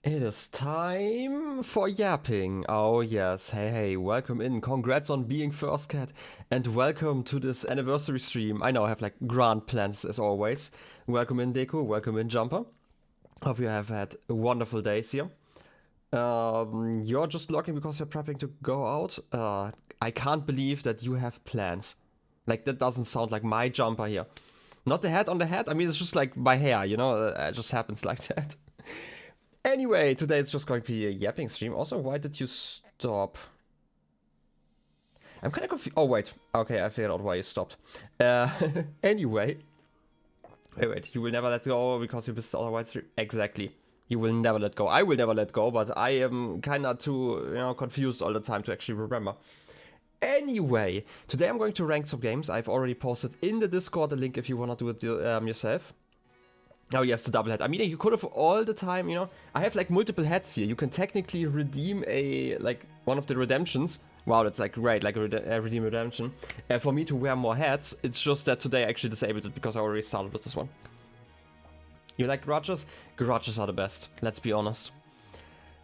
It is time for yapping. Oh yes, hey, welcome in. Congrats on being first cat and welcome to this anniversary stream. I know I have like grand plans as always. Welcome in Deku, welcome in Jumper. Hope you have had wonderful days here. You're just logging because you're prepping to go out. I can't believe that you have plans. Like that doesn't sound like my Jumper here. Not the hat on the head, I mean it's just like my hair, you know, it just happens like that. Anyway, today it's just going to be a yapping stream. Also, why did you stop? I'm kind of confused. Oh, wait. Okay, I figured out why you stopped. Anyway. Wait, you will never let go because you missed the other white stream? Exactly. You will never let go. I will never let go, but I am kind of too, confused all the time to actually remember. Anyway, today I'm going to rank some games. I've already posted in the Discord a link if you want to do it yourself. Oh yes, the double head. I mean, you could have all the time, I have like multiple heads here. You can technically redeem one of the redemptions. Wow, that's like great, like a redeem redemption. For me to wear more hats, it's just that today I actually disabled it because I already started with this one. You like garages? Garages are the best, let's be honest.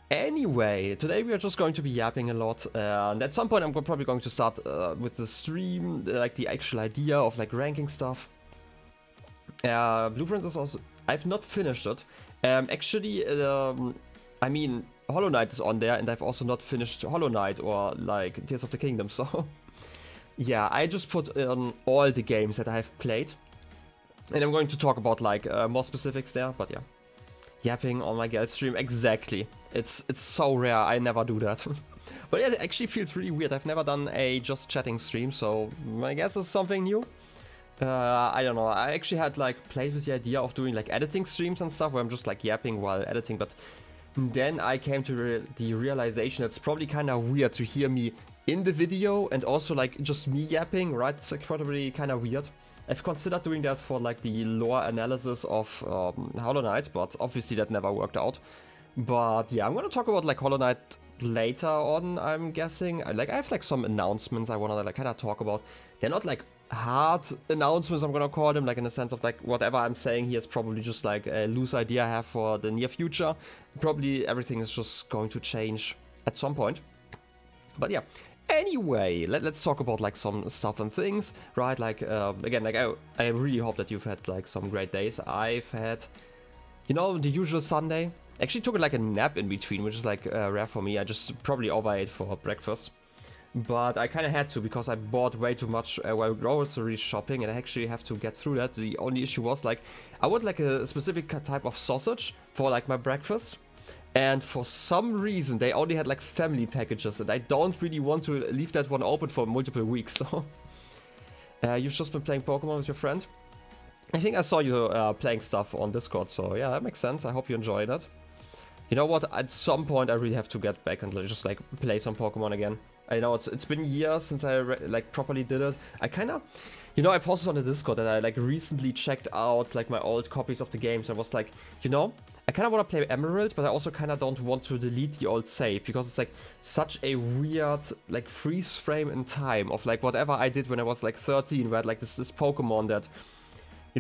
Anyway, today we are just going to be yapping a lot. And at some point I'm probably going to start with the stream, like the actual idea of like ranking stuff. Blueprints is also... I've not finished it. Actually, I mean, Hollow Knight is on there, and I've also not finished Hollow Knight or, like, Tears of the Kingdom, so... yeah, I just put on all the games that I've played. And I'm going to talk about, like, more specifics there, but yeah. Yapping on my guild stream, exactly. It's so rare, I never do that. But yeah, it actually feels really weird. I've never done a just chatting stream, so I guess it's something new. I don't know, I actually had like played with the idea of doing like editing streams and stuff where I'm just like yapping while editing, but then I came to the realization it's probably kind of weird to hear me in the video and also like just me yapping, right? It's like probably kind of weird. I've considered doing that for like the lore analysis of Hollow Knight, but obviously that never worked out. But yeah, I'm gonna talk about like Hollow Knight later on, I'm guessing. I have like some announcements I wanna like kind of talk about. They're not like hard announcements, I'm gonna call them, like in the sense of like whatever I'm saying here is probably just like a loose idea I have for the near future. Probably everything is just going to change at some point. But yeah, anyway, let's talk about like some stuff and things, right? Like again, like I really hope that you've had like some great days. I've had, the usual Sunday. Actually took like a nap in between, which is like rare for me. I just probably overate for breakfast. But I kind of had to because I bought way too much while grocery shopping and I actually have to get through that. The only issue was like, I want like a specific type of sausage for like my breakfast. And for some reason they only had like family packages and I don't really want to leave that one open for multiple weeks. So you've just been playing Pokemon with your friend? I think I saw you playing stuff on Discord, so yeah, that makes sense. I hope you enjoyed it. You know what, at some point I really have to get back and just like play some Pokemon again. I know it's been years since I like properly did it. I kind of, I posted on the Discord that I like recently checked out like my old copies of the games. I was like, I kind of want to play Emerald, but I also kind of don't want to delete the old save because it's like such a weird like freeze frame in time of like whatever I did when I was like 13, where I had like this Pokemon that,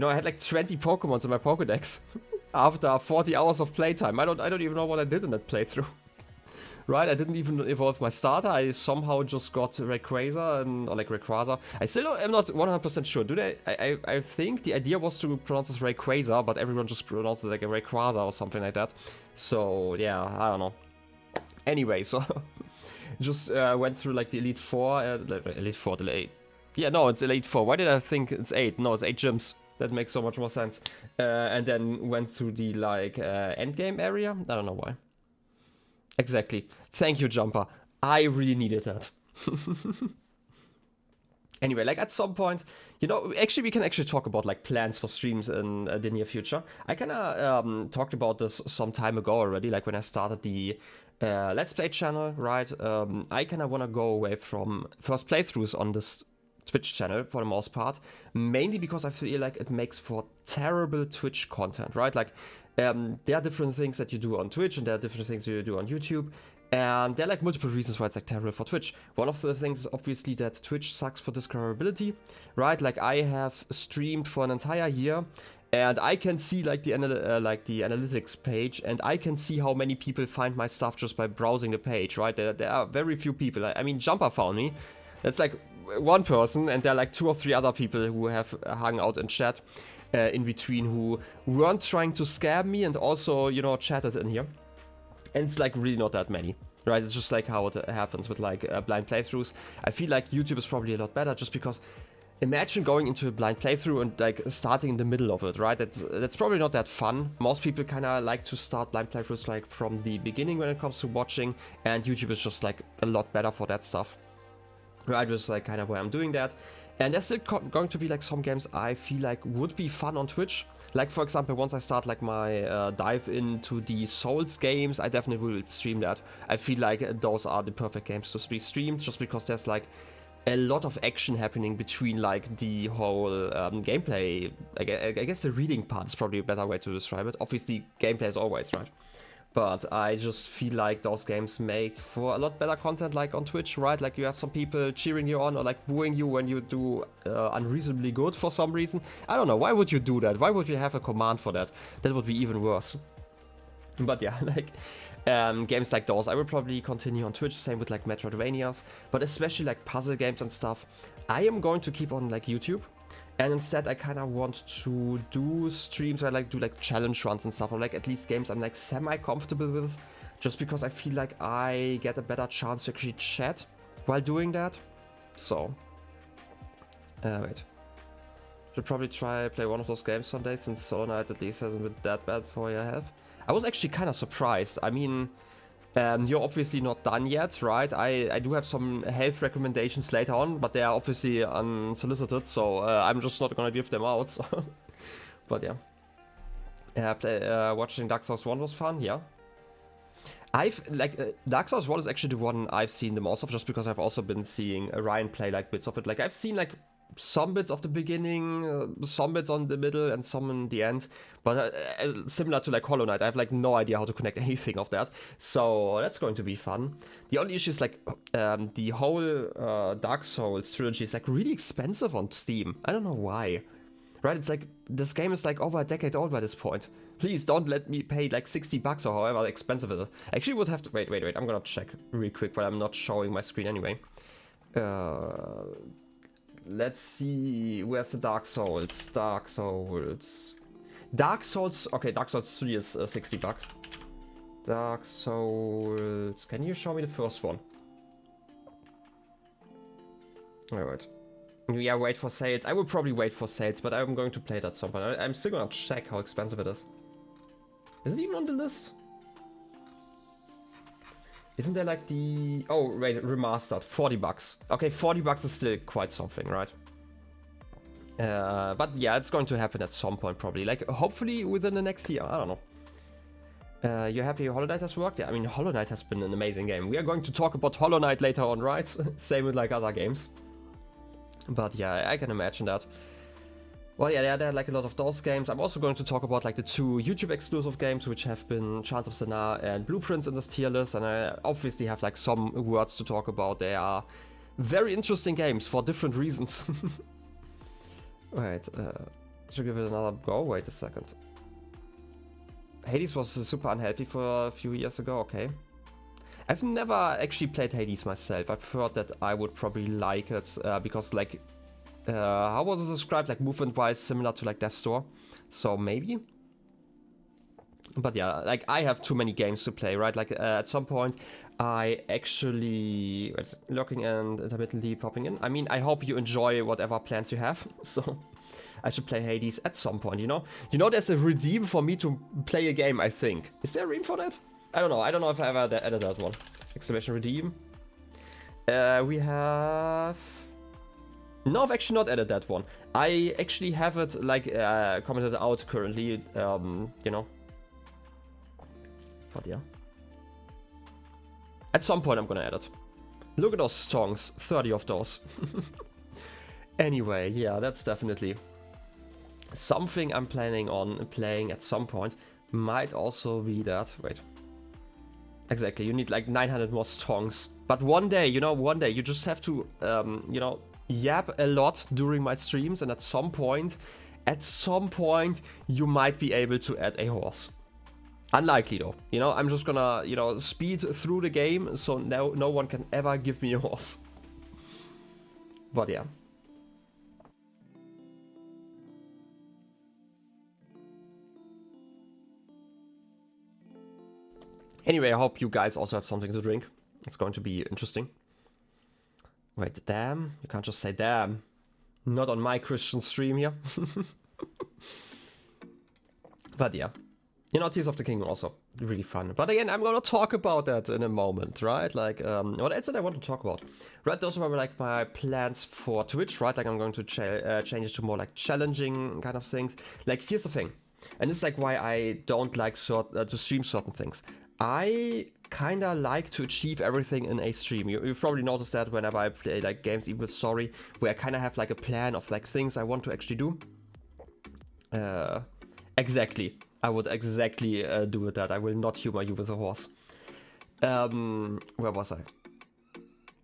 I had like 20 Pokemons in my Pokedex after 40 hours of playtime. I don't even know what I did in that playthrough. Right, I didn't even evolve my starter. I somehow just got Rayquaza or like Rayquaza. I still am not 100% sure. Do they? I think the idea was to pronounce this Rayquaza, but everyone just pronounced it like a Rayquaza or something like that. So yeah, I don't know. Anyway, so just went through like the Elite Four, Elite Four, the 8. Yeah, no, it's Elite Four. Why did I think it's 8? No, it's 8 gyms. That makes so much more sense. And then went through the like endgame area. I don't know why. Exactly. Thank you, Jumper. I really needed that. Anyway, like at some point, actually we can actually talk about like plans for streams in the near future. I kind of talked about this some time ago already, like when I started the Let's Play channel, right? I kind of want to go away from first playthroughs on this Twitch channel for the most part, mainly because I feel like it makes for terrible Twitch content, right? Like there are different things that you do on Twitch and there are different things you do on YouTube, and there are like multiple reasons why it's like terrible for Twitch. One of the things is obviously that Twitch sucks for discoverability, right? Like I have streamed for an entire year And I can see like the analytics page, and I can see how many people find my stuff just by browsing the page, right? There are very few people. I mean, Jumper found me. That's like one person, and there are like 2 or 3 other people who have hung out in chat in between who weren't trying to scam me and also, you know, chatted in here. And it's like really not that many, right? It's just like how it happens with like blind playthroughs. I feel like YouTube is probably a lot better just because imagine going into a blind playthrough and like starting in the middle of it, right? That's probably not that fun. Most people kind of like to start blind playthroughs like from the beginning when it comes to watching, and YouTube is just like a lot better for that stuff. Right, just like kind of where I'm doing that. And there's still going to be like some games I feel like would be fun on Twitch. Like for example, once I start like my dive into the Souls games, I definitely will stream that. I feel like those are the perfect games to be streamed, just because there's like a lot of action happening between like the whole gameplay. I guess the reading part is probably a better way to describe it. Obviously, gameplay is always, right? But I just feel like those games make for a lot better content, like on Twitch, right? Like you have some people cheering you on or like booing you when you do unreasonably good for some reason. I don't know, why would you do that? Why would you have a command for that? That would be even worse. But yeah, like games like those, I will probably continue on Twitch, same with like Metroidvanias, but especially like puzzle games and stuff, I am going to keep on like YouTube. And instead I kind of want to do streams where I like do like challenge runs and stuff, or like at least games I'm like semi-comfortable with, just because I feel like I get a better chance to actually chat while doing that. So, wait. Should probably play one of those games someday, since Hollow Knight at least hasn't been that bad for your health. I was actually kind of surprised. I mean, you're obviously not done yet, right? I do have some health recommendations later on, but they are obviously unsolicited, so I'm just not gonna give them out. So. But yeah, watching Dark Souls 1 was fun. Yeah, Dark Souls 1 is actually the one I've seen the most of, just because I've also been seeing Ryan play like bits of it. Like I've seen like some bits of the beginning, some bits on the middle, and some in the end. But similar to like Hollow Knight, I have like no idea how to connect anything of that. So that's going to be fun. The only issue is like the whole Dark Souls trilogy is like really expensive on Steam. I don't know why. Right? It's like this game is like over a decade old by this point. Please don't let me pay like $60 or however expensive it is. I actually would have to wait. I'm gonna check real quick, but I'm not showing my screen anyway. Let's see, where's the Dark Souls? Dark Souls, okay, Dark Souls 3 is $60. Dark Souls, can you show me the first one? Alright. Yeah, wait for sales. I will probably wait for sales, but I'm going to play it at some point. I'm still gonna check how expensive it is. Is it even on the list? Isn't there like the... Oh, wait, remastered. $40. Okay, $40 is still quite something, right? But yeah, it's going to happen at some point probably. Like, hopefully within the next year. I don't know. You're happy Hollow Knight has worked? Yeah, I mean, Hollow Knight has been an amazing game. We are going to talk about Hollow Knight later on, right? Same with like other games. But yeah, I can imagine that. Well, yeah, there are like a lot of those games. I'm also going to talk about like the 2 YouTube exclusive games, which have been Chants of Sennaar and Blueprints in this tier list, and I obviously have like some words to talk about. They are very interesting games for different reasons. Right, should give it another go. Wait a second. Hades was super unhealthy for a few years ago. Okay. I've never actually played Hades myself. I've heard that I would probably like it because like how was it described, like movement wise similar to like Death's Door, so maybe. But yeah, like I have too many games to play, right? Like at some point I actually lurking and intermittently popping in. I mean, I hope you enjoy whatever plans you have. So I should play Hades at some point, you know? There's a redeem for me to play a game, I think. Is there a redeem for that? I don't know if I ever added that one. Exclamation redeem. We have... No, I've actually not added that one. I actually have it like commented out currently, you know. But yeah. At some point I'm gonna add it. Look at those songs, 30 of those. Anyway, yeah, that's definitely something I'm planning on playing at some point. Might also be that, wait. Exactly, you need like 900 more songs. But one day, you just have to, you know, yap a lot during my streams, and at some point at some point you might be able to add a horse. Unlikely though, you know, I'm just gonna, you know, speed through the game so no one can ever give me a horse. But yeah. Anyway, I hope you guys also have something to drink. It's going to be interesting. Wait, damn? You can't just say damn. Not on my Christian stream here. But yeah. You know, Tears of the Kingdom also really fun. But again, I'm gonna talk about that in a moment, right? Like, what else did I want to talk about? Right, those were like my plans for Twitch, right? Like, I'm going to change it to more like challenging kind of things. Like, here's the thing. And this is like why I don't like to stream certain things. I kinda like to achieve everything in a stream. You've probably noticed that whenever I play like games, even with story, where I kinda have like a plan of like things I want to actually do. Exactly. I would exactly do it that. I will not humor you with a horse. Where was I?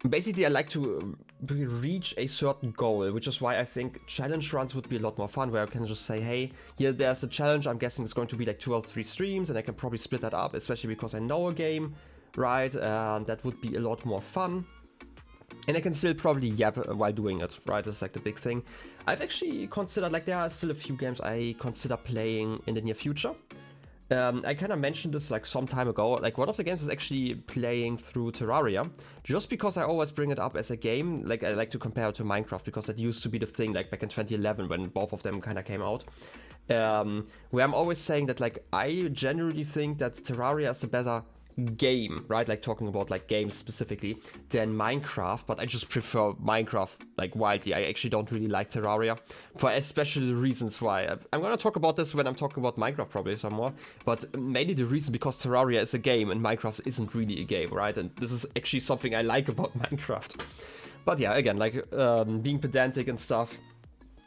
Basically, I like to reach a certain goal, which is why I think challenge runs would be a lot more fun, where I can just say, hey, here there's a challenge, I'm guessing it's going to be like 2 or 3 streams, and I can probably split that up, especially because I know a game, right? That would be a lot more fun. And I can still probably yap while doing it, right? That's like the big thing. I've actually considered, like, there are still a few games I consider playing in the near future. I kind of mentioned this like some time ago. Like, one of the games is actually playing through Terraria, just because I always bring it up as a game. Like, I like to compare it to Minecraft because that used to be the thing, like back in 2011 when both of them kind of came out. Where I'm always saying that, like, I generally think that Terraria is the better game, right? Like, talking about like games specifically, than Minecraft, but I just prefer Minecraft like wildly. I actually don't really like Terraria for especially the reasons why. I'm gonna talk about this when I'm talking about Minecraft probably some more, but mainly the reason because Terraria is a game and Minecraft isn't really a game, right? And this is actually something I like about Minecraft. But yeah, again, like being pedantic and stuff,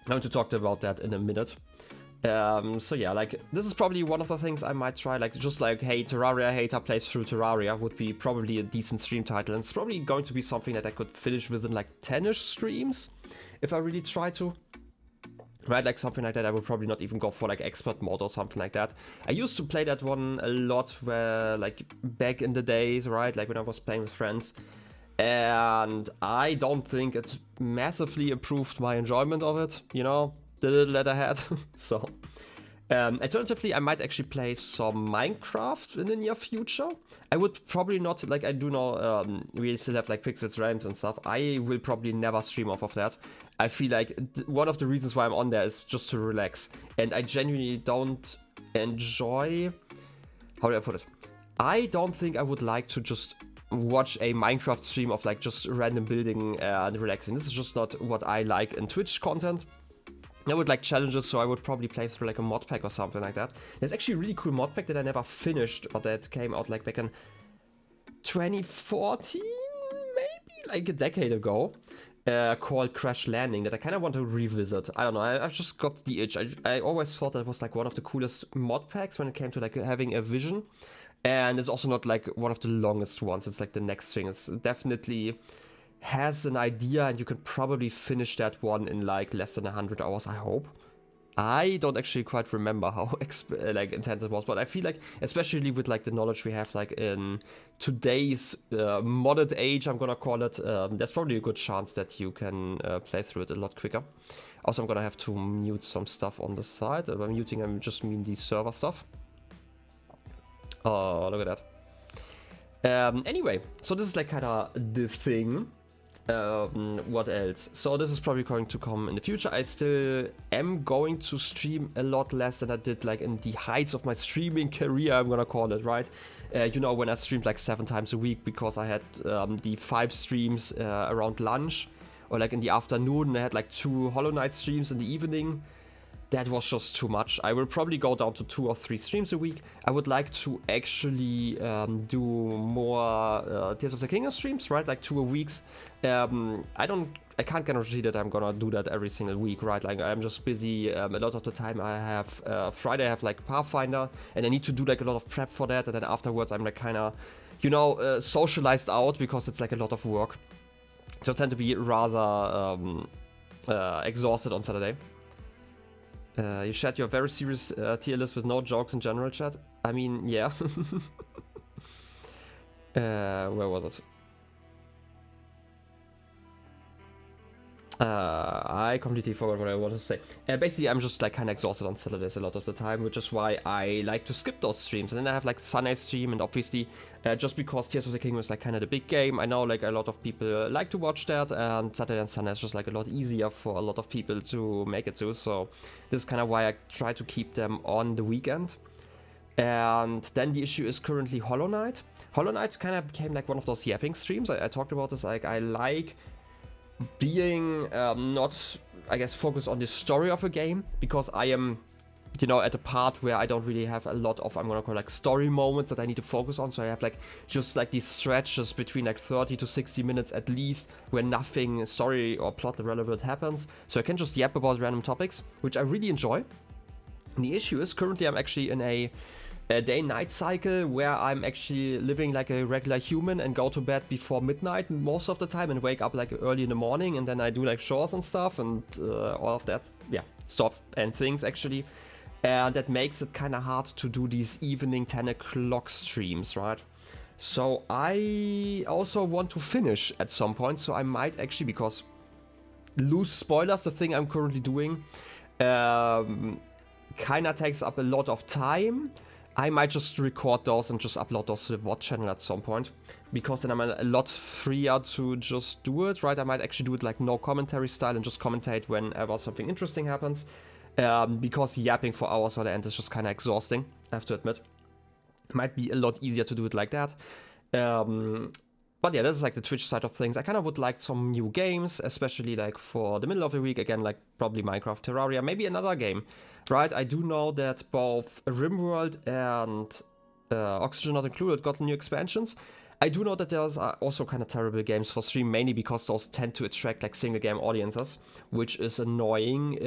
I'm going to talk about that in a minute. So yeah, like, this is probably one of the things I might try, like, just like, hey, Terraria hater plays through Terraria would be probably a decent stream title, and it's probably going to be something that I could finish within like 10-ish streams, if I really try to. Right, like something like that. I would probably not even go for like expert mode or something like that. I used to play that one a lot where, like, back in the days, right, like when I was playing with friends, and I don't think it massively improved my enjoyment of it, you know, the little that I had. So alternatively, I might actually play some Minecraft in the near future. I would probably not, like, I do know we still have like Pixels Rams and stuff. I will probably never stream off of that. I feel like one of the reasons why I'm on there is just to relax, and I genuinely don't enjoy, how do I put it, I don't think I would like to just watch a Minecraft stream of like just random building and relaxing. This is just not what I like in Twitch content. I would like challenges, so I would probably play through like a mod pack or something like that. There's actually a really cool mod pack that I never finished, but that came out like back in 2014, maybe, like a decade ago, called Crash Landing, that I kind of want to revisit. I don't know, I've just got the itch. I always thought that was like one of the coolest mod packs when it came to like having a vision. And it's also not like one of the longest ones. It's like the next thing. It's definitely has an idea, and you can probably finish that one in like less than 100 hours, I hope. I don't actually quite remember how like intense it was, but I feel like, especially with like the knowledge we have like in today's modded age, I'm gonna call it, there's probably a good chance that you can play through it a lot quicker. Also, I'm gonna have to mute some stuff on the side. By muting, I just mean the server stuff. Oh, look at that. Anyway, so this is like kind of the thing. What else? So this is probably going to come in the future. I still am going to stream a lot less than I did like in the heights of my streaming career, I'm gonna call it, right? You know, when I streamed like 7 times a week because I had the 5 streams around lunch, or like in the afternoon. I had like 2 Hollow Knight streams in the evening. That was just too much. I will probably go down to 2 or 3 streams a week. I would like to actually do more Tears of the Kingdom streams, right? Like 2 a week. I can't guarantee that I'm gonna do that every single week, right? Like, I'm just busy. A lot of the time I have, Friday I have like Pathfinder, and I need to do like a lot of prep for that. And then afterwards I'm like kind of, you know, socialized out because it's like a lot of work. So I tend to be rather exhausted on Saturday. You shared your very serious tier list with no jokes in general, chat. I mean, yeah. Where was it? I completely forgot what I wanted to say. Basically, I'm just like kind of exhausted on Saturdays a lot of the time, which is why I like to skip those streams. And then I have like Sunday stream, and obviously, just because Tears of the Kingdom is like kind of the big game, I know like a lot of people like to watch that, and Saturday and Sunday is just like a lot easier for a lot of people to make it to. So this is kind of why I try to keep them on the weekend. And then the issue is currently Hollow Knight. Hollow Knight kind of became like one of those yapping streams. I talked about this. Like I like being not, I guess, focused on the story of a game, because I am, you know, at a part where I don't really have a lot of, I'm gonna call like story moments that I need to focus on. So I have like just like these stretches between like 30 to 60 minutes at least where nothing story or plot relevant happens. So I can just yap about random topics, which I really enjoy. And the issue is currently I'm actually in a day-night cycle where I'm actually living like a regular human and go to bed before midnight most of the time and wake up like early in the morning, and then I do like chores and stuff and all of that, yeah, stuff and things actually. And that makes it kind of hard to do these evening 10 o'clock streams, right? So I also want to finish at some point, so I might actually, because loose spoilers, the thing I'm currently doing kind of takes up a lot of time. I might just record those and just upload those to the VOD channel at some point, because then I'm a lot freer to just do it, right? I might actually do it like no commentary style and just commentate whenever something interesting happens, because yapping for hours on the end is just kind of exhausting, I have to admit. It might be a lot easier to do it like that. But yeah, this is like the Twitch side of things. I kind of would like some new games, especially like for the middle of the week. Again, like probably Minecraft, Terraria, maybe another game, right? I do know that both Rimworld and Oxygen Not Included got new expansions. I do know that there's also kind of terrible games for stream, mainly because those tend to attract like single game audiences, which is annoying,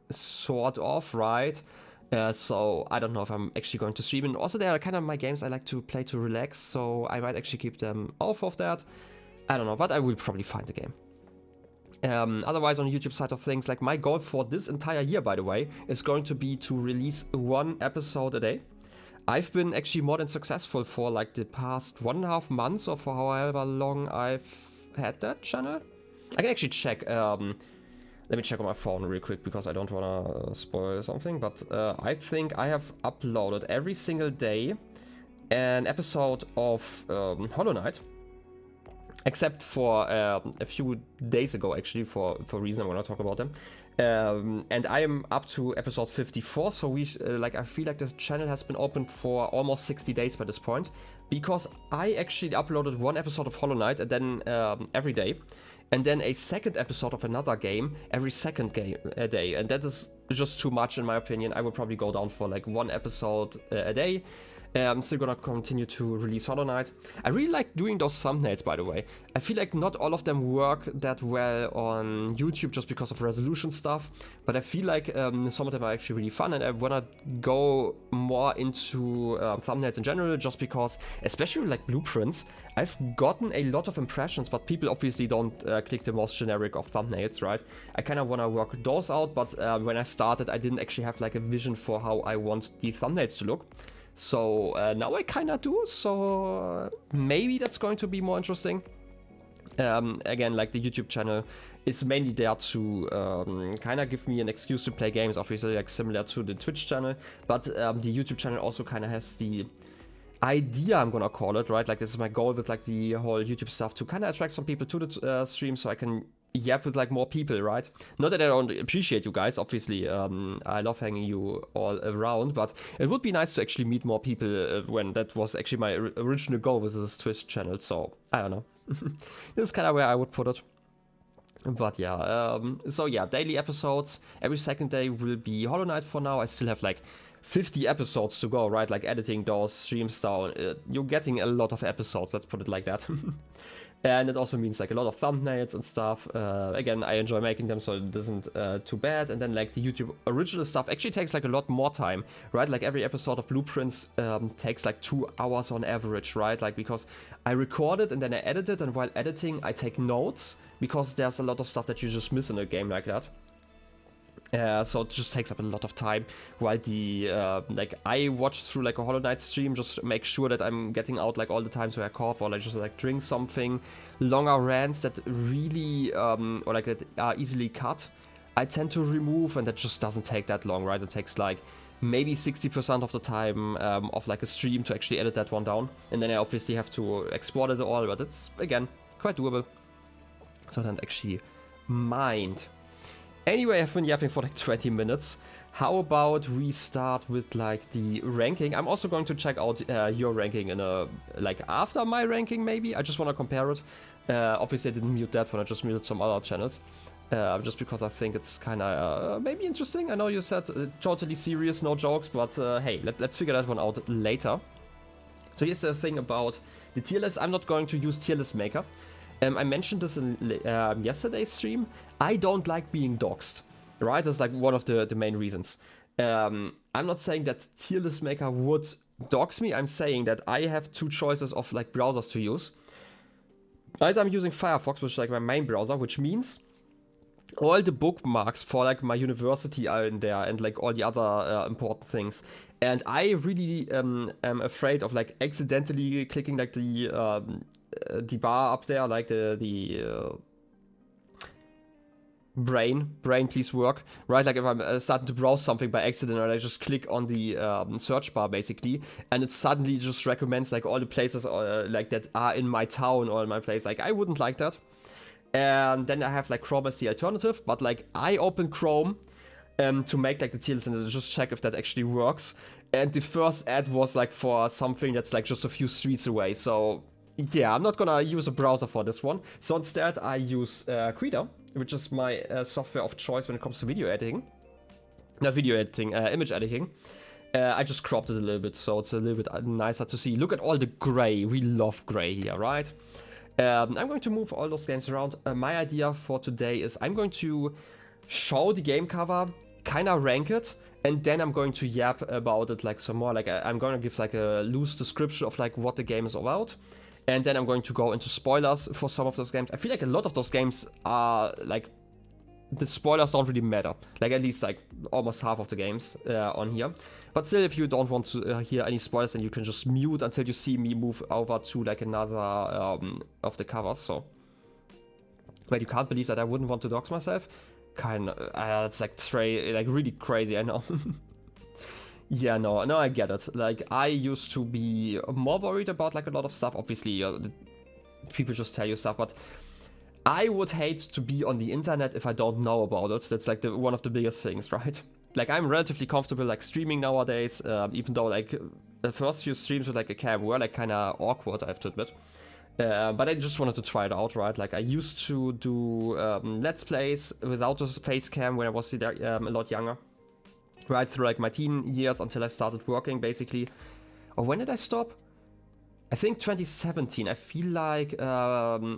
sort of, right? So I don't know if I'm actually going to stream. And also they are kind of my games I like to play to relax, so I might actually keep them off of that. I don't know, but I will probably find a game. Otherwise, on the YouTube side of things, like my goal for this entire year, by the way, is going to be to release 1 episode a day. I've been actually more than successful for like the past 1.5 months, or for however long I've had that channel. I can actually check. Let me check on my phone real quick, because I don't want to spoil something, but I think I have uploaded every single day an episode of Hollow Knight, except for a few days ago, actually, for a reason I'm going to talk about them. And I am up to episode 54, so we like I feel like this channel has been open for almost 60 days by this point, because I actually uploaded 1 episode of Hollow Knight and then every day. And then a second episode of another game every second day. And that is just too much in my opinion. I will probably go down for like 1 episode a day. I'm still gonna continue to release Hollow Knight. I really like doing those thumbnails, by the way. I feel like not all of them work that well on YouTube just because of resolution stuff, but I feel like some of them are actually really fun, and I wanna go more into thumbnails in general, just because, especially like blueprints, I've gotten a lot of impressions, but people obviously don't click the most generic of thumbnails, right? I kind of want to work those out, but when I started, I didn't actually have like a vision for how I want the thumbnails to look. So now I kind of do, so maybe that's going to be more interesting. Again, like the YouTube channel is mainly there to kind of give me an excuse to play games, obviously like similar to the Twitch channel, but the YouTube channel also kind of has the idea, I'm gonna call it, right? Like this is my goal with like the whole YouTube stuff, to kind of attract some people to the stream, so I can yap with like more people, right? Not that I don't appreciate you guys, obviously. I love hanging you all around, but it would be nice to actually meet more people when that was actually my original goal with this Twitch channel. So I don't know. This is kind of where I would put it. But yeah, so yeah, daily episodes every second day will be Hollow Knight for now. I still have like 50 episodes to go, right? Like editing those streams down. You're getting a lot of episodes, let's put it like that. And it also means like a lot of thumbnails and stuff. Again, I enjoy making them, so it isn't too bad. And then like the YouTube original stuff actually takes like a lot more time, right? Like every episode of Blueprints takes like 2 hours on average, right? Like because I record it and then I edit it, and while editing I take notes, because there's a lot of stuff that you just miss in a game like that. So it just takes up a lot of time, while the like I watch through like a Hollow Knight stream, just make sure that I'm getting out like all the times where I cough or like just like drink something. Longer rants that really or like that are easily cut, I tend to remove, and that just doesn't take that long, right? It takes like maybe 60% of the time of like a stream to actually edit that one down, and then I obviously have to export it all, but it's again quite doable, so I don't actually mind. Anyway, I've been yapping for like 20 minutes. How about we start with like the ranking? I'm also going to check out your ranking in a like after my ranking maybe. I just want to compare it. Obviously I didn't mute that one, I just muted some other channels. Just because I think it's kind of maybe interesting. I know you said totally serious, no jokes, but hey, let's figure that one out later. So here's the thing about the tier list. I'm not going to use tier list maker. I mentioned this in yesterday's stream. I don't like being doxed, right? That's like one of the main reasons. I'm not saying that tier list maker would dox me. I'm saying that I have two choices of like browsers to use. Either I'm using Firefox, which is like my main browser, which means all the bookmarks for like my university are in there and like all the other important things. And I really am afraid of like accidentally clicking like the bar up there, like the brain please work, right? Like if I'm starting to browse something by accident, or I just click on the search bar basically, and it suddenly just recommends like all the places like that are in my town or in my place. Like I wouldn't like that. And then I have like Chrome as the alternative, but like I open Chrome to make like the tier list and just check if that actually works. And the first ad was like for something that's like just a few streets away, so yeah, I'm not gonna use a browser for this one. So instead I use Krita, which is my software of choice when it comes to video editing. Not video editing, image editing. I just cropped it a little bit, so it's a little bit nicer to see. Look at all the gray. We love gray here, right? I'm going to move all those games around. My idea for today is I'm going to show the game cover, kind of rank it, and then I'm going to yap about it like some more. Like I'm going to give like a loose description of like what the game is about. And then I'm going to go into spoilers for some of those games. I feel like a lot of those games are like, the spoilers don't really matter. Like at least like almost half of the games on here. But still, if you don't want to hear any spoilers, then you can just mute until you see me move over to like another of the covers. So, but you can't believe that I wouldn't want to dox myself. It's like really crazy, I know. Yeah, no, I get it. Like, I used to be more worried about, like, a lot of stuff. Obviously, people just tell you stuff, but I would hate to be on the internet if I don't know about it. That's, like, one of the biggest things, right? Like, I'm relatively comfortable, like, streaming nowadays, even though, like, the first few streams with, like, a cam were, like, kind of awkward, I have to admit. But I just wanted to try it out, right? Like, I used to do Let's Plays without a face cam when I was a lot younger. Right through like my teen years until I started working basically. Or when did I stop? I think 2017. I feel like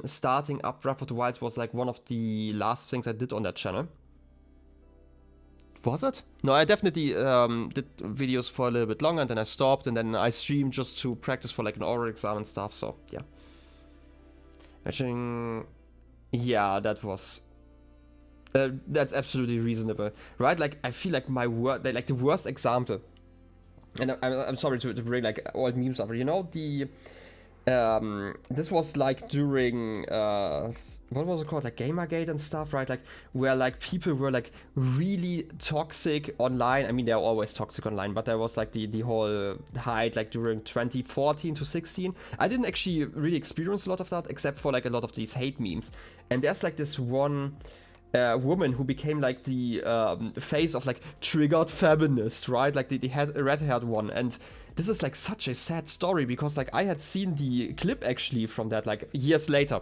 starting up Breath of the Wild was like one of the last things I did on that channel. Was it? No, I definitely did videos for a little bit longer and then I stopped and then I streamed just to practice for like an oral exam and stuff, so yeah. Actually, yeah, that was... that's absolutely reasonable, right? Like, I feel like like the worst example, and I'm sorry to bring like old memes up, you know, this was like during, what was it called, like Gamergate and stuff, right? Like, where like people were like really toxic online. I mean, they're always toxic online, but there was like the whole height, like during 2014 to 16. I didn't actually really experience a lot of that, except for like a lot of these hate memes. And there's like this one woman who became like the face of like triggered feminist, right? Like the red-haired one. And this is like such a sad story because like I had seen the clip actually from that like years later.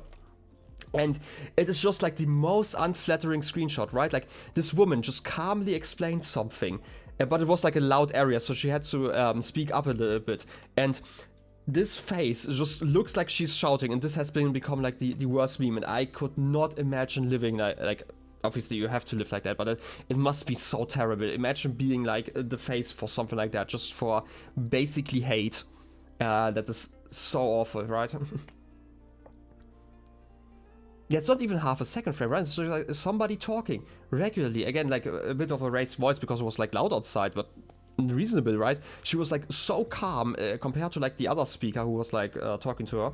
And it is just like the most unflattering screenshot, right? Like this woman just calmly explained something, but it was like a loud area, so she had to speak up a little bit. And this face just looks like she's shouting, and this has become like the worst meme. And I could not imagine living like obviously you have to live like that, but it must be so terrible. Imagine being like the face for something like that, just for basically hate. That is so awful, right? Yeah, it's not even half a second frame, right? It's just like somebody talking regularly. Again, like a bit of a raised voice because it was like loud outside, but reasonable, right? She was like so calm compared to like the other speaker who was like talking to her.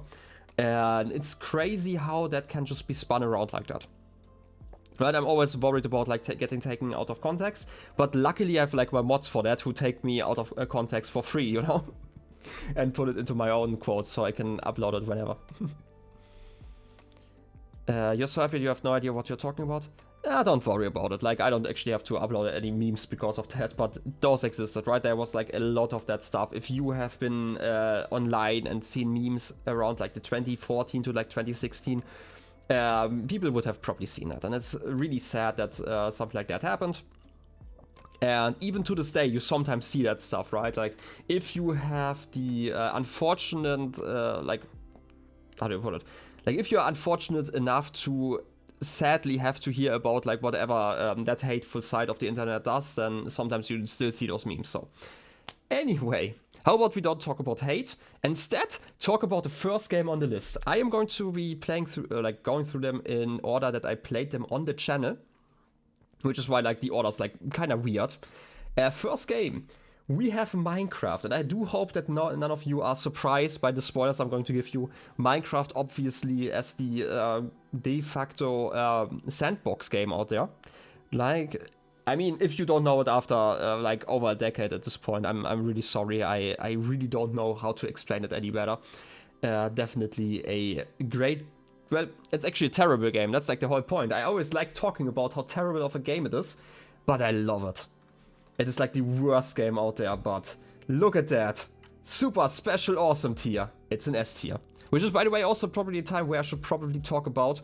And it's crazy how that can just be spun around like that. Right, I'm always worried about like getting taken out of context, but luckily I have like my mods for that who take me out of context for free, you know, and put it into my own quotes so I can upload it whenever. You're so happy you have no idea what you're talking about? Don't worry about it. Like, I don't actually have to upload any memes because of that, but those existed, right? There was like a lot of that stuff. If you have been online and seen memes around like the 2014 to like 2016, people would have probably seen that, and it's really sad that something like that happened. And even to this day, you sometimes see that stuff, right? Like, if you have the unfortunate, like, how do you put it? Like, if you're unfortunate enough to sadly have to hear about, like, whatever that hateful side of the internet does, then sometimes you still see those memes, so. Anyway, how about we don't talk about hate, instead talk about the first game on the list. I am going to be playing through, like going through them in order that I played them on the channel, which is why like the order's like kind of weird. First game, we have Minecraft, and I do hope that none of you are surprised by the spoilers I'm going to give you. Minecraft, obviously, as the de facto sandbox game out there. Like, I mean, if you don't know it after like over a decade at this point, I'm really sorry. I really don't know how to explain it any better. Definitely a great, well, it's actually a terrible game. That's like the whole point. I always like talking about how terrible of a game it is, but I love it. It is like the worst game out there, but look at that. Super special awesome tier. It's an S tier. Which is, by the way, also probably a time where I should probably talk about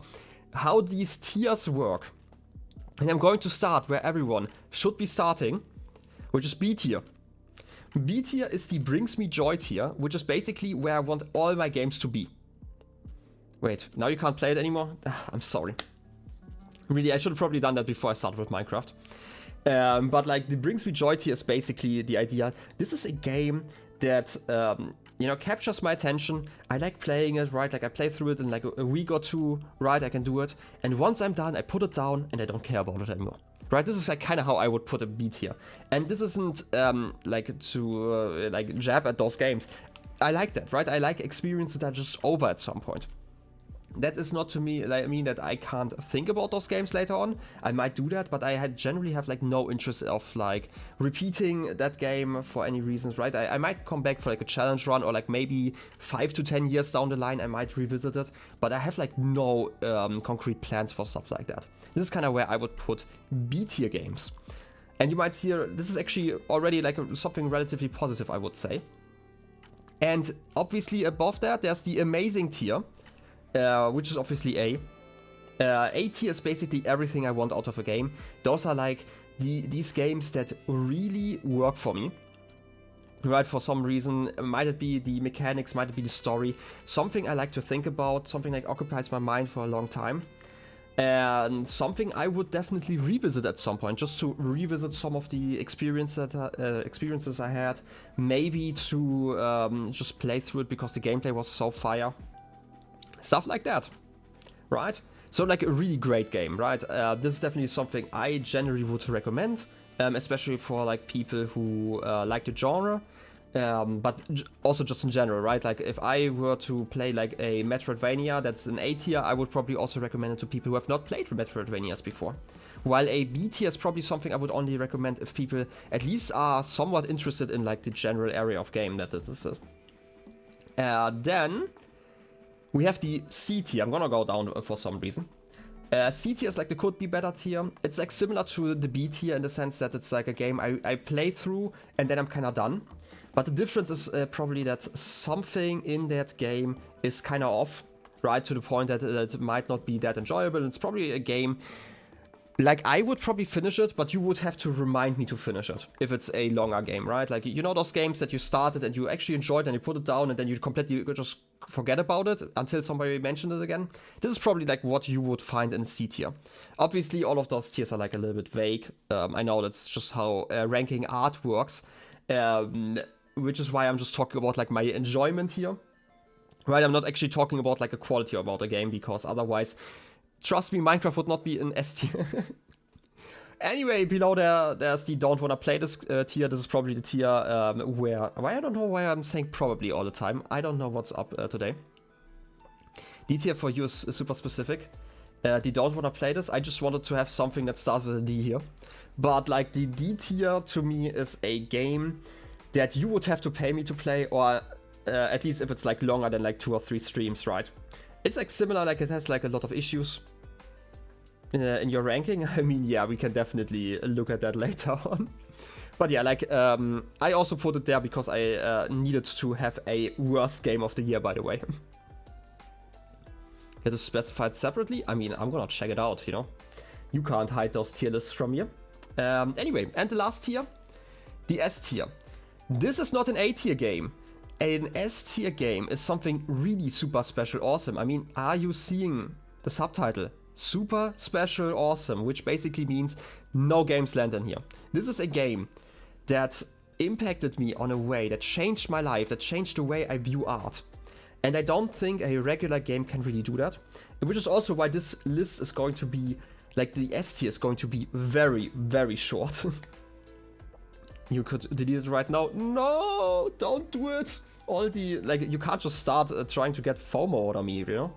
how these tiers work. And I'm going to start where everyone should be starting, which is B tier. B tier is the brings me joy tier, which is basically where I want all my games to be. Wait, now you can't play it anymore? I'm sorry. Really, I should have probably done that before I started with Minecraft. But like the brings me joy tier is basically the idea. This is a game that you know, captures my attention. I like playing it, right? Like I play through it in like a week or two, right? I can do it, and once I'm done, I put it down and I don't care about it anymore, right? This is like kind of how I would put a B tier, and this isn't like to like jab at those games. I like that, right? I like experiences that are just over at some point. That is not to me, like, I mean that I can't think about those games later on. I might do that, but I generally have like no interest of like repeating that game for any reasons, right? I might come back for like a challenge run, or like maybe 5 to 10 years down the line I might revisit it, but I have like no concrete plans for stuff like that. This is kind of where I would put B tier games. And you might hear, this is actually already like something relatively positive, I would say. And obviously above that, there's the amazing tier. Which is obviously A. A tier is basically everything I want out of a game. Those are like these games that really work for me. Right, for some reason, might it be the mechanics, might it be the story, something I like to think about, something that occupies my mind for a long time. And something I would definitely revisit at some point, just to revisit some of the experiences I had. Maybe to just play through it because the gameplay was so fire. Stuff like that, right? So like a really great game, right? This is definitely something I generally would recommend, especially for like people who like the genre, but also just in general, right? Like if I were to play like a Metroidvania that's an A tier, I would probably also recommend it to people who have not played Metroidvanias before. While a B tier is probably something I would only recommend if people at least are somewhat interested in like the general area of game that this is. Then we have the C tier. I'm gonna go down for some reason. C tier is like the could be better tier. It's like similar to the B tier in the sense that it's like a game I play through and then I'm kind of done. But the difference is probably that something in that game is kind of off, right? To the point that it might not be that enjoyable. It's probably a game, like I would probably finish it, but you would have to remind me to finish it if it's a longer game, right? Like, you know those games that you started and you actually enjoyed and you put it down and then you completely just forget about it until somebody mentioned it again. This is probably like what you would find in C tier. Obviously, all of those tiers are like a little bit vague. I know that's just how ranking art works, which is why I'm just talking about like my enjoyment here, right? I'm not actually talking about like a quality about a game, because otherwise trust me, Minecraft would not be an S tier. Anyway, below there's the don't wanna play this tier. This is probably the tier why I don't know why I'm saying probably all the time. I don't know what's up today. D tier for you is super specific. The don't wanna play this. I just wanted to have something that starts with a D here. But like the D tier to me is a game that you would have to pay me to play, or at least if it's like longer than like 2 or 3 streams, right? It's like similar, like it has like a lot of issues in your ranking. I mean, yeah, we can definitely look at that later on. But yeah, like I also put it there because I needed to have a worst game of the year, by the way. It is specified separately. I mean, I'm gonna check it out, you know. You can't hide those tier lists from me. Anyway, and the last tier, the S tier. This is not an A tier game. An S tier game is something really super special, awesome. I mean, are you seeing the subtitle? Super special, awesome, which basically means no games land in here. This is a game that impacted me on a way that changed my life, that changed the way I view art. And I don't think a regular game can really do that. Which is also why this list is going to be, like the S tier is going to be very, very short. You could delete it right now. No, don't do it. All the, like, you can't just start trying to get FOMO out of me, you know?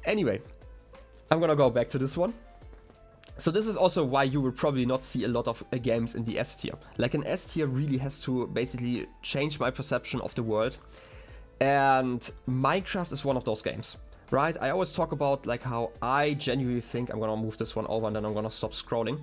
Anyway, I'm gonna go back to this one. So this is also why you will probably not see a lot of games in the S tier. Like an S tier really has to basically change my perception of the world. And Minecraft is one of those games, right? I always talk about like how I genuinely think, I'm gonna move this one over and then I'm gonna stop scrolling.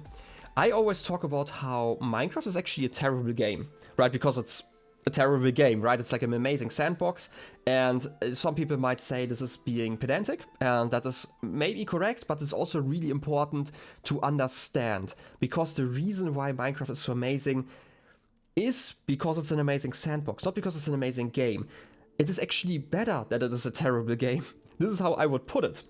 I always talk about how Minecraft is actually a terrible game, right? Because it's a terrible game, right? It's like an amazing sandbox, and some people might say this is being pedantic, and that is maybe correct, but it's also really important to understand, because the reason why Minecraft is so amazing is because it's an amazing sandbox, not because it's an amazing game. It is actually better that it is a terrible game. This is how I would put it.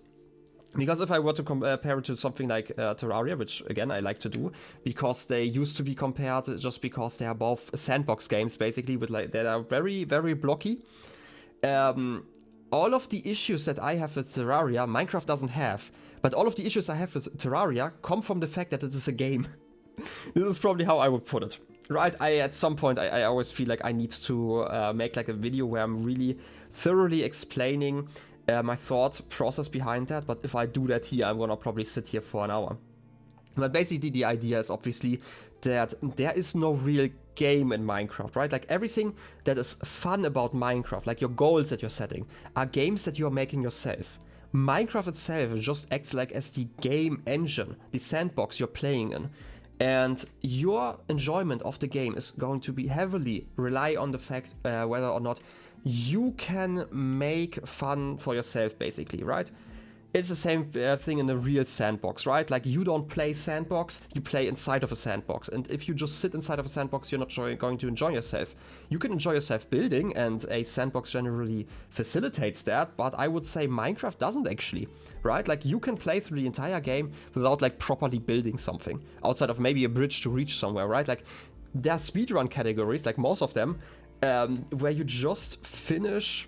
Because if I were to compare it to something like Terraria, which again I like to do, because they used to be compared just because they are both sandbox games, basically, with like that are very, very blocky. All of the issues that I have with Terraria, Minecraft doesn't have. But all of the issues I have with Terraria come from the fact that it is a game. This is probably how I would put it. Right, at some point I always feel like I need to make like a video where I'm really thoroughly explaining my thought process behind that, but if I do that here, I'm gonna probably sit here for an hour. But basically the idea is obviously that there is no real game in Minecraft, right? Like everything that is fun about Minecraft, like your goals that you're setting, are games that you're making yourself. Minecraft itself just acts like as the game engine, the sandbox you're playing in. And your enjoyment of the game is going to be heavily rely on the fact whether or not you can make fun for yourself, basically, right? It's the same thing in a real sandbox, right? Like you don't play sandbox, you play inside of a sandbox. And if you just sit inside of a sandbox, you're not going to enjoy yourself. You can enjoy yourself building, and a sandbox generally facilitates that. But I would say Minecraft doesn't actually, right? Like you can play through the entire game without like properly building something outside of maybe a bridge to reach somewhere, right? Like there are speedrun categories, like most of them, where you just finish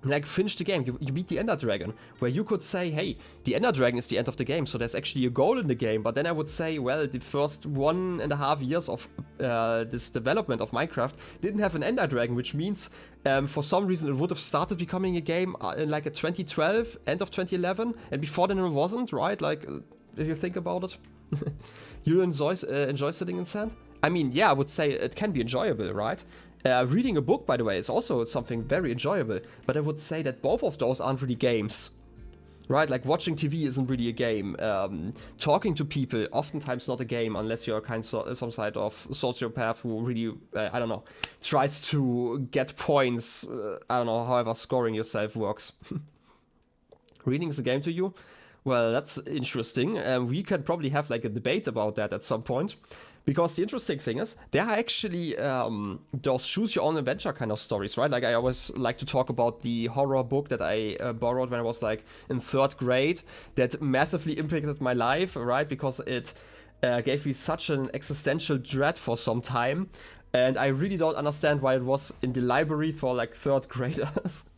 the game, you beat the Ender Dragon, where you could say, hey, the Ender Dragon is the end of the game, so there's actually a goal in the game. But then I would say, well, the first 1.5 years of this development of Minecraft didn't have an Ender Dragon, which means for some reason it would have started becoming a game in like a 2012, end of 2011, and before then it wasn't, right? Like, if you think about it. You enjoy sitting in sand? I mean, yeah, I would say it can be enjoyable, right? Reading a book, by the way, is also something very enjoyable, but I would say that both of those aren't really games, right? Like watching TV isn't really a game. Talking to people, oftentimes not a game, unless you're some sort of sociopath who really, I don't know, tries to get points. I don't know, however scoring yourself works. Reading is a game to you? Well, that's interesting. We can probably have like a debate about that at some point. Because the interesting thing is, there are actually those choose-your-own-adventure kind of stories, right? Like I always like to talk about the horror book that I borrowed when I was like in 3rd grade that massively impacted my life, right? Because it gave me such an existential dread for some time. And I really don't understand why it was in the library for like 3rd graders.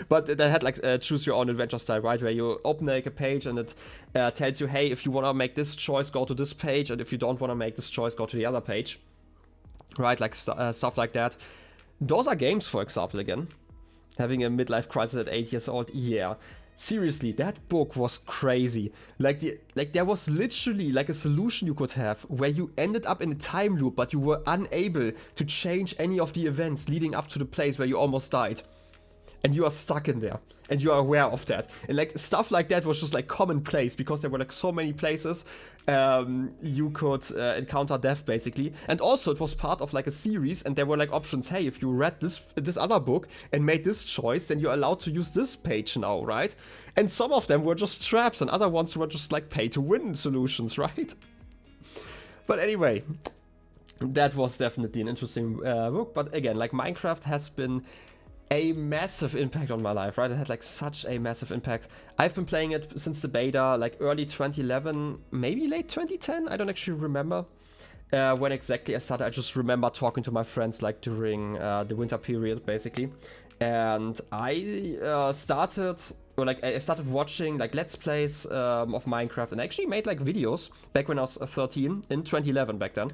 But they had like choose your own adventure style, right? Where you open like a page and it tells you, hey, if you want to make this choice, go to this page, and if you don't want to make this choice, go to the other page, right? Like stuff like that. Those are games, for example, again. Having a midlife crisis at 8 years old, yeah. Seriously, that book was crazy. Like there was literally like a solution you could have where you ended up in a time loop, but you were unable to change any of the events leading up to the place where you almost died. And you are stuck in there, and you are aware of that. And like stuff like that was just like commonplace because there were like so many places you could encounter death basically. And also it was part of like a series, and there were like options. Hey, if you read this other book and made this choice, then you're allowed to use this page now, right? And some of them were just traps, and other ones were just like pay to win solutions, right? But anyway, that was definitely an interesting book. But again, like Minecraft has been a massive impact on my life, right? It had like such a massive impact. I've been playing it since the beta, like early 2011, maybe late 2010. I don't actually remember when exactly I started. I just remember talking to my friends like during the winter period, basically. And I started watching like Let's Plays of Minecraft, and I actually made like videos back when I was 13 in 2011 back then.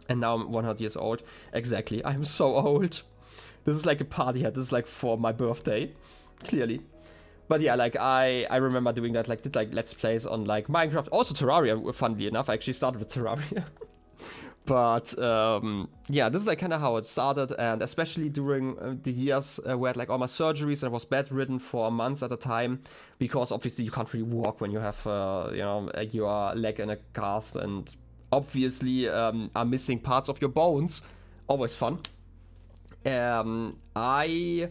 And now I'm 100 years old. Exactly. I'm so old. This is like a party hat. This is like for my birthday, clearly. But yeah, like I remember doing that, like did like Let's Plays on like Minecraft. Also Terraria, funnily enough. I actually started with Terraria. But yeah, this is like kind of how it started. And especially during the years where I had like all my surgeries and I was bedridden for months at a time. Because obviously you can't really walk when you have, you know, your leg in a cast. And obviously are missing parts of your bones. Always fun. I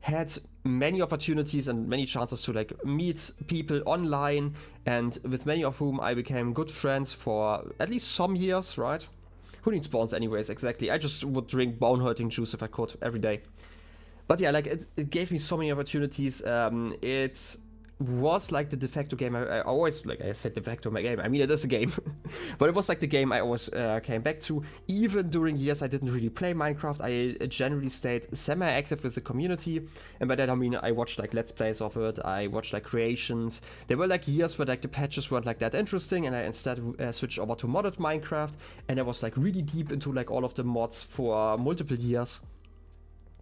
had many opportunities and many chances to like meet people online, and with many of whom I became good friends for at least some years, right? Who needs bones anyways, exactly. I just would drink bone hurting juice if I could every day. But yeah, like it gave me so many opportunities. It was like the de facto game. I always, like I said, de facto my game. I mean, it is a game. But it was like the game I always came back to. Even during years I didn't really play Minecraft, I generally stayed semi-active with the community. And by that I mean I watched like Let's Plays of it, I watched like creations. There were like years where like the patches weren't like that interesting, and I instead switched over to modded Minecraft. And I was like really deep into like all of the mods for multiple years.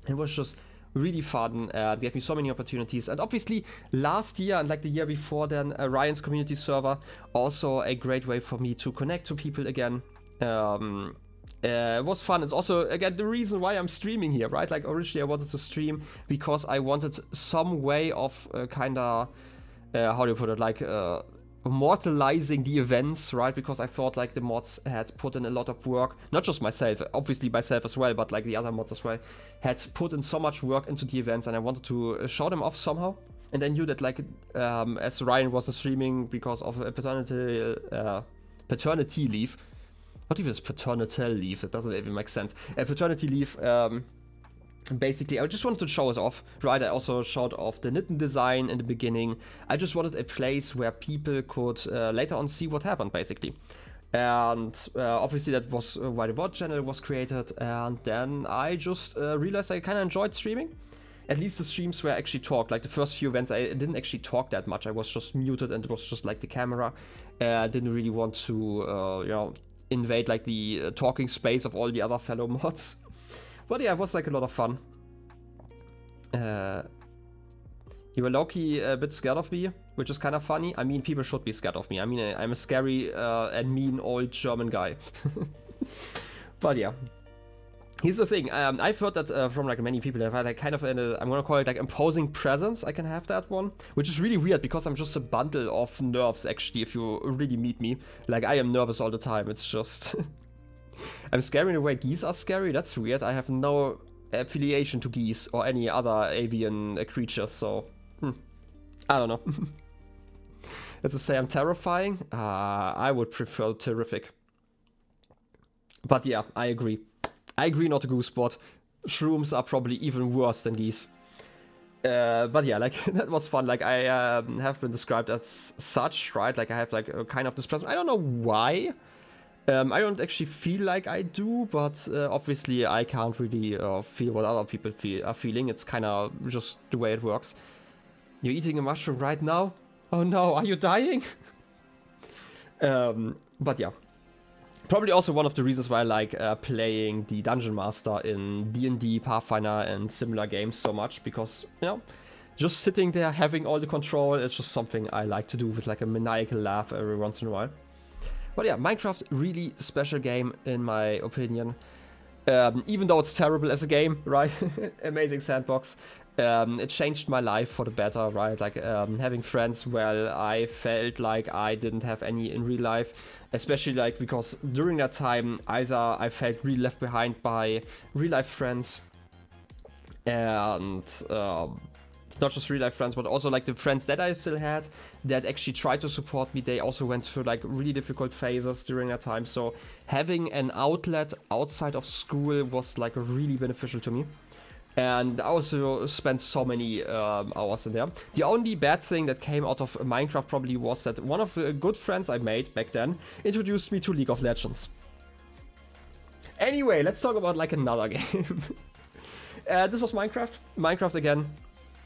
It was just really fun, gave me so many opportunities. And obviously last year and like the year before then, Ryan's community server, also a great way for me to connect to people again. It was fun. It's also again the reason why I'm streaming here, right? Like originally I wanted to stream because I wanted some way of kinda how do you put it, like immortalizing the events, right? Because I thought like the mods had put in a lot of work, not just myself, obviously myself as well, but like the other mods as well had put in so much work into the events, and I wanted to show them off somehow. And I knew that like as Ryan wasn't streaming because of a paternity leave, not even paternity leave, it doesn't even make sense, paternity leave, basically I just wanted to show us off, right? I also showed off the knitten design in the beginning. I just wanted a place where people could later on see what happened, basically. And obviously that was why the VOD channel was created. And then I just realized I kind of enjoyed streaming. At least the streams where I actually talked. Like the first few events I didn't actually talk that much. I was just muted and it was just like the camera. I didn't really want to you know, invade like the talking space of all the other fellow mods. But yeah, it was like a lot of fun. You were low-key a bit scared of me, which is kind of funny. I mean, people should be scared of me. I mean, I'm a scary and mean old German guy. But yeah. Here's the thing. I've heard that from like many people. I've had like kind of I'm gonna call it like imposing presence. I can have that one, which is really weird because I'm just a bundle of nerves. Actually, if you really meet me, like I am nervous all the time. It's just I'm scary in the way geese are scary. That's weird. I have no affiliation to geese or any other avian creatures, so I don't know. Let's just say I'm terrifying. I would prefer terrific. But yeah, I agree. I agree, not a goose spot. Shrooms are probably even worse than geese. But yeah, like that was fun. Like I have been described as such, right? Like I have like a kind of this presence. I don't know why. I don't actually feel like I do, but obviously I can't really feel what other people are feeling. It's kind of just the way it works. You're eating a mushroom right now? Oh no, are you dying? But yeah. Probably also one of the reasons why I like playing the Dungeon Master in D&D, Pathfinder, and similar games so much, because, you know, just sitting there having all the control is just something I like to do with like a maniacal laugh every once in a while. But yeah, Minecraft, really special game in my opinion. Even though it's terrible as a game, right? Amazing sandbox. It changed my life for the better, right? Like having friends, well, I felt like I didn't have any in real life, especially like because during that time either I felt really left behind by real life friends, and not just real life friends, but also like the friends that I still had that actually tried to support me. They also went through like really difficult phases during that time. So having an outlet outside of school was like really beneficial to me. And I also spent so many hours in there. The only bad thing that came out of Minecraft probably was that one of the good friends I made back then introduced me to League of Legends. Anyway, let's talk about like another game. This was Minecraft. Minecraft again.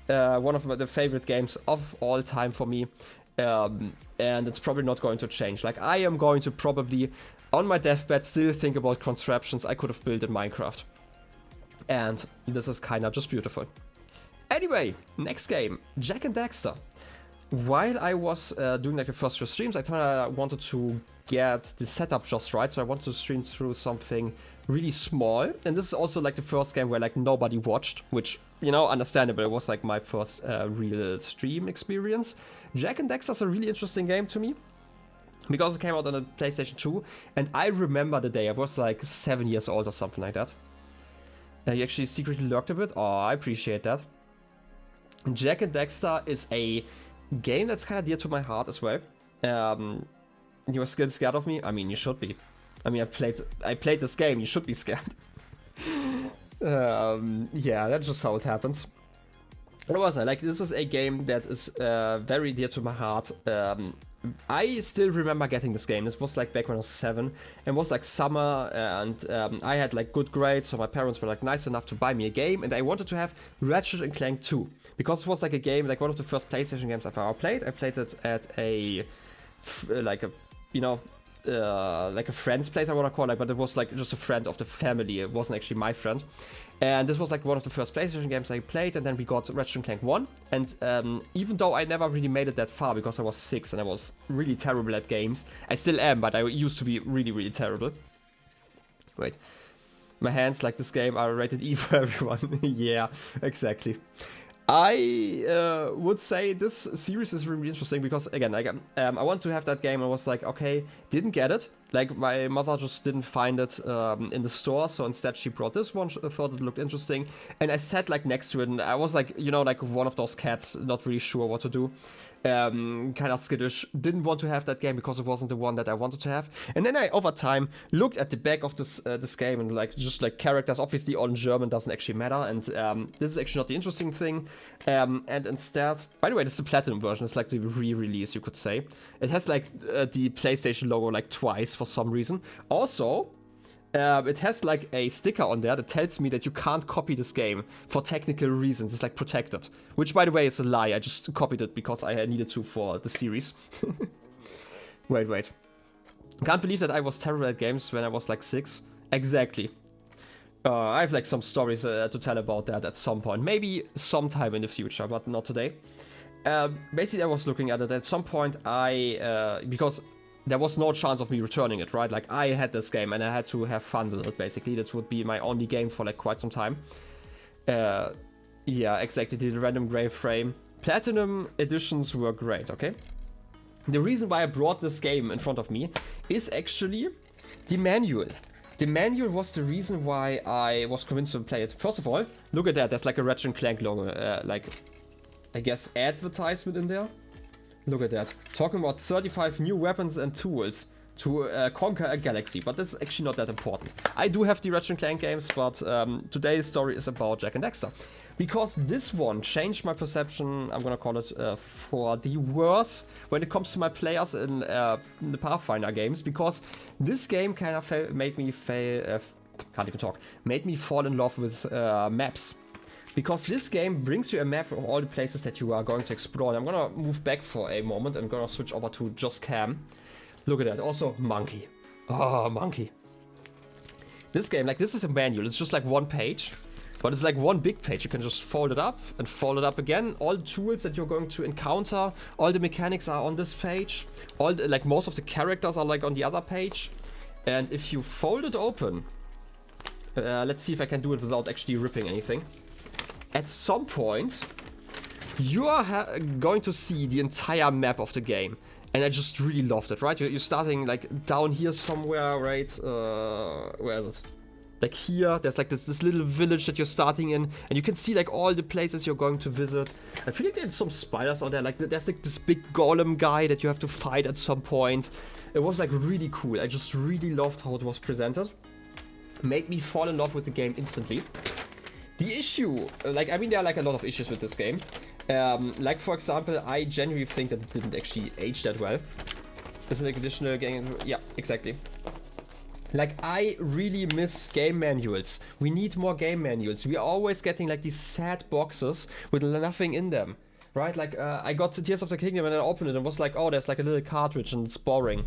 One of the favorite games of all time for me. And it's probably not going to change. Like, I am going to probably, on my deathbed, still think about contraptions I could have built in Minecraft. And this is kind of just beautiful. Anyway, next game, Jak and Daxter. While I was doing like the first few streams, I kind of wanted to get the setup just right. So I wanted to stream through something really small. And this is also like the first game where like nobody watched, which, you know, understandable. It was like my first real stream experience. Jak and Daxter is a really interesting game to me, because it came out on a PlayStation 2. And I remember the day, I was like 7 years old or something like that. You actually secretly lurked a bit. Oh, I appreciate that. Jak and Daxter is a game that's kind of dear to my heart as well. You were still scared of me? I mean, you should be. I mean, I played this game. You should be scared. Yeah, that's just how it happens. What was I? Like, this is a game that is very dear to my heart. I still remember getting this game. This was like back when I was 7. It was like summer, and I had like good grades, so my parents were like nice enough to buy me a game, and I wanted to have Ratchet and Clank 2, because it was like a game, like one of the first PlayStation games I've ever played. I played it at a like a, you know, like a friend's place, I want to call it, but it was like just a friend of the family. It wasn't actually my friend. And this was like one of the first PlayStation games I played, and then we got Ratchet and Clank 1. And even though I never really made it that far because I was 6 and I was really terrible at games, I still am, but I used to be really, really terrible. Wait. My hands, like this game, are rated E for everyone. Yeah, exactly. I would say this series is really interesting because, again, like, I want to have that game. I was like, okay, didn't get it. Like, my mother just didn't find it in the store, so instead she brought this one, thought it looked interesting. And I sat, like, next to it, and I was, like, you know, like one of those cats, not really sure what to do. Kind of skittish, didn't want to have that game because it wasn't the one that I wanted to have. And then I, over time, looked at the back of this game and like just like characters, obviously all in German, doesn't actually matter. And this is actually not the interesting thing. And instead, by the way, this is the Platinum version. It's like the re-release, you could say. It has like the PlayStation logo like twice for some reason. Also, it has like a sticker on there that tells me that you can't copy this game for technical reasons. It's like protected, which by the way is a lie. I just copied it because I needed to for the series. Wait. Can't believe that I was terrible at games when I was like 6. Exactly. I have like some stories to tell about that at some point. Maybe sometime in the future, but not today. Basically, I was looking at it at some point. Because there was no chance of me returning it, right? Like, I had this game and I had to have fun with it, basically. This would be my only game for, like, quite some time. Yeah, exactly, the random gray frame. Platinum editions were great, okay? The reason why I brought this game in front of me is actually the manual. The manual was the reason why I was convinced to play it. First of all, look at that. There's, like, a Ratchet and Clank logo, like, I guess, advertisement in there. Look at that. Talking about 35 new weapons and tools to conquer a galaxy, but this is actually not that important. I do have the Ratchet & Clank games, but today's story is about Jak and Daxter. Because this one changed my perception, I'm gonna call it, for the worse when it comes to my players in the Pathfinder games, because this game kind of made me made me fall in love with maps. Because this game brings you a map of all the places that you are going to explore. And I'm gonna move back for a moment. I'm gonna switch over to just cam. Look at that. Also, monkey. Oh, monkey. This game, like, this is a manual. It's just like one page. But it's like one big page. You can just fold it up and fold it up again. All the tools that you're going to encounter, all the mechanics are on this page. Like, most of the characters are like on the other page. And if you fold it open, let's see if I can do it without actually ripping anything. At some point, you are going to see the entire map of the game. And I just really loved it, right? You're starting like down here somewhere, right? Where is it? Like here, there's like this little village that you're starting in. And you can see like all the places you're going to visit. I feel like there's some spiders out there. Like there's like this big golem guy that you have to fight at some point. It was like really cool. I just really loved how it was presented. Made me fall in love with the game instantly. The issue, like, I mean, there are like a lot of issues with this game. Like, for example, I genuinely think that it didn't actually age that well. There's an additional game. Yeah, exactly. Like, I really miss game manuals. We need more game manuals. We are always getting like these sad boxes with nothing in them, right? Like, I got to Tears of the Kingdom and I opened it and was like, oh, there's like a little cartridge and it's boring.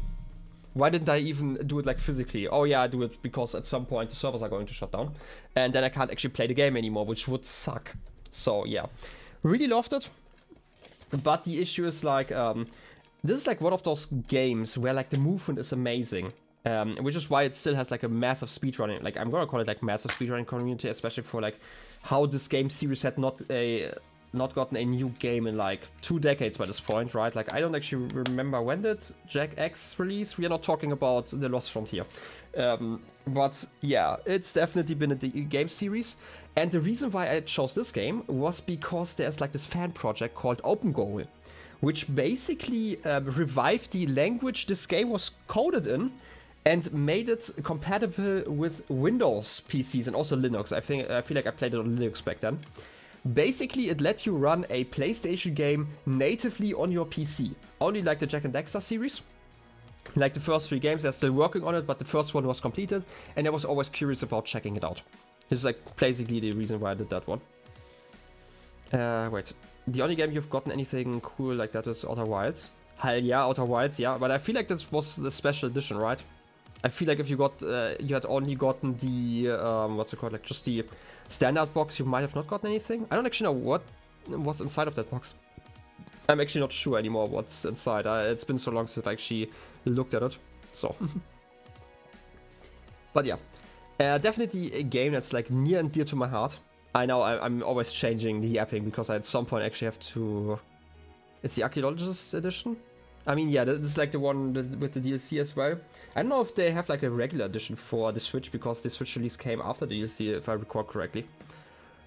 Why didn't I even do it like physically? Oh yeah, I do it because at some point the servers are going to shut down. And then I can't actually play the game anymore, which would suck. So yeah, really loved it. But the issue is like, this is like one of those games where like the movement is amazing. Which is why it still has like a massive speedrunning, like I'm gonna call it like massive speedrunning community, especially for like how this game series had not gotten a new game in like 2 decades by this point, right? Like, I don't actually remember when did Jak X release. We are not talking about The Lost Frontier. But yeah, it's definitely been a game series. And the reason why I chose this game was because there's like this fan project called Open Goal, which basically revived the language this game was coded in and made it compatible with Windows PCs and also Linux. I feel like I played it on Linux back then. Basically, it lets you run a PlayStation game natively on your PC. Only like the Jak and Daxter series. Like the first 3 games, they're still working on it, but the first one was completed, and I was always curious about checking it out. This is like basically the reason why I did that one. Wait. The only game you've gotten anything cool like that is Outer Wilds. Hell yeah, Outer Wilds, yeah. But I feel like this was the special edition, right? I feel like if you got, you had only gotten the, what's it called, like just the standard box, you might have not gotten anything. I don't actually know what was inside of that box. I'm actually not sure anymore what's inside. It's been so long since I actually looked at it, so. But yeah, definitely a game that's like near and dear to my heart. I know I'm always changing the yapping because I at some point actually have to... It's the Archaeologist edition? I mean, yeah, this is like the one with the DLC as well. I don't know if they have like a regular edition for the Switch, because the Switch release came after the DLC, if I recall correctly.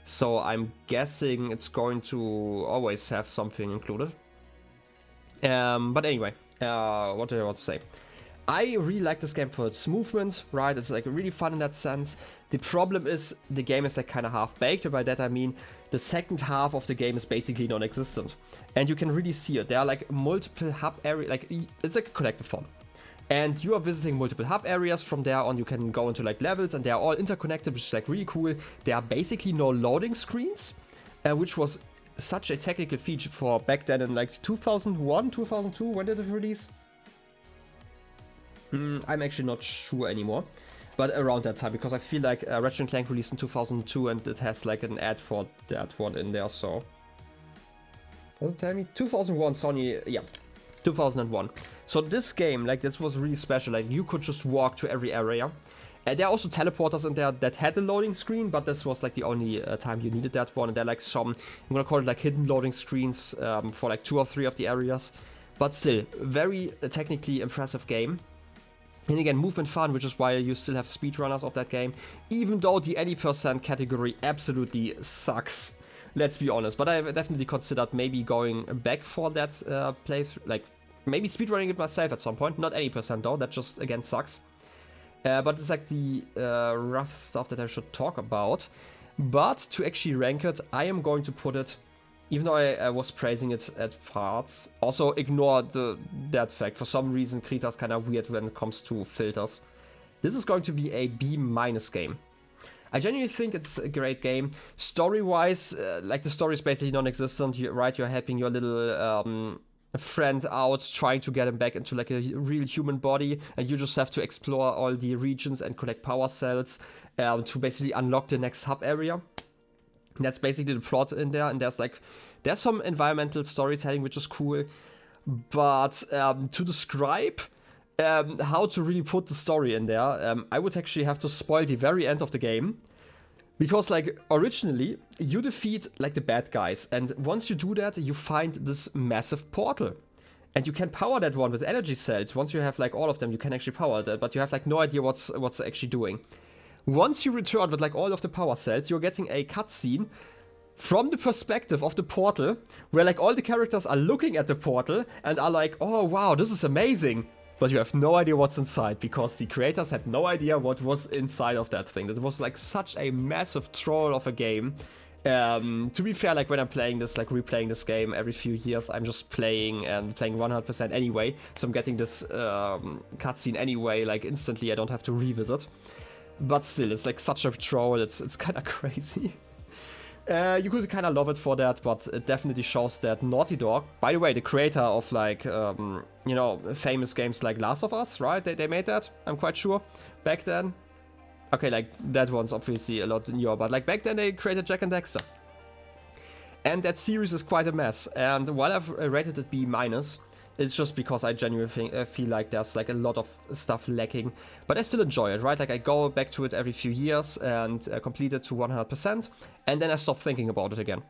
So I'm guessing it's going to always have something included. But anyway, what do I want to say? I really like this game for its movement, right? It's like really fun in that sense. The problem is the game is like kind of half-baked, and by that I mean the second half of the game is basically non-existent. And you can really see it. There are like multiple hub areas, like it's like a collective fun. And you are visiting multiple hub areas. From there on you can go into like levels, and they are all interconnected, which is like really cool. There are basically no loading screens, which was such a technical feature for back then in like 2001, 2002, when did it release? I'm actually not sure anymore, but around that time, because I feel like Ratchet & Clank released in 2002 and it has like an ad for that one in there, so... Does it tell me? 2001, Sony, yeah, 2001. So this game, like, this was really special. Like, you could just walk to every area. And there are also teleporters in there that had a loading screen, but this was like the only time you needed that one. And there are like some, I'm gonna call it like hidden loading screens for like 2 or 3 of the areas. But still, very technically impressive game. And again, movement fun, which is why you still have speedrunners of that game, even though the any % category absolutely sucks. Let's be honest. But I definitely considered maybe going back for that playthrough, like maybe speedrunning it myself at some point. Not any percent though, that just again sucks. But it's like the rough stuff that I should talk about. But to actually rank it, I am going to put it, even though I was praising it at parts, also ignore that fact. For some reason, Krita's kind of weird when it comes to filters. This is going to be a B- game. I genuinely think it's a great game. Story-wise, like the story is basically non-existent, right? You're helping your little friend out, trying to get him back into like a real human body, and you just have to explore all the regions and collect power cells to basically unlock the next hub area. And that's basically the plot in there, and there's some environmental storytelling which is cool, but to describe how to really put the story in there, I would actually have to spoil the very end of the game. Because, like, originally, you defeat, like, the bad guys. And once you do that, you find this massive portal. And you can power that one with energy cells. Once you have, like, all of them, you can actually power that. But you have, like, no idea what's actually doing. Once you return with, like, all of the power cells, you're getting a cutscene from the perspective of the portal. Where, like, all the characters are looking at the portal and are like, oh, wow, this is amazing. But you have no idea what's inside, because the creators had no idea what was inside of that thing. That was like such a massive troll of a game. To be fair, like when I'm playing this, like replaying this game every few years, I'm just playing 100% anyway. So I'm getting this cutscene anyway, like instantly. I don't have to revisit. But still, it's like such a troll. It's kind of crazy. You could kind of love it for that, but it definitely shows that Naughty Dog, by the way, the creator of like, you know, famous games like Last of Us, right? They made that, I'm quite sure, back then. Okay, like that one's obviously a lot newer, but like back then they created Jak and Daxter. And that series is quite a mess, and while I've rated it B-, it's just because I genuinely feel like there's like a lot of stuff lacking. But I still enjoy it, right? Like I go back to it every few years and complete it to 100%. And then I stop thinking about it again,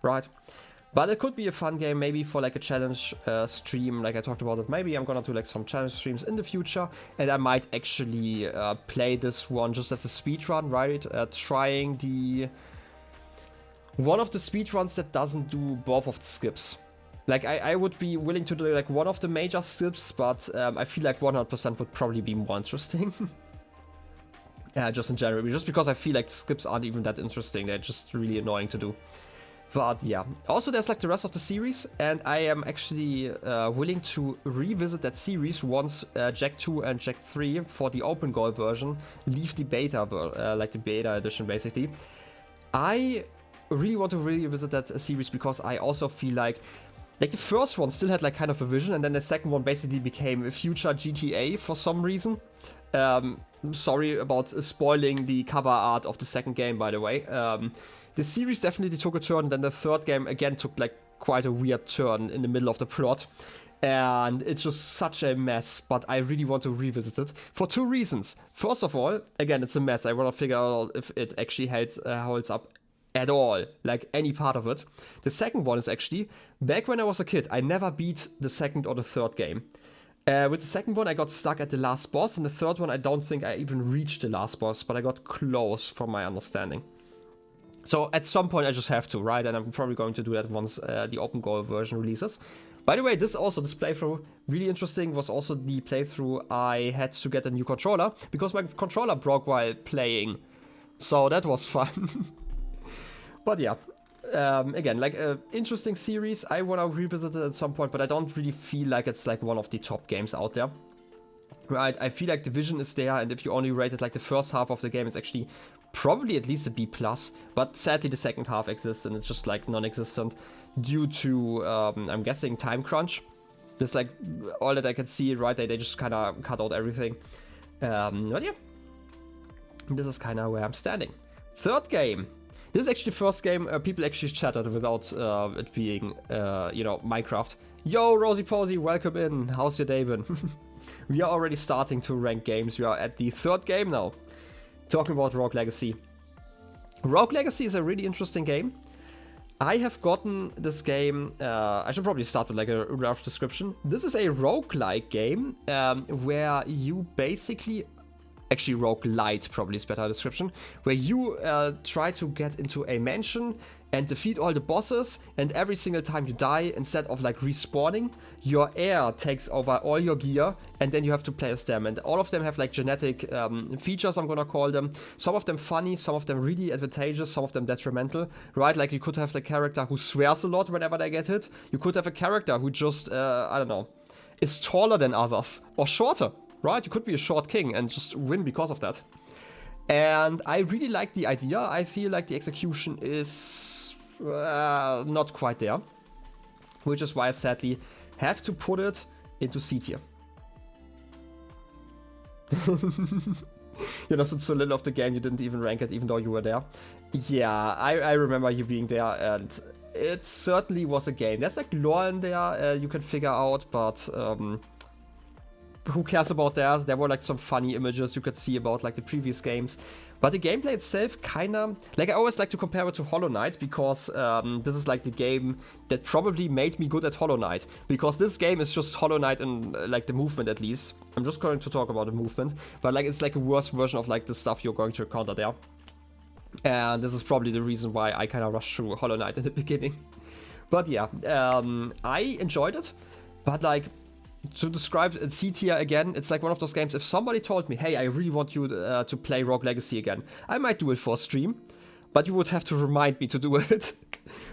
right? But it could be a fun game, maybe for like a challenge stream, like I talked about it. Maybe I'm gonna do like some challenge streams in the future. And I might actually play this one just as a speedrun, right? Trying one of the speedruns that doesn't do both of the skips. Like, I would be willing to do, like, one of the major skips, but I feel like 100% would probably be more interesting. Just in general. Just because I feel like skips aren't even that interesting. They're just really annoying to do. But, yeah. Also, there's, like, the rest of the series, and I am actually willing to revisit that series once Jak 2 and Jak 3 for the open goal version leave the beta, like the beta edition, basically. I really want to revisit that series because I also feel like the first one still had like kind of a vision, and then the second one basically became a future GTA for some reason. Sorry about spoiling the cover art of the second game, by the way. The series definitely took a turn, and then the third game again took like quite a weird turn in the middle of the plot. And it's just such a mess, but I really want to revisit it for two reasons. First of all, again, it's a mess. I want to figure out if it actually holds up at all, like any part of it. The second one is actually, back when I was a kid, I never beat the second or the third game. With the second one, I got stuck at the last boss, and the third one, I don't think I even reached the last boss, but I got close from my understanding. So at some point, I just have to, right? And I'm probably going to do that once the open goal version releases. By the way, this playthrough, really interesting, was also the playthrough I had to get a new controller, because my controller broke while playing. So that was fun. But yeah, again, like interesting series. I want to revisit it at some point, but I don't really feel like it's like one of the top games out there. Right, I feel like the vision is there, and if you only rated like the first half of the game, it's actually probably at least a B+. But sadly, the second half exists, and it's just like non-existent due to, I'm guessing, time crunch. Just like all that I can see, right? They just kind of cut out everything. But yeah, this is kind of where I'm standing. Third game. This is actually the first game people actually chatted without it being, you know, Minecraft. Yo, Rosie Posy, welcome in. How's your day been? We are already starting to rank games. We are at the third game now. Talking about Rogue Legacy. Rogue Legacy is a really interesting game. I have gotten this game, I should probably start with like a rough description. This is a roguelike game where you basically actually roguelite probably is better description, where you try to get into a mansion and defeat all the bosses, and every single time you die, instead of like respawning, your heir takes over all your gear, and then you have to play as them. And all of them have like genetic features, I'm gonna call them. Some of them funny, some of them really advantageous, some of them detrimental, right? Like you could have the character who swears a lot whenever they get hit. You could have a character who just, I don't know, is taller than others, or shorter, right? You could be a short king and just win because of that. And I really like the idea. I feel like the execution is not quite there, which is why I sadly have to put it into C tier. You know, since so little of the game, you didn't even rank it, even though you were there. Yeah, I remember you being there, and it certainly was a game. There's like lore in there you can figure out, but who cares about that? There were like some funny images you could see about like the previous games. But the gameplay itself kinda... Like I always like to compare it to Hollow Knight, because this is like the game that probably made me good at Hollow Knight. Because this game is just Hollow Knight in like the movement at least. I'm just going to talk about the movement. But like it's like a worse version of like the stuff you're going to encounter there. And this is probably the reason why I kinda rushed through Hollow Knight in the beginning. But yeah, I enjoyed it. But like... To describe C tier again, it's like one of those games, if somebody told me, hey, I really want you to play Rogue Legacy again, I might do it for a stream, but you would have to remind me to do it,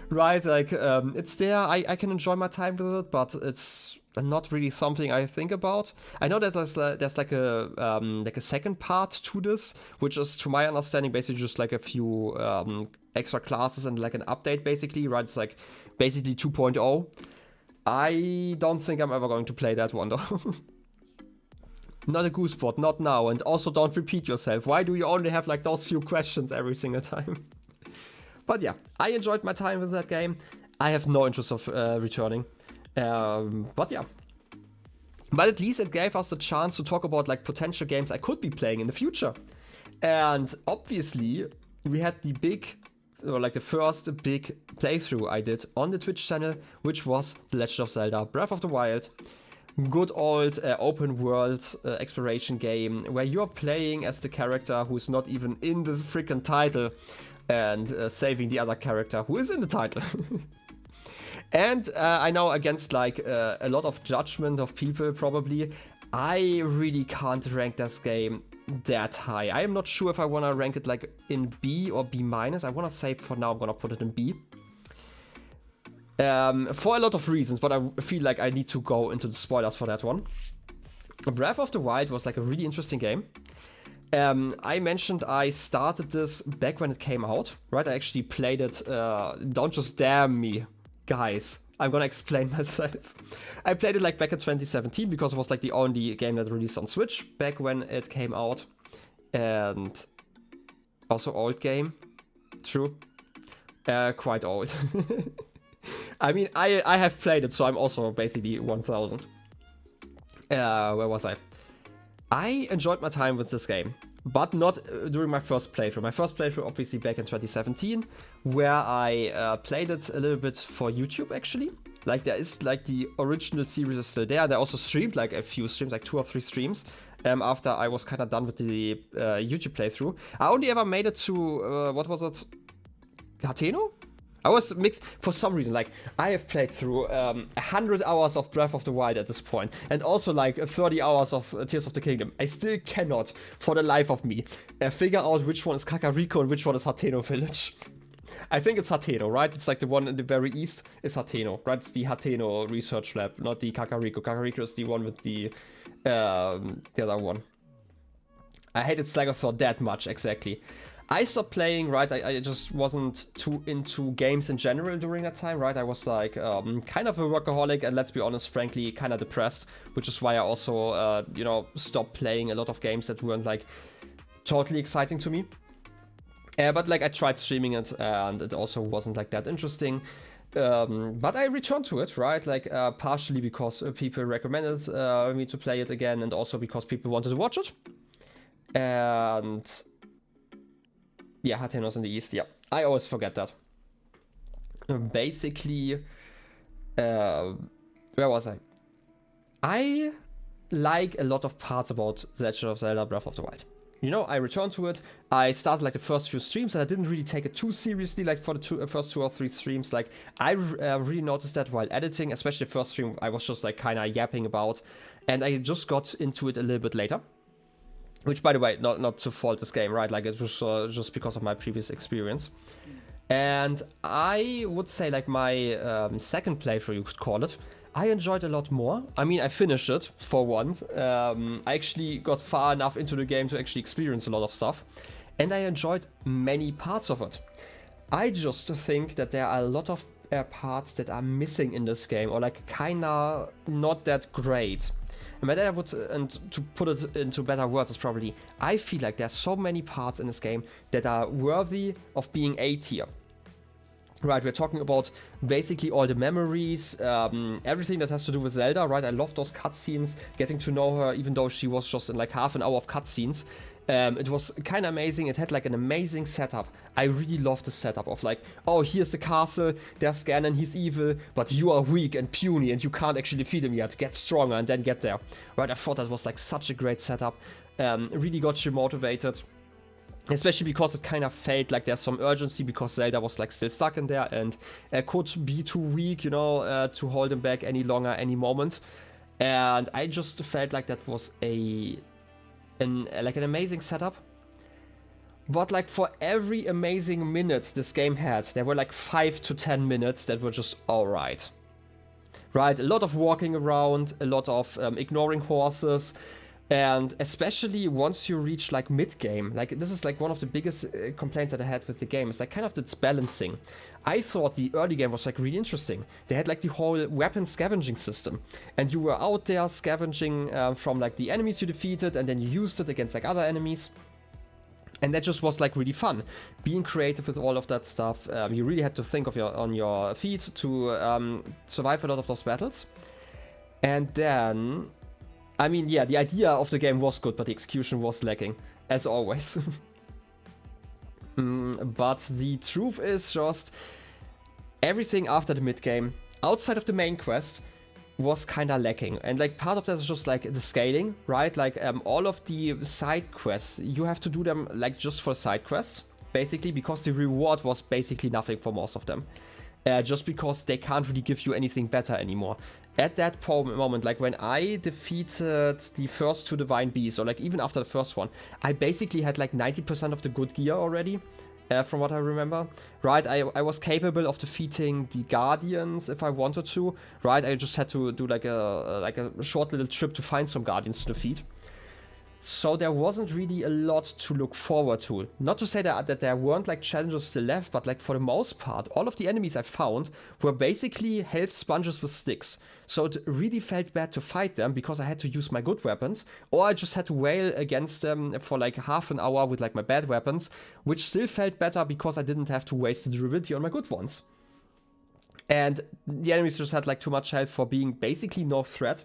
right? Like, it's there, I can enjoy my time with it, but it's not really something I think about. I know that there's like a second part to this, which is, to my understanding, basically just like a few extra classes and like an update, basically, right? It's like basically 2.0. I don't think I'm ever going to play that one though. Not a goosebot, not now, and also don't repeat yourself. Why do you only have like those few questions every single time? But yeah, I enjoyed my time with that game. I have no interest of returning. But yeah. But at least it gave us the chance to talk about like potential games I could be playing in the future. And obviously, we had the big... or like the first big playthrough I did on the Twitch channel, which was The Legend of Zelda Breath of the Wild. Good old open world exploration game where you're playing as the character who's not even in the freaking title and saving the other character who is in the title. And I know, against like a lot of judgment of people probably, I really can't rank this game that high. I am not sure if I want to rank it like in B or B minus. I want to say for now I'm going to put it in B. For a lot of reasons, but I feel like I need to go into the spoilers for that one. Breath of the Wild was like a really interesting game. I mentioned I started this back when it came out, right? I actually played it, don't just damn me, guys. I'm gonna explain myself. I played it like back in 2017 because it was like the only game that released on Switch back when it came out. And also old game, true. Quite old. I mean, I have played it, so I'm also basically 1000. Where was I? I enjoyed my time with this game, but not during my first playthrough. My first playthrough, obviously, back in 2017, where I played it a little bit for YouTube, actually. Like, there is, like, the original series is still there. They also streamed, like, a few streams, like 2 or 3 streams, after I was kind of done with the YouTube playthrough. I only ever made it to, what was it? Hateno? I was mixed for some reason. Like, I have played through 100 hours of Breath of the Wild at this point, and also like 30 hours of Tears of the Kingdom. I still cannot, for the life of me, figure out which one is Kakariko and which one is Hateno Village. I think it's Hateno, right? It's like the one in the very east is Hateno, right? It's the Hateno research lab, not the Kakariko. Kakariko is the one with the other one. I hated Slagger for that much, exactly. I stopped playing, right? I just wasn't too into games in general during that time, right? I was like kind of a workaholic, and let's be honest, frankly, kind of depressed, which is why I also, you know, stopped playing a lot of games that weren't like totally exciting to me. But like I tried streaming it, and it also wasn't like that interesting. But I returned to it, right? Like partially because people recommended me to play it again, and also because people wanted to watch it. And yeah, Hateno's in the east, yeah. I always forget that. Basically, where was I? I like a lot of parts about The Legend of Zelda Breath of the Wild. you know, I returned to it. I started like the first few streams, and I didn't really take it too seriously, like for the first 2 or 3 streams. Like I really noticed that while editing, especially the first stream, I was just like kind of yapping about, and I just got into it a little bit later. Which, by the way, not to fault this game, right? Like it was just because of my previous experience. And I would say like my second playthrough, you could call it, I enjoyed a lot more. I mean, I finished it for once. I actually got far enough into the game to actually experience a lot of stuff. And I enjoyed many parts of it. I just think that there are a lot of parts that are missing in this game, or like kinda not that great. And by that I would, and to put it into better words, is probably, I feel like there's so many parts in this game that are worthy of being A tier. Right, we're talking about basically all the memories, everything that has to do with Zelda, right? I love those cutscenes, getting to know her, even though she was just in like half an hour of cutscenes. It was kind of amazing. It had like an amazing setup. I really love the setup of like, oh, here's the castle, there's Ganon, he's evil, but you are weak and puny and you can't actually defeat him yet. Get stronger and then get there. Right, I thought that was like such a great setup. Really got you motivated. Especially because it kind of felt like there's some urgency, because Zelda was like still stuck in there and could be too weak, you know, to hold him back any longer, any moment. And I just felt like that was an amazing setup. But like for every amazing minute this game had, there were like 5 to 10 minutes that were just alright. Right, a lot of walking around, a lot of ignoring horses. And especially once you reach like mid-game, like this is like one of the biggest complaints that I had with the game. It's like kind of its balancing. I thought the early game was like really interesting. They had like the whole weapon scavenging system, and you were out there scavenging from like the enemies you defeated, and then you used it against like other enemies. And that just was like really fun, being creative with all of that stuff. You really had to think on your feet to survive a lot of those battles. And then, I mean, yeah, the idea of the game was good, but the execution was lacking, as always. But the truth is just, everything after the mid-game, outside of the main quest, was kinda lacking. And like part of that is just like the scaling, right? Like all of the side quests, you have to do them like just for side quests, basically, because the reward was basically nothing for most of them. Just because they can't really give you anything better anymore. At that moment, like when I defeated the first 2 divine beasts, or like even after the first one, I basically had like 90% of the good gear already, from what I remember, right? I was capable of defeating the guardians if I wanted to, right? I just had to do like a short little trip to find some guardians to defeat. So there wasn't really a lot to look forward to. Not to say that there weren't like challenges still left, but like for the most part, all of the enemies I found were basically health sponges with sticks. So it really felt bad to fight them because I had to use my good weapons, or I just had to wail against them for like half an hour with like my bad weapons, which still felt better because I didn't have to waste the durability on my good ones. And the enemies just had like too much health for being basically no threat.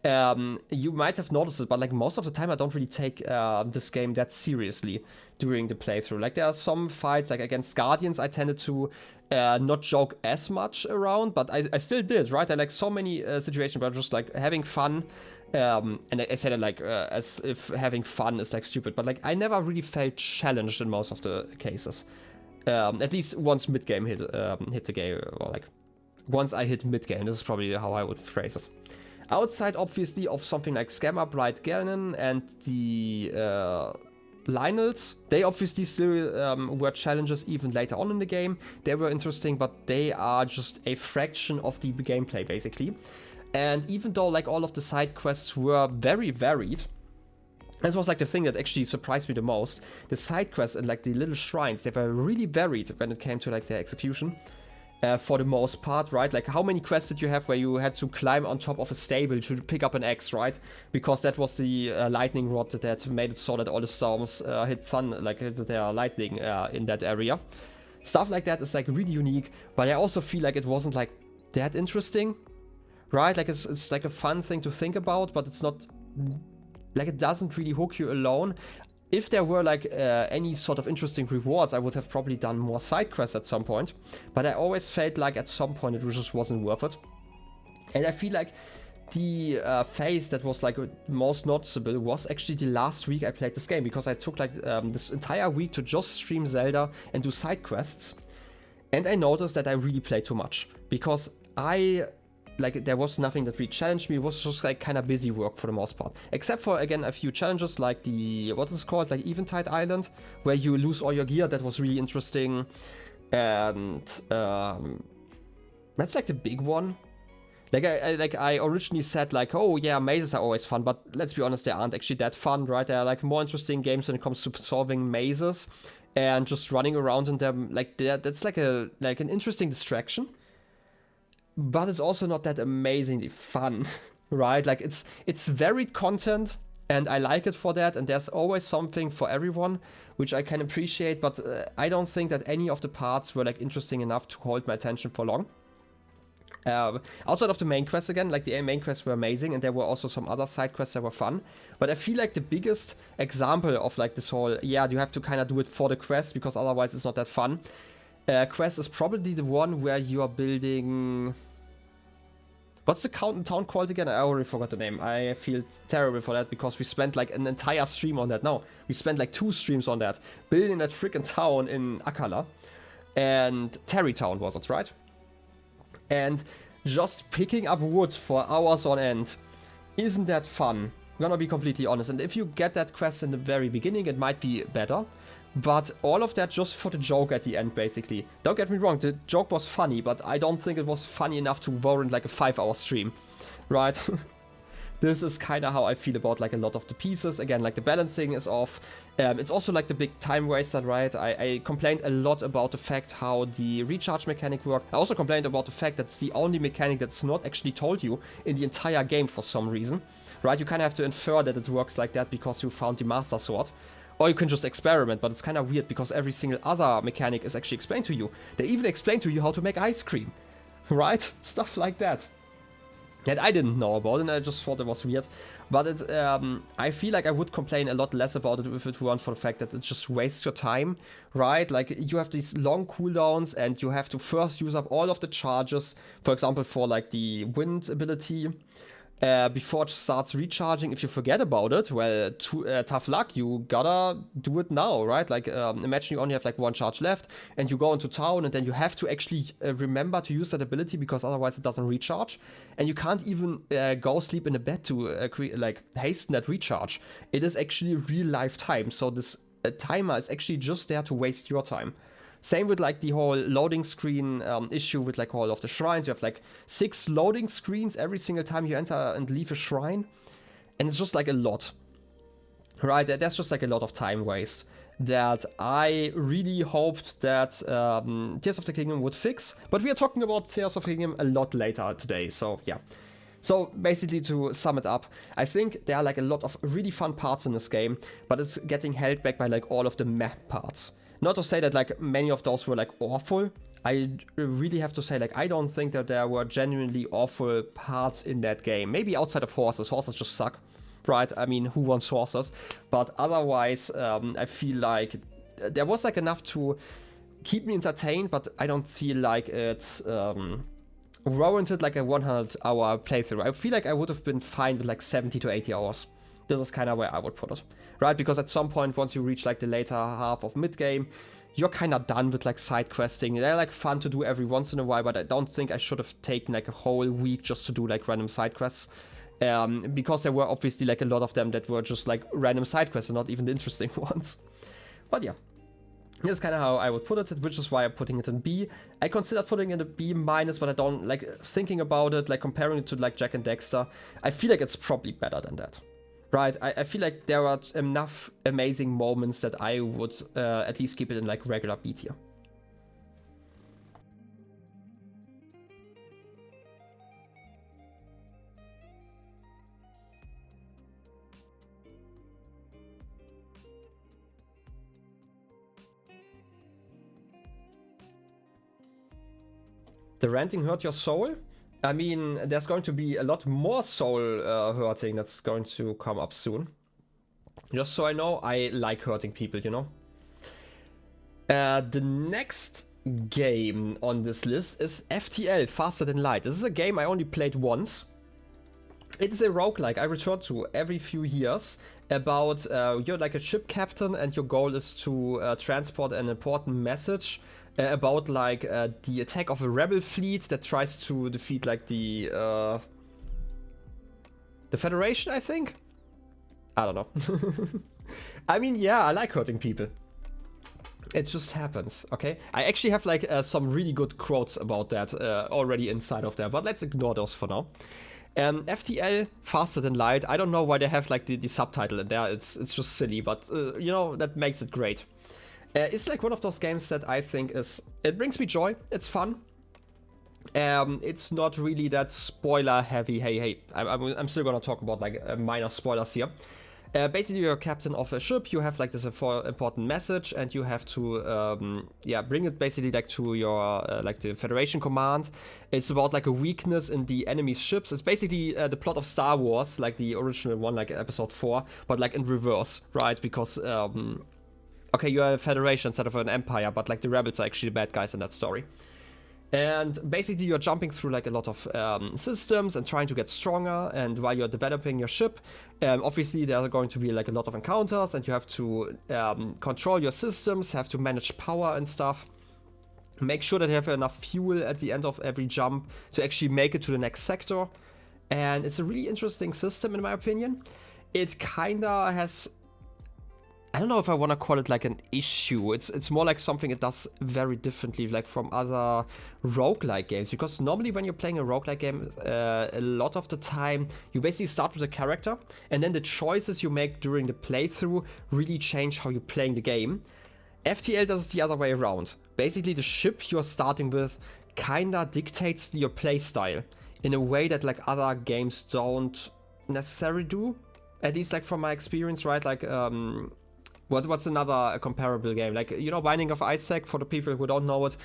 You might have noticed it, but like most of the time I don't really take this game that seriously during the playthrough. Like there are some fights like against guardians I tended to not joke as much around, but I still did, right? I like so many situations where I'm just like having fun, and I said it like as if having fun is like stupid, but like I never really felt challenged in most of the cases. At least once mid-game hit the game, or like once I hit mid-game, this is probably how I would phrase it. Outside, obviously, of something like Scammer, Bright Ganon, and the Lionels, they obviously still were challenges even later on in the game. They were interesting, but they are just a fraction of the gameplay, basically. And even though like all of the side quests were very varied, this was like the thing that actually surprised me the most. The side quests and like the little shrines, they were really varied when it came to like their execution. For the most part, right? Like how many quests did you have where you had to climb on top of a stable to pick up an axe, right? Because that was the lightning rod that made it so that all the storms hit their lightning in that area. Stuff like that is like really unique, but I also feel like it wasn't like that interesting, right? Like it's like a fun thing to think about, but it's not like, it doesn't really hook you alone. If there were like any sort of interesting rewards, I would have probably done more side quests at some point. But I always felt like at some point it just wasn't worth it. And I feel like the phase that was like most noticeable was actually the last week I played this game, because I took like this entire week to just stream Zelda and do side quests, and I noticed that I really played too much, because there was nothing that really challenged me. It was just like kind of busy work for the most part, except for, again, a few challenges like the, what is it called, like Eventide Island, where you lose all your gear. That was really interesting. And that's like the big one. Like I originally said, like, oh yeah, mazes are always fun, but let's be honest, they aren't actually that fun, right? There are like more interesting games when it comes to solving mazes and just running around in them. Like that's like an interesting distraction. But it's also not that amazingly fun, right? Like it's varied content, and I like it for that, and there's always something for everyone, which I can appreciate, but I don't think that any of the parts were like interesting enough to hold my attention for long. Outside of the main quests, again, like the main quests were amazing, and there were also some other side quests that were fun, but I feel like the biggest example of like this whole, yeah, you have to kind of do it for the quest, because otherwise it's not that fun, quest is probably the one where you are building... What's the town called again? I already forgot the name. I feel terrible for that, because we spent like an entire stream on that. No, we spent like 2 streams on that. Building that freaking town in Akala. And Terrytown was it, right? And just picking up wood for hours on end. Isn't that fun? I'm gonna be completely honest. And if you get that quest in the very beginning, it might be better. But all of that just for the joke at the end, basically. Don't get me wrong, the joke was funny, but I don't think it was funny enough to warrant like a 5-hour stream, right? This is kind of how I feel about like a lot of the pieces. Again, like the balancing is off. It's also like the big time waster, right? I complained a lot about the fact how the recharge mechanic worked. I also complained about the fact that it's the only mechanic that's not actually told you in the entire game for some reason, right? You kind of have to infer that it works like that because you found the Master Sword. Or you can just experiment, but it's kind of weird because every single other mechanic is actually explained to you. They even explain to you how to make ice cream, right? Stuff like that. That I didn't know about, and I just thought it was weird. But I feel like I would complain a lot less about it if it weren't for the fact that it just wastes your time, right? Like, you have these long cooldowns, and you have to first use up all of the charges, for example, for like the wind ability. Before it starts recharging. If you forget about it, well, tough luck, you gotta do it now, right? Like, imagine you only have like 1 charge left, and you go into town, and then you have to actually remember to use that ability, because otherwise it doesn't recharge, and you can't even go sleep in a bed to hasten that recharge. It is actually real life time, so this timer is actually just there to waste your time. Same with like the whole loading screen issue with like all of the shrines. You have like 6 loading screens every single time you enter and leave a shrine. And it's just like a lot. Right? There's just like a lot of time waste that I really hoped that Tears of the Kingdom would fix. But we are talking about Tears of the Kingdom a lot later today, so yeah. So basically, to sum it up, I think there are like a lot of really fun parts in this game, but it's getting held back by like all of the meh parts. Not to say that like many of those were like awful. I really have to say, like, I don't think that there were genuinely awful parts in that game. Maybe outside of horses. Horses just suck, right? I mean, who wants horses? But otherwise, I feel like there was like enough to keep me entertained, but I don't feel like it's warranted like a 100-hour playthrough. I feel like I would have been fine with like 70 to 80 hours. This is kind of where I would put it, right? Because at some point, once you reach like the later half of mid-game, you're kind of done with like side questing. They're like fun to do every once in a while, but I don't think I should have taken like a whole week just to do like random side quests. Because there were obviously like a lot of them that were just like random side quests and not even the interesting ones. But yeah, this is kind of how I would put it, which is why I'm putting it in B. I considered putting it in a B-, but I don't like thinking about it, like comparing it to like Jak and Daxter. I feel like it's probably better than that. Right, I feel like there are enough amazing moments that I would at least keep it in like regular B tier. The ranting hurt your soul? I mean, there's going to be a lot more soul hurting that's going to come up soon. Just so I know, I like hurting people, you know? The next game on this list is FTL, Faster Than Light. This is a game I only played once. It's a roguelike I return to every few years about you're like a ship captain and your goal is to transport an important message about like the attack of a rebel fleet that tries to defeat like the Federation, I think? I don't know. I mean, yeah, I like hurting people. It just happens, okay? I actually have like some really good quotes about that already inside of there, but let's ignore those for now. FTL, Faster Than Light. I don't know why they have like the subtitle in there. It's just silly, but you know, that makes it great. It's like one of those games that I think it brings me joy. It's fun. It's not really that spoiler heavy. Hey, I'm still gonna talk about like minor spoilers here. Basically, you're a captain of a ship. You have like this important message, and you have to bring it basically like to your like the Federation command. It's about like a weakness in the enemy's ships. It's basically the plot of Star Wars, like the original one, like Episode 4, but like in reverse, right? Because okay, you're a Federation instead of an Empire, but like the rebels are actually the bad guys in that story. And basically you're jumping through like a lot of systems and trying to get stronger, and while you're developing your ship, obviously there are going to be like a lot of encounters, and you have to control your systems, have to manage power and stuff, make sure that you have enough fuel at the end of every jump to actually make it to the next sector. And it's a really interesting system in my opinion. It kinda has, I don't know if I want to call it like an issue. It's more like something it does very differently, like from other roguelike games. Because normally when you're playing a roguelike game, a lot of the time you basically start with a character, and then the choices you make during the playthrough really change how you're playing the game. FTL does it the other way around. Basically the ship you're starting with kinda dictates your playstyle in a way that like other games don't necessarily do. At least like from my experience, right? Like what's another comparable game? Like, you know, Binding of Isaac, for the people who don't know it,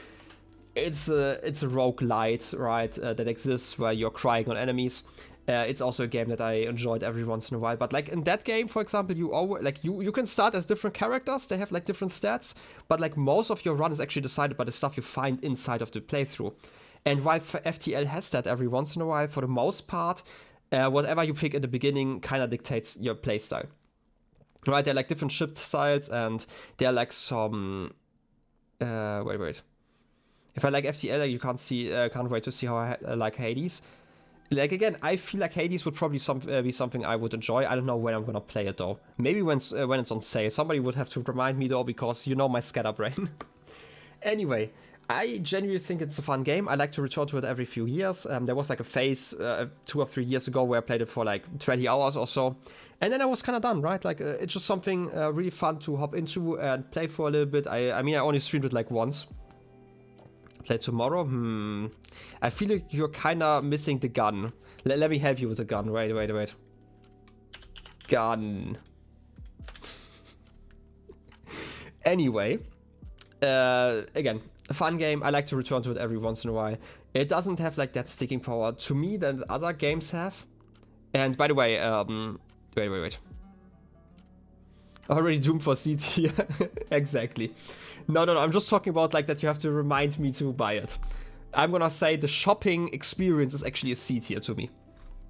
it's a roguelite, right, that exists where you're crying on enemies. It's also a game that I enjoyed every once in a while. But like in that game, for example, you can start as different characters. They have like different stats, but like most of your run is actually decided by the stuff you find inside of the playthrough. And while FTL has that every once in a while, for the most part, whatever you pick at the beginning kind of dictates your playstyle. Right, they're like different ship styles, and they're like some wait. If I like FTL, you can't wait to see how I like Hades. Like again, I feel like Hades would probably be something I would enjoy. I don't know when I'm gonna play it though. Maybe when it's on sale. Somebody would have to remind me though, because you know my scatterbrain. Anyway, I genuinely think it's a fun game. I like to return to it every few years. There was like a phase 2 or 3 years ago where I played it for like 20 hours or so. And then I was kind of done, right? Like, it's just something really fun to hop into and play for a little bit. I mean, I only streamed it like once. Play tomorrow? I feel like you're kind of missing the gun. Let me help you with the gun. Wait. Gun. Anyway. Again, a fun game. I like to return to it every once in a while. It doesn't have like that sticking power to me that other games have. And by the way, wait. Already doomed for C tier. Exactly. No, I'm just talking about like that you have to remind me to buy it. I'm gonna say the shopping experience is actually a C tier to me.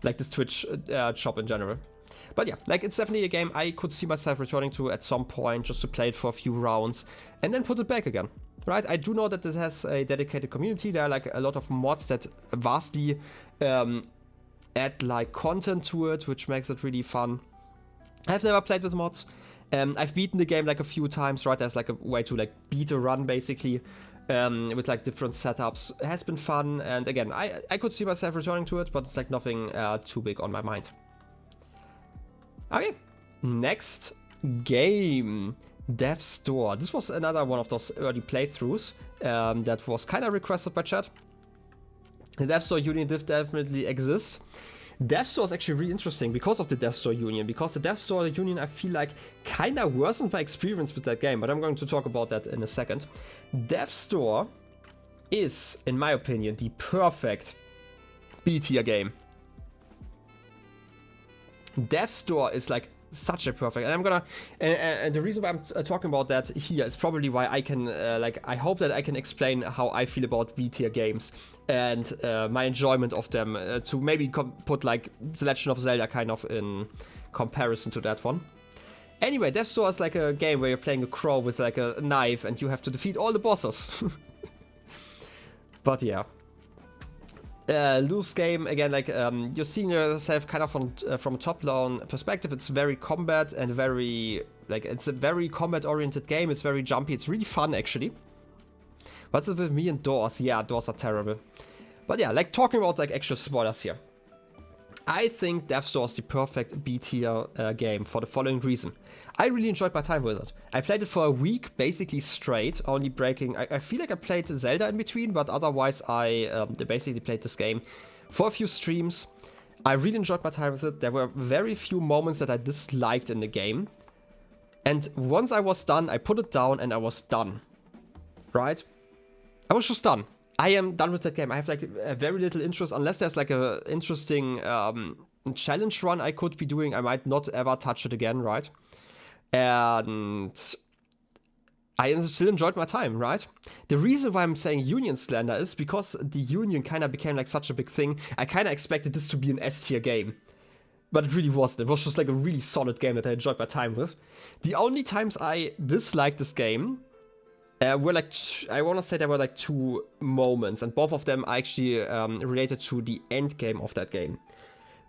Like this Twitch shop in general. But yeah, like it's definitely a game I could see myself returning to at some point just to play it for a few rounds and then put it back again. Right? I do know that this has a dedicated community. There are like a lot of mods that vastly add like content to it, which makes it really fun. I've never played with mods. I've beaten the game like a few times, right? There's like a way to like beat a run basically with like different setups. It has been fun, and again, I could see myself returning to it, but it's like nothing too big on my mind. Okay, next game, Death's Door. This was another one of those early playthroughs that was kind of requested by chat. The Death's Door Union definitely exists. Death's Door is actually really interesting because of the Death's Door Union, because the Death's Door Union I feel like kind of worsened my experience with that game, but I'm going to talk about that in a second. Death's Door is, in my opinion, the perfect B tier game. Death's Door is like such a perfect. And I'm gonna, and the reason why I'm talking about that here is probably why I can, I hope that I can explain how I feel about B tier games and my enjoyment of them to maybe put like The Legend of Zelda kind of in comparison to that one. Anyway, Death's Door is like a game where you're playing a crow with like a knife and you have to defeat all the bosses. But yeah. Loose game, again, like, you're seeing yourself kind of from a top-down perspective. It's very combat and very, like, it's a very combat-oriented game. It's very jumpy. It's really fun, actually. What's it with me and doors? Yeah, doors are terrible. But yeah, like, talking about, like, actual spoilers here. I think Death's Door is the perfect B-tier game for the following reason. I really enjoyed my time with it. I played it for a week, basically straight, only breaking... I feel like I played Zelda in between, but otherwise I basically played this game for a few streams. I really enjoyed my time with it. There were very few moments that I disliked in the game. And once I was done, I put it down and I was done. Right? I was just done. I am done with that game. I have like a very little interest, unless there's like a interesting challenge run I could be doing. I might not ever touch it again, right? And I still enjoyed my time, right? The reason why I'm saying Union slander is because the Union kind of became like such a big thing. I kind of expected this to be an S tier game, but it really wasn't. It was just like a really solid game that I enjoyed my time with. The only times I disliked this game were like, I want to say there were like 2 moments, and both of them are actually related to the end game of that game.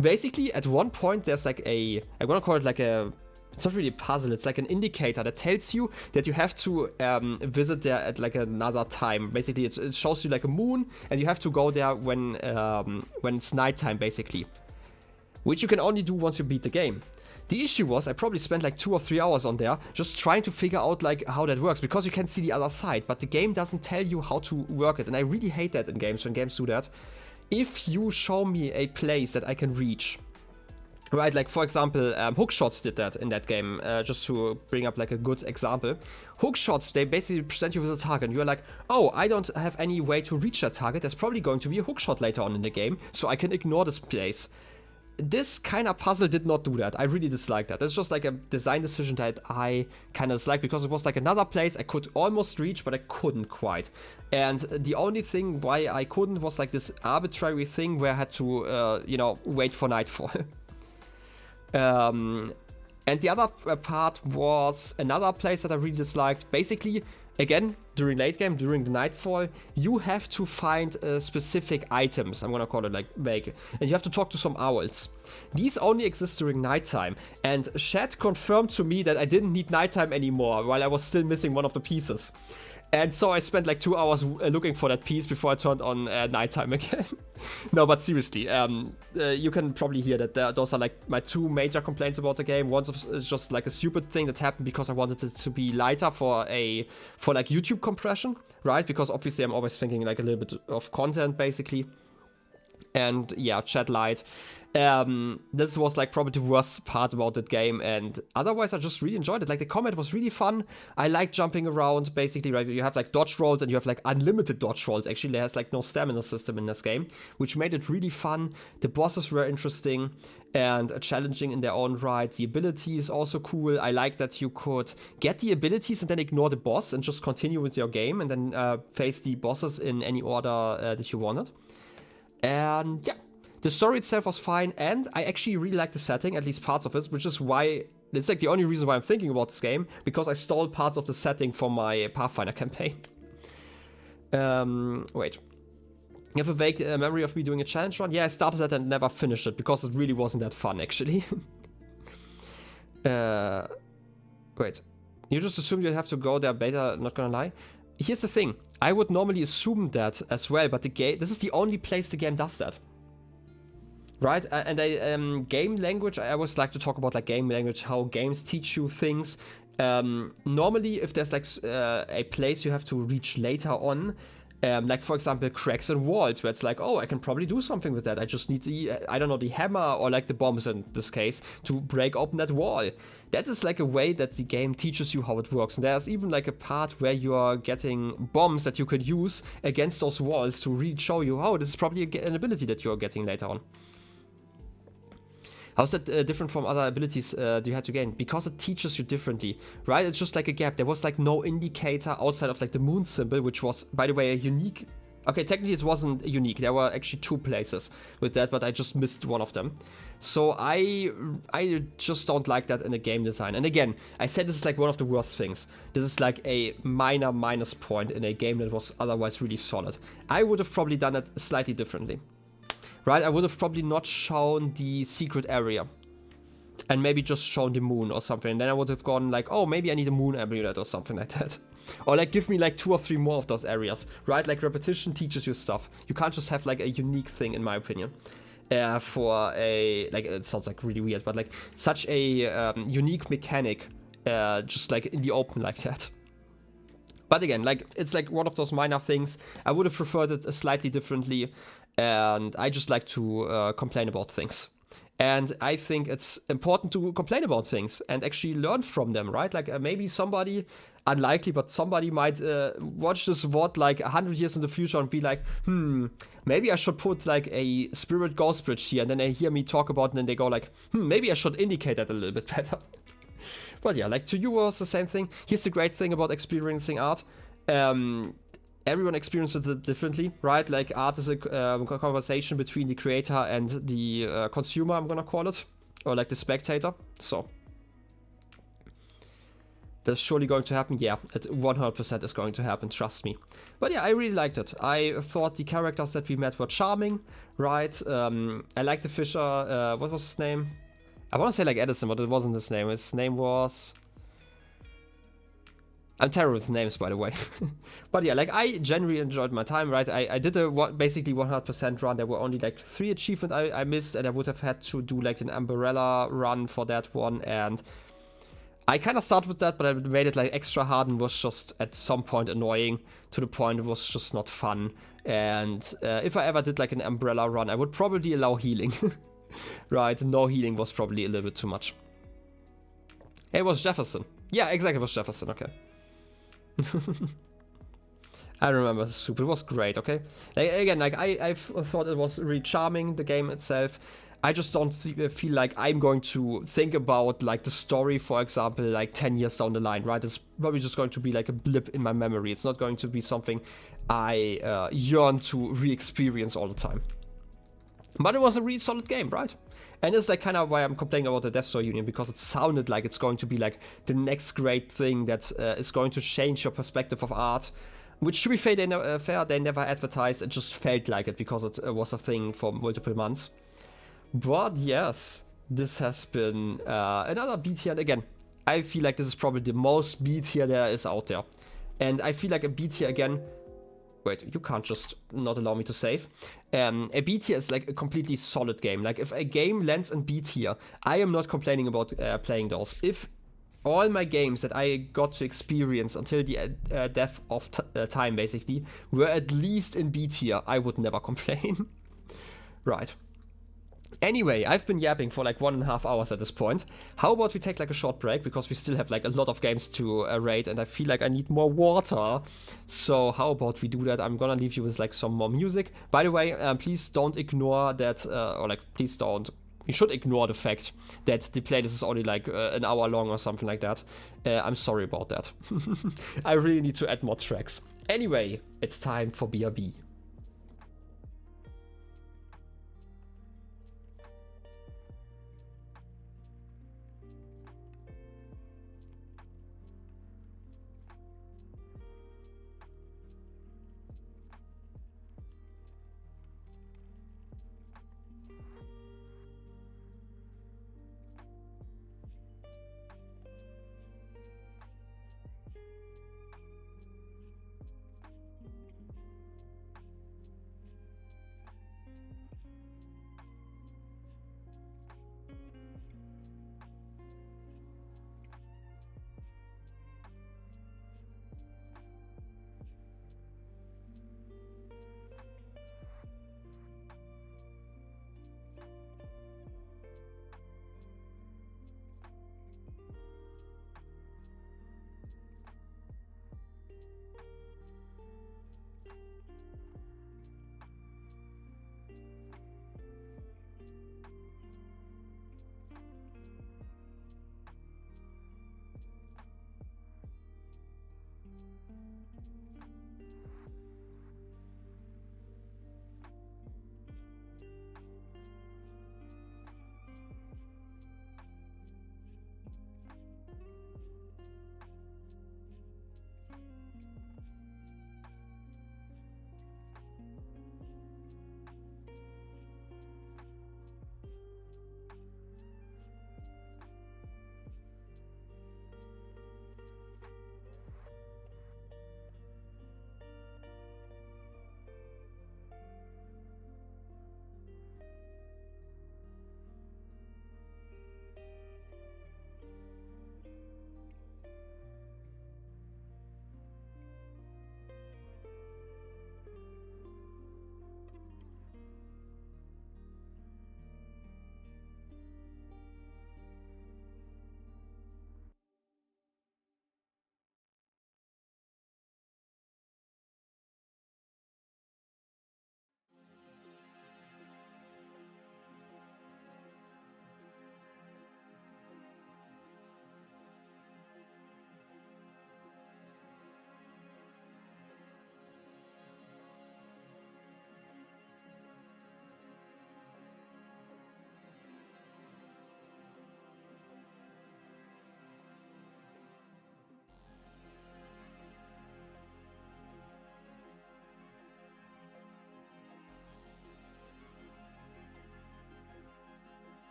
Basically, at one point there's like a, I'm gonna call it like a, it's not really a puzzle, it's like an indicator that tells you that you have to visit there at like another time. Basically, it shows you like a moon, and you have to go there when it's nighttime, basically. Which you can only do once you beat the game. The issue was, I probably spent like 2 or 3 hours on there, just trying to figure out like how that works, because you can see the other side, but the game doesn't tell you how to work it, and I really hate that in games, when games do that. If you show me a place that I can reach, right, like for example, Hookshots did that in that game, just to bring up like a good example. Hookshots, they basically present you with a target, and you're like, oh, I don't have any way to reach that target, there's probably going to be a hookshot later on in the game, so I can ignore this place. This kind of puzzle did not do that. I really dislike that. It's just like a design decision that I kind of dislike, because it was like another place I could almost reach, but I couldn't quite. And the only thing why I couldn't was like this arbitrary thing where I had to, you know, wait for nightfall. And the other part was another place that I really disliked. Basically, again, during late game, during the nightfall, you have to find specific items. I'm gonna call it like vague. And you have to talk to some owls. These only exist during nighttime. And Chat confirmed to me that I didn't need nighttime anymore while I was still missing one of the pieces. And so I spent like 2 hours looking for that piece before I turned on nighttime again. No, but seriously, you can probably hear that those are like my 2 major complaints about the game. One is just like a stupid thing that happened because I wanted it to be lighter for like YouTube compression, right? Because obviously I'm always thinking like a little bit of content basically. And yeah, Chat lied. This was like probably the worst part about that game, and otherwise I just really enjoyed it. Like the combat was really fun. I like jumping around basically, right? You have like dodge rolls and you have like unlimited dodge rolls. Actually, there's like no stamina system in this game, which made it really fun. The bosses were interesting and challenging in their own right. The ability is also cool. I like that you could get the abilities and then ignore the boss and just continue with your game, and then face the bosses in any order that you wanted. And yeah. The story itself was fine, and I actually really like the setting, at least parts of it, which is why, it's like the only reason why I'm thinking about this game, because I stole parts of the setting from my Pathfinder campaign. Wait. You have a vague memory of me doing a challenge run? Yeah, I started that and never finished it, because it really wasn't that fun, actually. Wait. You just assume you have to go there beta, not gonna lie? Here's the thing. I would normally assume that as well, but the game, this is the only place the game does that. Right, and game language, I always like to talk about like game language, how games teach you things. Normally, if there's like a place you have to reach later on, like for example cracks in walls, where it's like, oh, I can probably do something with that. I just need the, I don't know, the hammer or like the bombs in this case to break open that wall. That is like a way that the game teaches you how it works. And there's even like a part where you are getting bombs that you could use against those walls to really show you, oh, this is probably an ability that you're getting later on. How's that different from other abilities you had to gain? Because it teaches you differently, right? It's just like a gap. There was like no indicator outside of like the moon symbol, which was, by the way, a unique... Okay, technically it wasn't unique. There were actually 2 places with that, but I just missed one of them. So I just don't like that in the game design. And again, I said this is like one of the worst things. This is like a minor minus point in a game that was otherwise really solid. I would have probably done it slightly differently. Right, I would have probably not shown the secret area. And maybe just shown the moon or something. And then I would have gone like, oh, maybe I need a moon amulet or something like that. Or like give me like 2 or 3 more of those areas. Right, like repetition teaches you stuff. You can't just have like a unique thing, in my opinion. For a, like, it sounds like really weird, but like such a unique mechanic just like in the open like that. But again, like, it's like one of those minor things. I would have preferred it slightly differently. And I just like to complain about things. And I think it's important to complain about things and actually learn from them, right? Like maybe somebody, unlikely, but somebody might watch this VOD like 100 years in the future and be like, maybe I should put like a spirit ghost bridge here. And then they hear me talk about it and then they go like, maybe I should indicate that a little bit better. But yeah, like to you was the same thing. Here's the great thing about experiencing art. Everyone experiences it differently, right? Like art is a conversation between the creator and the consumer, I'm gonna call it, or like the spectator. So that's surely going to happen. Yeah, it 100% is going to happen, trust me. But yeah, I really liked it. I thought the characters that we met were charming, right? I liked the fisher. What was his name? I want to say like Edison, but it wasn't his name. His name was... I'm terrible with names, by the way. But yeah, like, I genuinely enjoyed my time, right? I did a basically 100% run. There were only like 3 achievements I missed, and I would have had to do like an umbrella run for that one. And I kind of started with that, but I made it like extra hard and was just at some point annoying to the point it was just not fun. And if I ever did like an umbrella run, I would probably allow healing. Right? No healing was probably a little bit too much. It was Jefferson. Yeah, exactly, it was Jefferson, okay. I remember the soup. It was great, okay? Like, again, like I thought it was really charming, the game itself. I just don't feel like I'm going to think about like the story, for example, like 10 years down the line, right? It's probably just going to be like a blip in my memory. It's not going to be something I yearn to re-experience all the time. But it was a really solid game, right? And it's like kind of why I'm complaining about the Death Star Union, because it sounded like it's going to be like the next great thing that is going to change your perspective of art. Which, to be fair, they never advertised. It just felt like it because it was a thing for multiple months. But yes, this has been another B tier. And again, I feel like this is probably the most B tier there is out there. And I feel like a B tier again... Wait, you can't just not allow me to save. A B tier is like a completely solid game. Like if a game lands in B tier, I am not complaining about playing those. If all my games that I got to experience until the death of time basically were at least in B tier, I would never complain. Right. Anyway, I've been yapping for like 1.5 hours at this point. How about we take like a short break, because we still have like a lot of games to raid and I feel like I need more water. So how about we do that? I'm gonna leave you with like some more music. By the way, please don't ignore that, or like please don't. You should ignore the fact that the playlist is only like an hour long or something like that. I'm sorry about that. I really need to add more tracks. Anyway, it's time for BRB.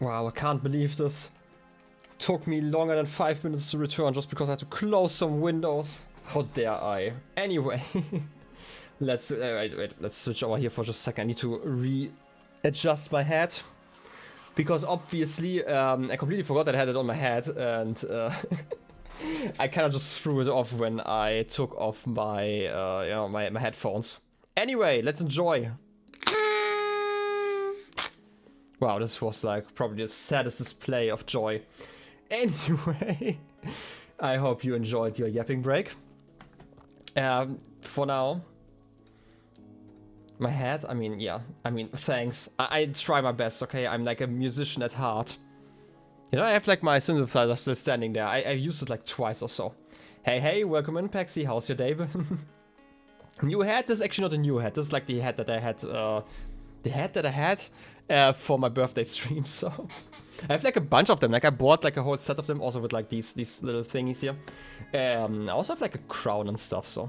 Wow, I can't believe this. Took me longer than 5 minutes to return just because I had to close some windows. How dare I? Anyway, let's let's switch over here for just a second. I need to readjust my head because obviously I completely forgot that I had it on my head, and I kind of just threw it off when I took off my you know, my headphones. Anyway, let's enjoy. Wow, this was like probably the saddest display of joy. Anyway, I hope you enjoyed your yapping break. For now, my head, I mean, yeah, I mean, thanks. I try my best, okay? I'm like a musician at heart. You know, I have like my synthesizer still standing there. I've used it like twice or so. Hey, welcome in, Paxi. How's your day? New hat? This is actually not a new hat. This is like the hat that I had, for my birthday stream, so... I have like a bunch of them. Like I bought like a whole set of them, also with like these little thingies here. I also have like a crown and stuff, so...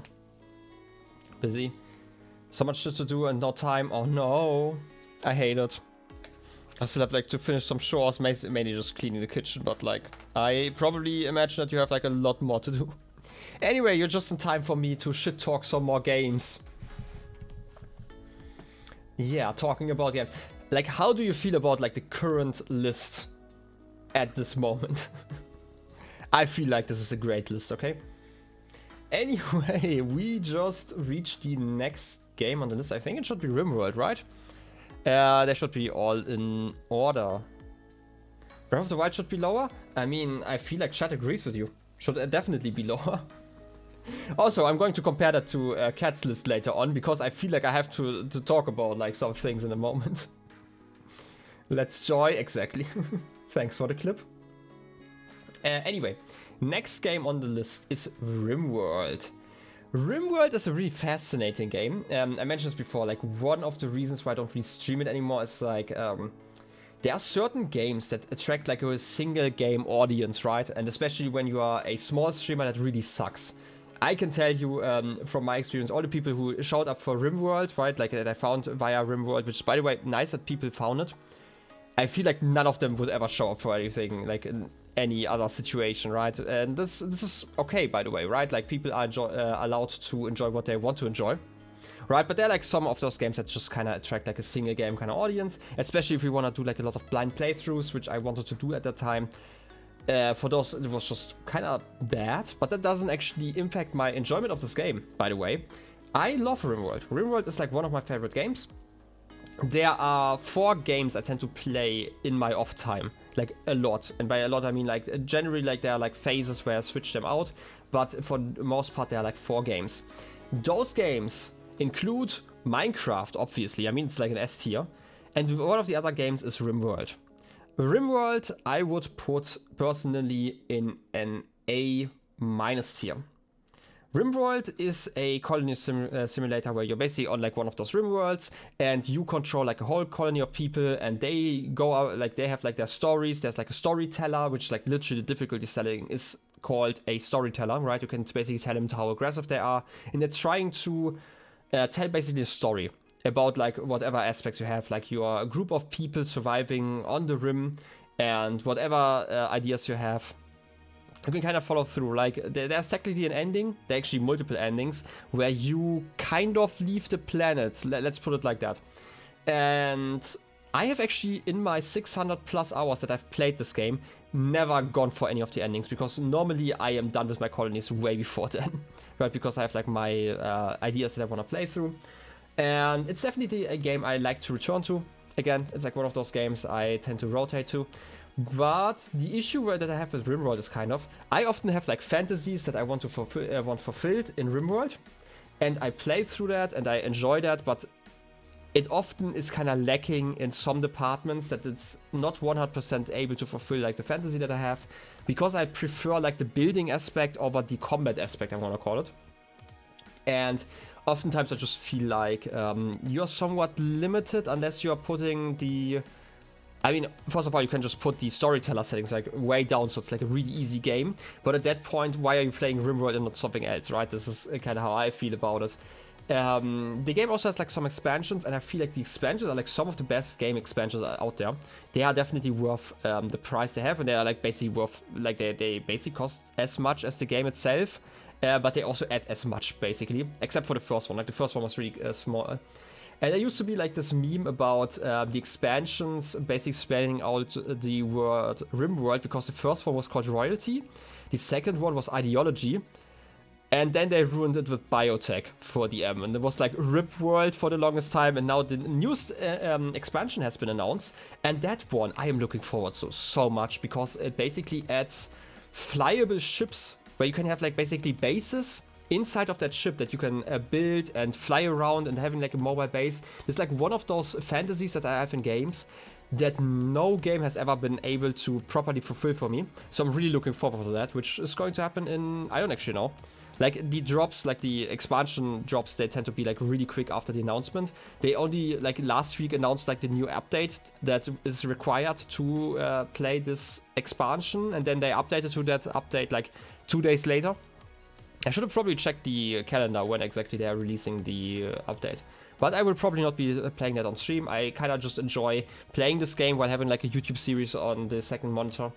Busy. So much shit to do and no time. Oh no. I hate it. I still have like to finish some chores, mainly just cleaning the kitchen, but like... I probably imagine that you have like a lot more to do. Anyway, you're just in time for me to shit talk some more games. Yeah, talking about games. Like, how do you feel about like the current list at this moment? I feel like this is a great list, okay? Anyway, we just reached the next game on the list. I think it should be Rimworld, right? They should be all in order. Breath of the Wild should be lower? I mean, I feel like chat agrees with you. Should definitely be lower. Also, I'm going to compare that to Cat's list later on, because I feel like I have to talk about like some things in a moment. Let's joy, exactly. Thanks for the clip. Anyway, next game on the list is Rimworld. Rimworld is a really fascinating game. I mentioned this before, like one of the reasons why I don't really stream it anymore is like, there are certain games that attract like a single game audience, right? And especially when you are a small streamer, that really sucks. I can tell you from my experience, all the people who showed up for Rimworld, right, like that I found via Rimworld, which by the way, nice that people found it. I feel like none of them would ever show up for anything, like in any other situation, right? And this is okay, by the way, right? Like people are allowed to enjoy what they want to enjoy, right? But there are like some of those games that just kind of attract like a single game kind of audience, especially if you want to do like a lot of blind playthroughs, which I wanted to do at that time. For those, it was just kind of bad, but that doesn't actually impact my enjoyment of this game, by the way. I love Rimworld. Rimworld is like one of my favorite games. There are 4 games I tend to play in my off time, like a lot. And by a lot, I mean like generally like there are like phases where I switch them out, but for the most part there are like 4 games. Those games include Minecraft, obviously. I mean, it's like an S tier. And one of the other games is Rimworld. Rimworld, I would put personally in an A- tier. Rimworld is a colony simulator where you're basically on like one of those Rimworlds and you control like a whole colony of people, and they go out, like they have like their stories. There's like a storyteller, which like literally the difficulty setting is called a storyteller, right? You can basically tell them how aggressive they are, and they're trying to tell basically a story about like whatever aspects you have, like you're a group of people surviving on the rim, and whatever ideas you have, you can kind of follow through. Like there's technically an ending, there are actually multiple endings, where you kind of leave the planet, let's put it like that. And I have actually, in my 600 plus hours that I've played this game, never gone for any of the endings, because normally I am done with my colonies way before then, right? Because I have like my ideas that I want to play through. And it's definitely a game I like to return to. Again, it's like one of those games I tend to rotate to. But the issue that I have with Rimworld is kind of, I often have like fantasies that I want to want fulfilled in Rimworld, and I play through that and I enjoy that, but it often is kind of lacking in some departments, that it's not 100% able to fulfill like the fantasy that I have, because I prefer like the building aspect over the combat aspect, I want to call it. And oftentimes I just feel like you're somewhat limited unless you're putting the... I mean, first of all, you can just put the storyteller settings like way down, so it's like a really easy game. But at that point, why are you playing Rimworld and not something else, right? This is kind of how I feel about it. The game also has like some expansions, and I feel like the expansions are like some of the best game expansions out there. They are definitely worth the price they have, and they are like basically worth, like they basically cost as much as the game itself, but they also add as much basically, except for the first one. Like the first one was really small. And there used to be like this meme about the expansions basically spelling out the word Rimworld, because the first one was called Royalty, the second one was Ideology, and then they ruined it with Biotech for the M, and it was like Ripworld for the longest time, and now the newest expansion has been announced, and that one I am looking forward to so much, because it basically adds flyable ships where you can have like basically bases inside of that ship that you can build and fly around, and having like a mobile base. It's like one of those fantasies that I have in games that no game has ever been able to properly fulfill for me. So I'm really looking forward to that, which is going to happen in, I don't actually know. Like the drops, like the expansion drops, they tend to be like really quick after the announcement. They only like last week announced like the new update that is required to play this expansion, and then they updated to that update like 2 days later. I should have probably checked the calendar when exactly they are releasing the update. But I will probably not be playing that on stream. I kind of just enjoy playing this game while having like a YouTube series on the second monitor.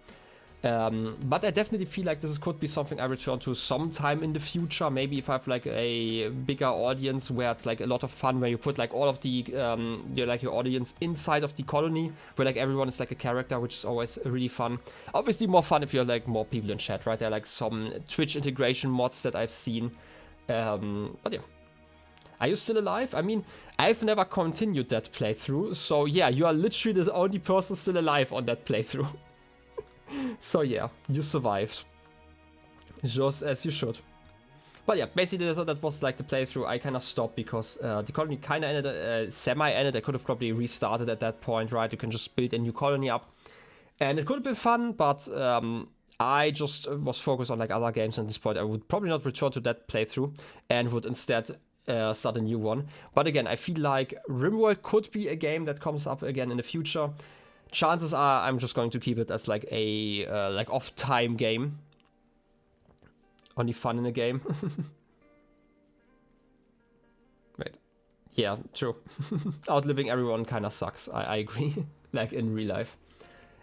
But I definitely feel like this could be something I return to sometime in the future. Maybe if I have like a bigger audience where it's like a lot of fun, where you put like all of the your audience inside of the colony, where like everyone is like a character, which is always really fun. Obviously more fun if you're like more people in chat, right? There are like some Twitch integration mods that I've seen. But yeah. Are you still alive? I mean, I've never continued that playthrough, so yeah, you are literally the only person still alive on that playthrough. So yeah, you survived. Just as you should. But yeah, basically that was like the playthrough. I kind of stopped because the colony kind of ended, semi-ended. I could have probably restarted at that point, right? You can just build a new colony up. And it could have been fun, but I just was focused on like other games at this point. I would probably not return to that playthrough and would instead start a new one. But again, I feel like Rimworld could be a game that comes up again in the future. Chances are I'm just going to keep it as like a like off-time game. Only fun in a game. Wait. Yeah, true. Outliving everyone kind of sucks. I agree. Like in real life.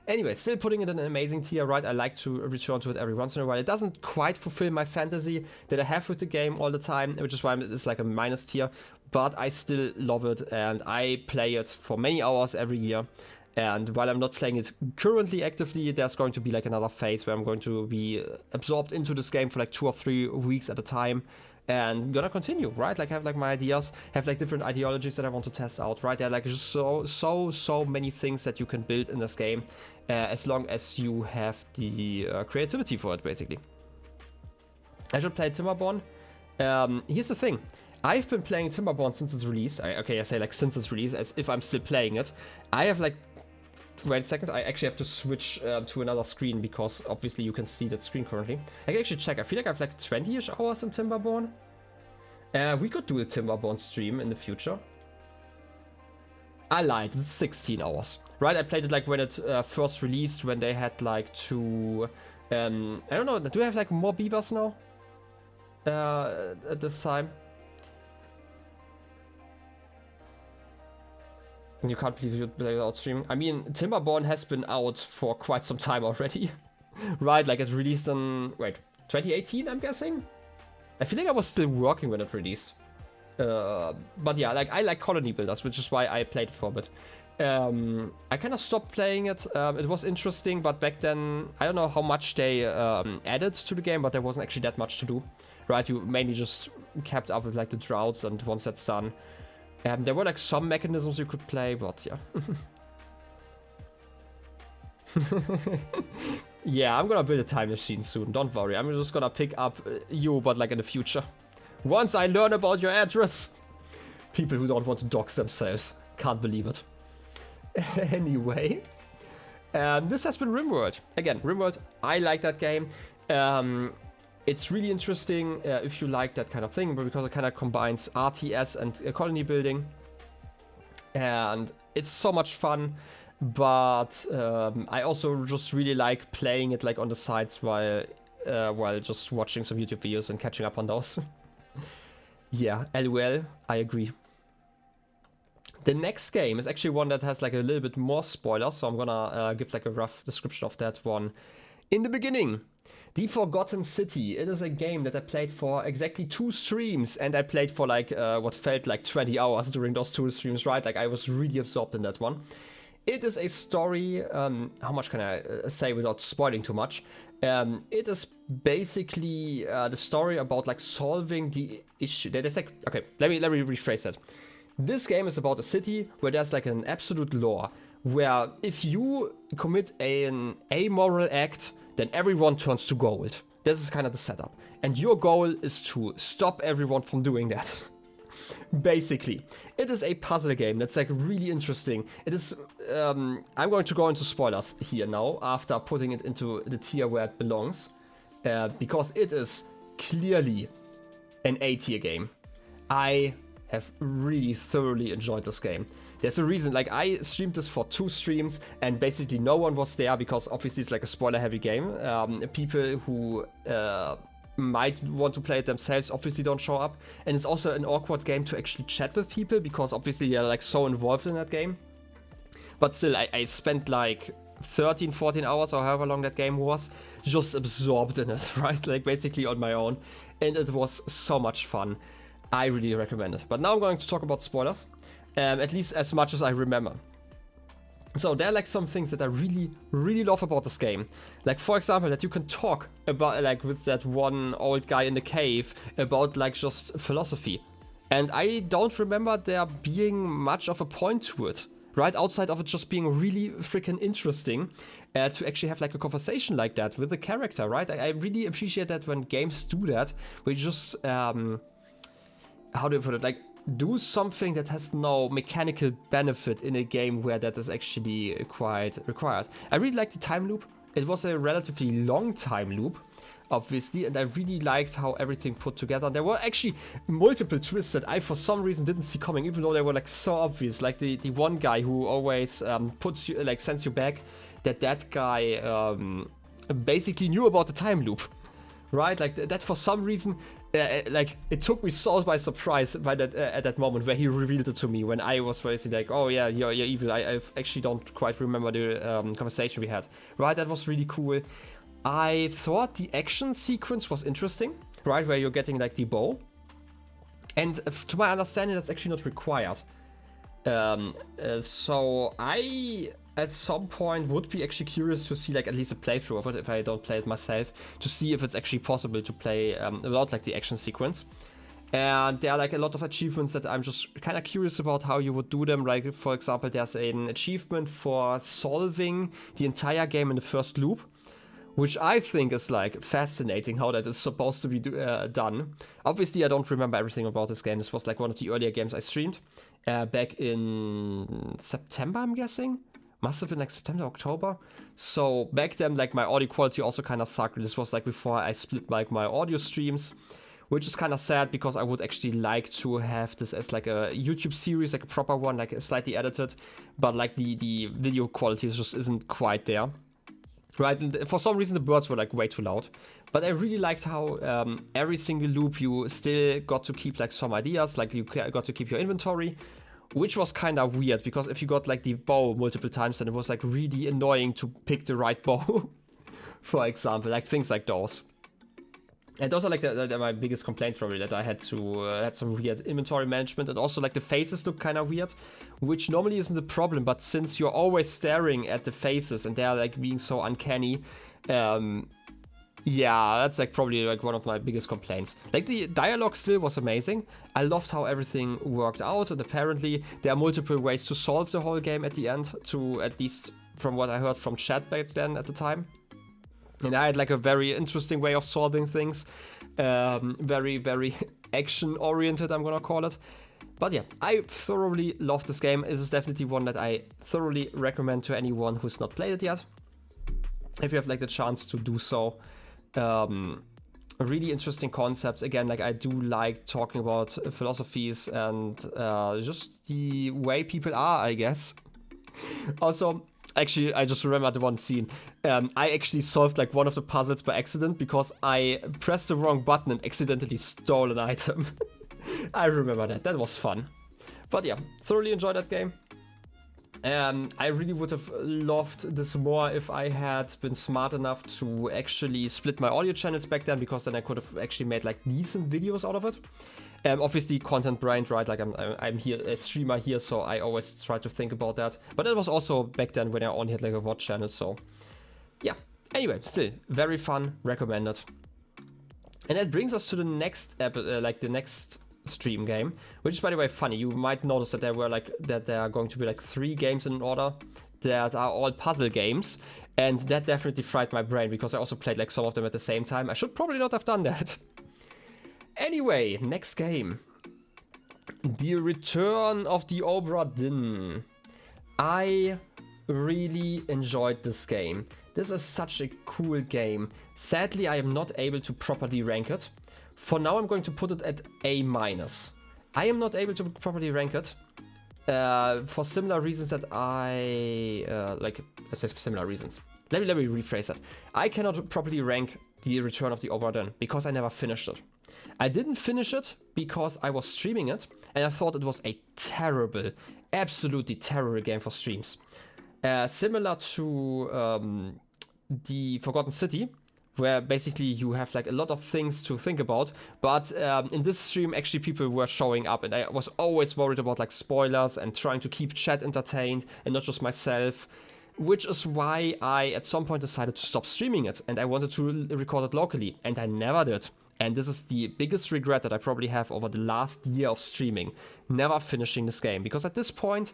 Anyway, still putting it in an amazing tier, right? I like to return to it every once in a while. It doesn't quite fulfill my fantasy that I have with the game all the time, which is why it's like a minus tier. But I still love it, and I play it for many hours every year. And while I'm not playing it currently actively, there's going to be like another phase where I'm going to be absorbed into this game for like 2 or 3 weeks at a time. And gonna continue, right? Like have like my ideas, have like different ideologies that I want to test out, right? There are like just so many things that you can build in this game, as long as you have the creativity for it, basically. I should play Timberborn. Here's the thing. I've been playing Timberborn since its release. I say like since its release, as if I'm still playing it. I have like... Wait a second, I actually have to switch to another screen, because obviously you can see that screen currently. I can actually check. I feel like I have like 20-ish hours in Timberborn. We could do a Timberborn stream in the future. I lied, it's 16 hours. Right, I played it like when it first released, when they had like two... I don't know, do I have like more beavers now? At this time? You can't believe you play without streaming. I mean, Timberborn has been out for quite some time already. Right, like it released in, wait, 2018, I'm guessing? I feel like I was still working when it released. But yeah, like I like colony builders, which is why I played it for a bit. I kind of stopped playing it. It was interesting, but back then, I don't know how much they added to the game, but there wasn't actually that much to do. Right, you mainly just kept up with like the droughts, and once that's done, there were like some mechanisms you could play, but yeah. Yeah, I'm gonna build a time machine soon, don't worry. I'm just gonna pick up you, but like in the future. Once I learn about your address. People who don't want to dox themselves. Can't believe it. Anyway. This has been Rimworld. Again, Rimworld, I like that game. It's really interesting if you like that kind of thing, but because it kind of combines RTS and colony building. And it's so much fun, but I also just really like playing it like on the sides while just watching some YouTube videos and catching up on those. Yeah, LOL, I agree. The next game is actually one that has like a little bit more spoilers, so I'm gonna give like a rough description of that one. In the beginning, The Forgotten City. It is a game that I played for exactly 2 streams, and I played for like what felt like 20 hours during those 2 streams, right? Like I was really absorbed in that one. It is a story, how much can I say without spoiling too much? It is basically the story about like solving the issue. There's like, okay, let me rephrase that. This game is about a city where there's like an absolute law where if you commit an amoral act, then everyone turns to gold. This is kind of the setup. And your goal is to stop everyone from doing that. Basically, it is a puzzle game that's like really interesting. It is, I'm going to go into spoilers here now after putting it into the tier where it belongs. Because it is clearly an A tier game. I have really thoroughly enjoyed this game. There's a reason, like I streamed this for 2 streams and basically no one was there because obviously it's like a spoiler heavy game. People who might want to play it themselves obviously don't show up, and it's also an awkward game to actually chat with people because obviously you're like so involved in that game. But still, I spent like 13-14 hours or however long that game was just absorbed in it, right? Like basically on my own, and it was so much fun. I really recommend it. But now I'm going to talk about spoilers, at least as much as I remember. So there are like some things that I really love about this game. Like for example, that you can talk about like with that one old guy in the cave about like just philosophy. And I don't remember there being much of a point to it, right? Outside of it just being really freaking interesting to actually have like a conversation like that with the character, right? I really appreciate that when games do that, where you just, how do you put it, like do something that has no mechanical benefit in a game where that is actually quite required. I really like the time loop. It was a relatively long time loop, obviously, and I really liked how everything put together. There were actually multiple twists that I for some reason didn't see coming, even though they were like so obvious. Like the one guy who always puts you, like sends you back, that guy basically knew about the time loop, right? Like that for some reason, like it took me so by surprise by that at that moment where he revealed it to me, when I was basically like, oh yeah, you're evil. I actually don't quite remember the conversation we had, right? That was really cool. I thought the action sequence was interesting, right? Where you're getting like the bow, and to my understanding that's actually not required. So I at some point would be actually curious to see like at least a playthrough of it if I don't play it myself, to see if it's actually possible to play without like the action sequence. And there are like a lot of achievements that I'm just kind of curious about how you would do them. Like for example, there's an achievement for solving the entire game in the first loop, which I think is like fascinating how that is supposed to be done. Obviously, I don't remember everything about this game. This was like one of the earlier games I streamed back in September, I'm guessing. Must have been like September, October. So back then, like my audio quality also kind of sucked. This was like before I split like my audio streams, which is kind of sad because I would actually like to have this as like a YouTube series, like a proper one, like slightly edited. But like the video quality just isn't quite there. Right, and for some reason the birds were like way too loud. But I really liked how every single loop you still got to keep like some ideas, like you got to keep your inventory, which was kind of weird because if you got like the bow multiple times, then it was like really annoying to pick the right bow, for example, like things like those. And those are like my biggest complaints probably, that I had to had some weird inventory management, and also like the faces look kind of weird, which normally isn't a problem, but since you're always staring at the faces and they're like being so uncanny, yeah, that's like probably like one of my biggest complaints. Like the dialogue still was amazing. I loved how everything worked out, and apparently there are multiple ways to solve the whole game at the end, to at least from what I heard from chat back then at the time. And I had like a very interesting way of solving things. Very, very action oriented, I'm gonna call it. But yeah, I thoroughly love this game. It is definitely one that I thoroughly recommend to anyone who's not played it yet, if you have like the chance to do so. Really interesting concepts. Again, like I do like talking about philosophies and just the way people are, I guess. Also, actually, I just remembered the one scene. I actually solved like one of the puzzles by accident because I pressed the wrong button and accidentally stole an item. I remember that. That was fun. But yeah, thoroughly enjoyed that game. I really would have loved this more if I had been smart enough to actually split my audio channels back then, because then I could have actually made like decent videos out of it. Obviously content blind, right? Like I'm here a streamer here, so I always try to think about that. But that was also back then when I only had like a VOD channel, so yeah. Anyway, still very fun, recommended. And that brings us to the next the next stream game, which is by the way funny. You might notice that there are going to be like 3 games in order that are all puzzle games, and that definitely fried my brain because I also played like some of them at the same time. I should probably not have done that. Anyway, next game. The Return of the Obra Dinn. I really enjoyed this game. This is such a cool game. Sadly, I am not able to properly rank it. For now, I'm going to put it at A-. I am not able to properly rank it for similar reasons that let's say similar reasons. Let me rephrase that. I cannot properly rank The Return of the Obra Dinn because I never finished it. I didn't finish it because I was streaming it, and I thought it was a terrible, absolutely terrible game for streams. Similar to the Forgotten City, where basically you have like a lot of things to think about, but in this stream actually people were showing up, and I was always worried about like spoilers and trying to keep chat entertained and not just myself, which is why I at some point decided to stop streaming it, and I wanted to record it locally, and I never did. And this is the biggest regret that I probably have over the last year of streaming, never finishing this game, because at this point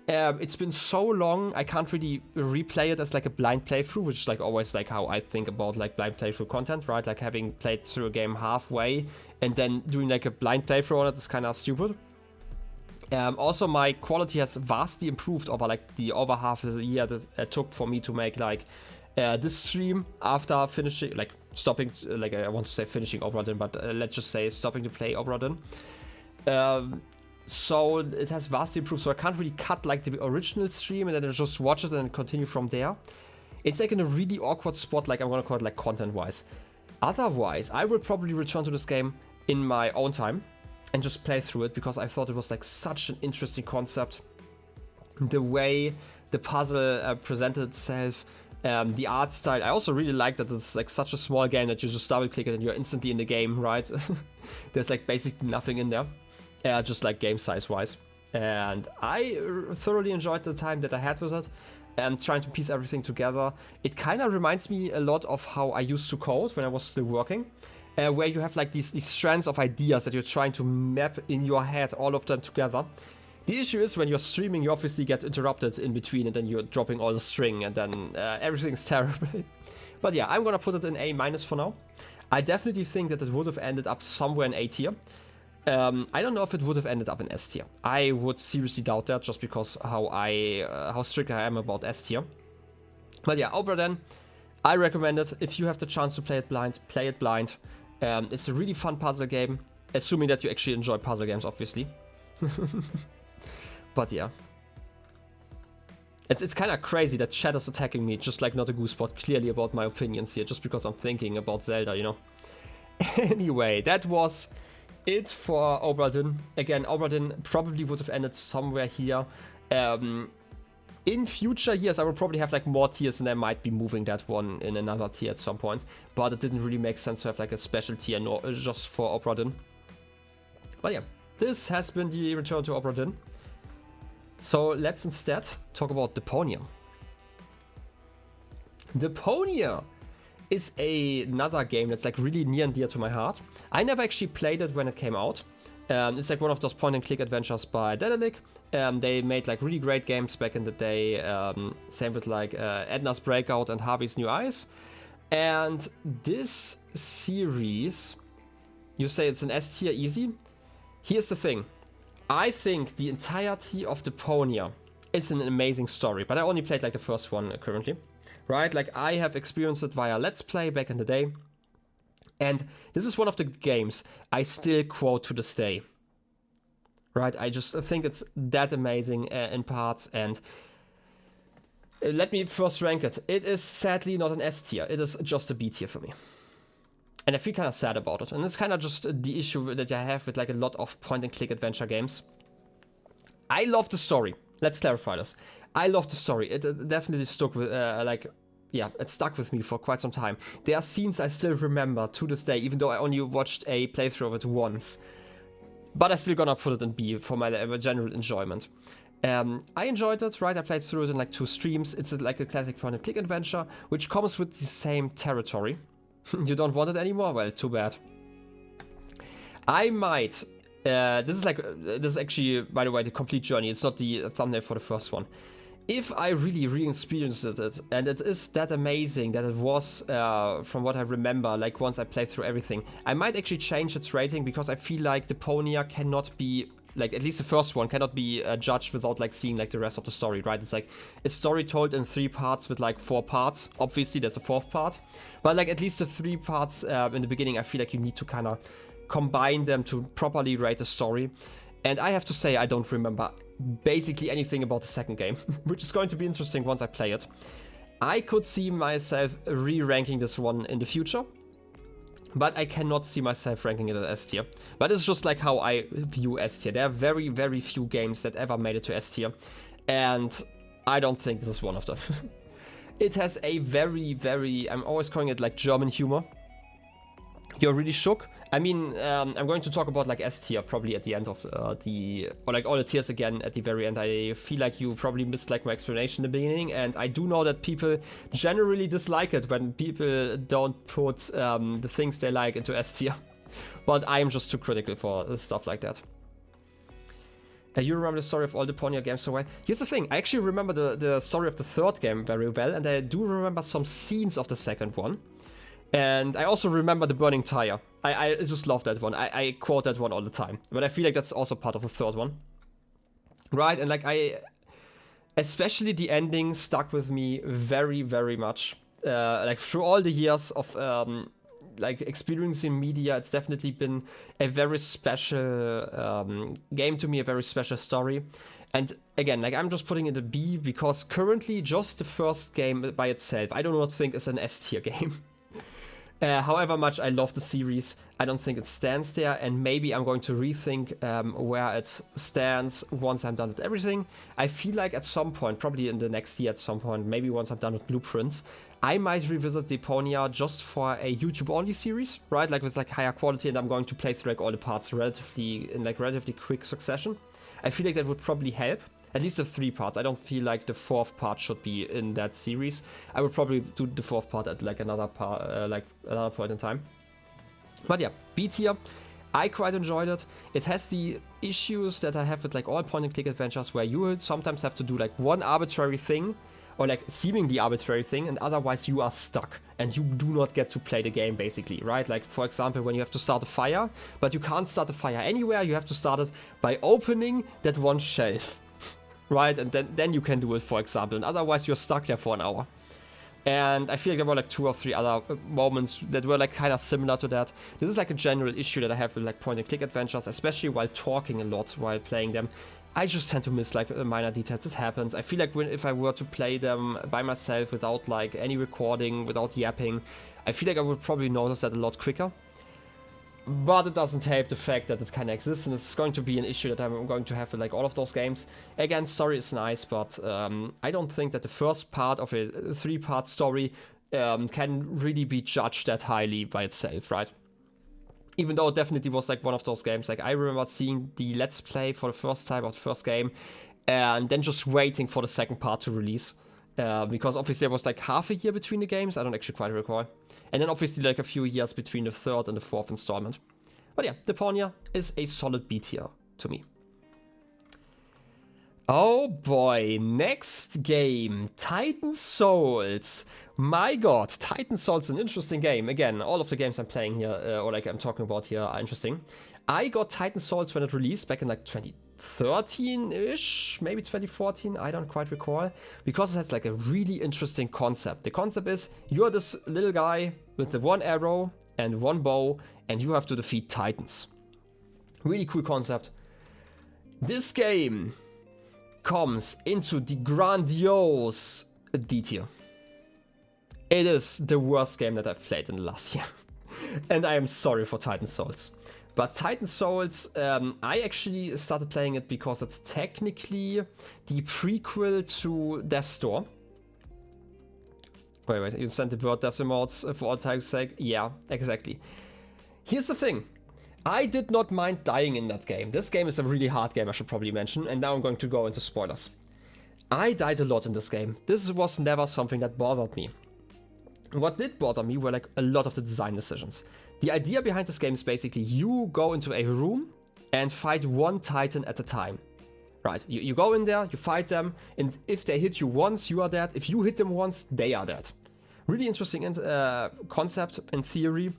it's been so long, I can't really replay it as like a blind playthrough, which is like always like how I think about like blind playthrough content, right? Like having played through a game halfway and then doing like a blind playthrough on it is kind of stupid. Also, my quality has vastly improved over like the over half of the year that it took for me to make like this stream after finishing, like stopping, like I want to say finishing Obra Dinn, but let's just say stopping to play Obra Dinn. So it has vastly improved, so I can't really cut like the original stream and then I just watch it and continue from there. It's like in a really awkward spot, like I'm gonna call it like content-wise. Otherwise, I will probably return to this game in my own time and just play through it, because I thought it was like such an interesting concept. The way the puzzle presented itself, the art style. I also really like that it's like such a small game that you just double click it and you're instantly in the game, right? There's like basically nothing in there. Just like game size wise, and I thoroughly enjoyed the time that I had with it and trying to piece everything together. It kind of reminds me a lot of how I used to code when I was still working, where you have like these strands of ideas that you're trying to map in your head, all of them together. The issue is when you're streaming, you obviously get interrupted in between, and then you're dropping all the string, and then everything's terrible. But yeah, I'm gonna put it in A- for now. I definitely think that it would have ended up somewhere in A tier. I don't know if it would have ended up in S tier. I would seriously doubt that, just because how strict I am about S tier. But yeah, Obra Dinn, I recommend it. If you have the chance to play it blind, play it blind. It's a really fun puzzle game, assuming that you actually enjoy puzzle games, obviously. But yeah. It's kind of crazy that chat is attacking me, just like not a goose spot, clearly about my opinions here, just because I'm thinking about Zelda, you know. Anyway, that was it for Obra Dinn. Again, Obra Dinn probably would have ended somewhere here. In future years, I will probably have like more tiers, and I might be moving that one in another tier at some point. But it didn't really make sense to have like a special tier just for Obra Dinn. But yeah, this has been the return to Obra Dinn. So let's instead talk about Deponia. Deponia is another game that's like really near and dear to my heart. I never actually played it when it came out. It's like one of those point-and-click adventures by Daedalic. They made like really great games back in the day. Same with like Edna's Breakout and Harvey's New Eyes. And this series, you say it's an S tier easy. Here's the thing. I think the entirety of Deponia is an amazing story, but I only played like the first one currently. Right, like I have experienced it via Let's Play back in the day, and this is one of the games I still quote to this day. Right, I just think it's that amazing in parts, and let me first rank it. It is sadly not an S tier, it is just a B tier for me. And I feel kind of sad about it. And it's kind of just the issue that I have with like a lot of point-and-click adventure games. I love the story. Let's clarify this. I love the story. It definitely stuck with, it stuck with me for quite some time. There are scenes I still remember to this day, even though I only watched a playthrough of it once. But I'm still gonna put it in B for my general enjoyment. I enjoyed it, right? I played through it in like 2 streams. It's like a classic point-and-click adventure, which comes with the same territory. You don't want it anymore? Well, too bad. I might... this is actually, by the way, the complete journey. It's not the thumbnail for the first one. If I really re-experienced it, and it is that amazing that it was, from what I remember, like once I played through everything, I might actually change its rating, because I feel like Deponia cannot be, like at least the first one, cannot be judged without like seeing like the rest of the story, right? It's like, it's story told in 3 parts with like 4 parts. Obviously, there's a 4th part. But like at least the 3 parts in the beginning, I feel like you need to kind of combine them to properly rate the story. And I have to say, I don't remember basically anything about the second game, which is going to be interesting once I play it. I could see myself re-ranking this one in the future, but I cannot see myself ranking it at S tier. But it's just like how I view S tier. There are very, very few games that ever made it to S tier, and I don't think this is one of them. It has a very, very, I'm always calling it like German humor. You're really shook. I mean, I'm going to talk about like S tier probably at the end of or like all the tiers again at the very end. I feel like you probably missed like my explanation in the beginning, and I do know that people generally dislike it when people don't put the things they like into S tier. But I am just too critical for stuff like that. You remember the story of all the Deponia games so well? Here's the thing, I actually remember the story of the 3rd game very well, and I do remember some scenes of the 2nd one. And I also remember the burning tire. I just love that one. I quote that one all the time. But I feel like that's also part of the 3rd one. Right, and like especially the ending stuck with me very, very much. Like through all the years of like experiencing media, it's definitely been a very special game to me, a very special story. And again, like I'm just putting it a B because currently just the 1st game by itself, I do not think is an S tier game. However much I love the series, I don't think it stands there, and maybe I'm going to rethink where it stands once I'm done with everything. I feel like at some point, probably in the next year at some point, maybe once I'm done with Blueprints, I might revisit Deponia just for a YouTube-only series, right? Like with like higher quality, and I'm going to play through like all the parts in relatively quick succession. I feel like that would probably help. At least the 3 parts. I don't feel like the 4th part should be in that series. I would probably do the 4th part at like another point in time. But yeah, B tier. I quite enjoyed it. It has the issues that I have with like all point-and-click adventures, where you sometimes have to do like one arbitrary thing, or like seemingly arbitrary thing, and otherwise you are stuck and you do not get to play the game basically, right? Like for example, when you have to start a fire, but you can't start a fire anywhere, you have to start it by opening that one shelf. Right, and then you can do it, for example, and otherwise you're stuck there for an hour. And I feel like there were like 2 or 3 other moments that were like kind of similar to that. This is like a general issue that I have with like point-and-click adventures, especially while talking a lot while playing them. I just tend to miss like minor details. It happens. I feel like if I were to play them by myself without like any recording, without yapping, I feel like I would probably notice that a lot quicker. But it doesn't help the fact that it kind of exists, and it's going to be an issue that I'm going to have with like all of those games. Again, story is nice, but I don't think that the first part of a 3-part story can really be judged that highly by itself, right? Even though it definitely was like one of those games. Like I remember seeing the Let's Play for the first time of the first game, and then just waiting for the 2nd part to release. Because obviously there was like half a year between the games, I don't actually quite recall. And then obviously like a few years between the 3rd and the 4th installment. But yeah, Deponia is a solid B tier to me. Oh boy, next game, Titan Souls. My god, Titan Souls is an interesting game. Again, all of the games I'm playing here, or like I'm talking about here, are interesting. I got Titan Souls when it released back in like 2013-ish, maybe 2014, I don't quite recall, because it has like a really interesting concept. The concept is, you're this little guy with the 1 arrow and 1 bow, and you have to defeat titans. Really cool concept. This game comes into the grandiose D tier. It is the worst game that I've played in the last year. And I am sorry for Titan Souls. But Titan Souls, I actually started playing it because it's technically the prequel to Death's Door. Wait, you sent the word death emotes for all time's sake? Yeah, exactly. Here's the thing. I did not mind dying in that game. This game is a really hard game, I should probably mention, and now I'm going to go into spoilers. I died a lot in this game. This was never something that bothered me. What did bother me were like a lot of the design decisions. The idea behind this game is basically you go into a room and fight one Titan at a time. Right, you go in there, you fight them, and if they hit you once, you are dead. If you hit them once, they are dead. Really interesting concept in theory.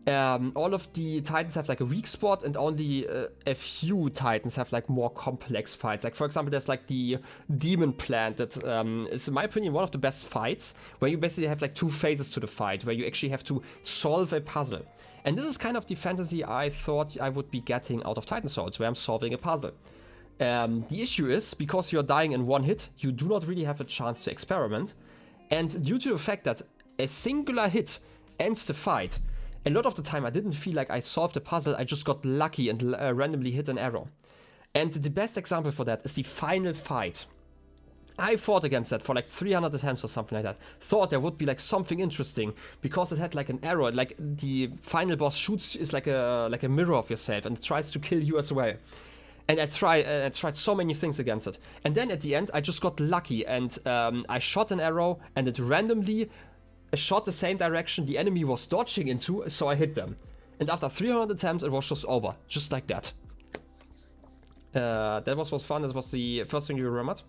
All of the Titans have like a weak spot, and only a few Titans have like more complex fights. Like for example, there's like the demon plant that is, in my opinion, one of the best fights, where you basically have like two phases to the fight, where you actually have to solve a puzzle. And this is kind of the fantasy I thought I would be getting out of Titan Souls, where I'm solving a puzzle. The issue is, because you're dying in one hit, you do not really have a chance to experiment. And due to the fact that a singular hit ends the fight, a lot of the time I didn't feel like I solved a puzzle, I just got lucky and randomly hit an arrow. And the best example for that is the final fight. I fought against that for like 300 attempts or something like that. Thought there would be like something interesting, because it had like an arrow, like the final boss shoots is like a mirror of yourself and it tries to kill you as well. And I tried so many things against it. And then at the end, I just got lucky and I shot an arrow and it randomly shot the same direction the enemy was dodging into, so I hit them. And after 300 attempts, it was just over. Just like that. That was fun. That was the first thing you remembered.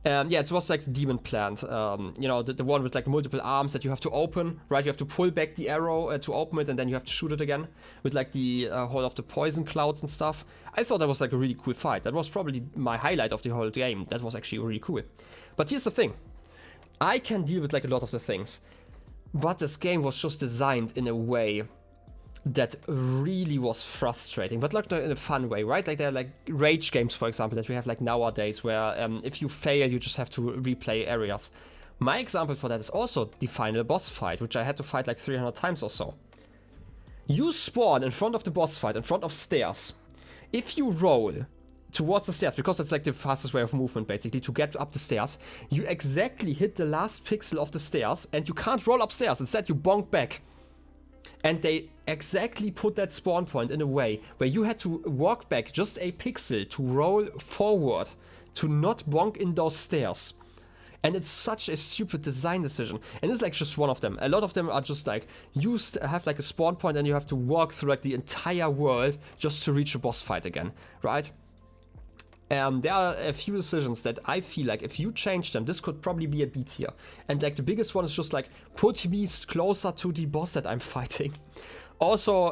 Yeah, it was like the demon plant, you know, the one with like multiple arms that you have to open, right? You have to pull back the arrow to open it, and then you have to shoot it again with like the whole of the poison clouds and stuff. I thought that was like a really cool fight. That was probably my highlight of the whole game. That was actually really cool. But here's the thing. I can deal with like a lot of the things, but this game was just designed in a way that really was frustrating, but not in a fun way, right? Like there are like rage games, for example, that we have like nowadays, where if you fail, you just have to replay areas. My example for that is also the final boss fight, which I had to fight like 300 times or so. You spawn in front of the boss fight, in front of stairs. If you roll towards the stairs, because it's like the fastest way of movement basically, to get up the stairs, you exactly hit the last pixel of the stairs, and you can't roll upstairs. Instead, you bonk back. And they exactly put that spawn point in a way where you had to walk back just a pixel to roll forward, to not bonk in those stairs. And it's such a stupid design decision. And it's like just one of them. A lot of them are just like, you have like a spawn point and you have to walk through like the entire world just to reach a boss fight again, right? There are a few decisions that I feel like if you change them, this could probably be a B tier. And like the biggest one is just like, put me closer to the boss that I'm fighting. Also,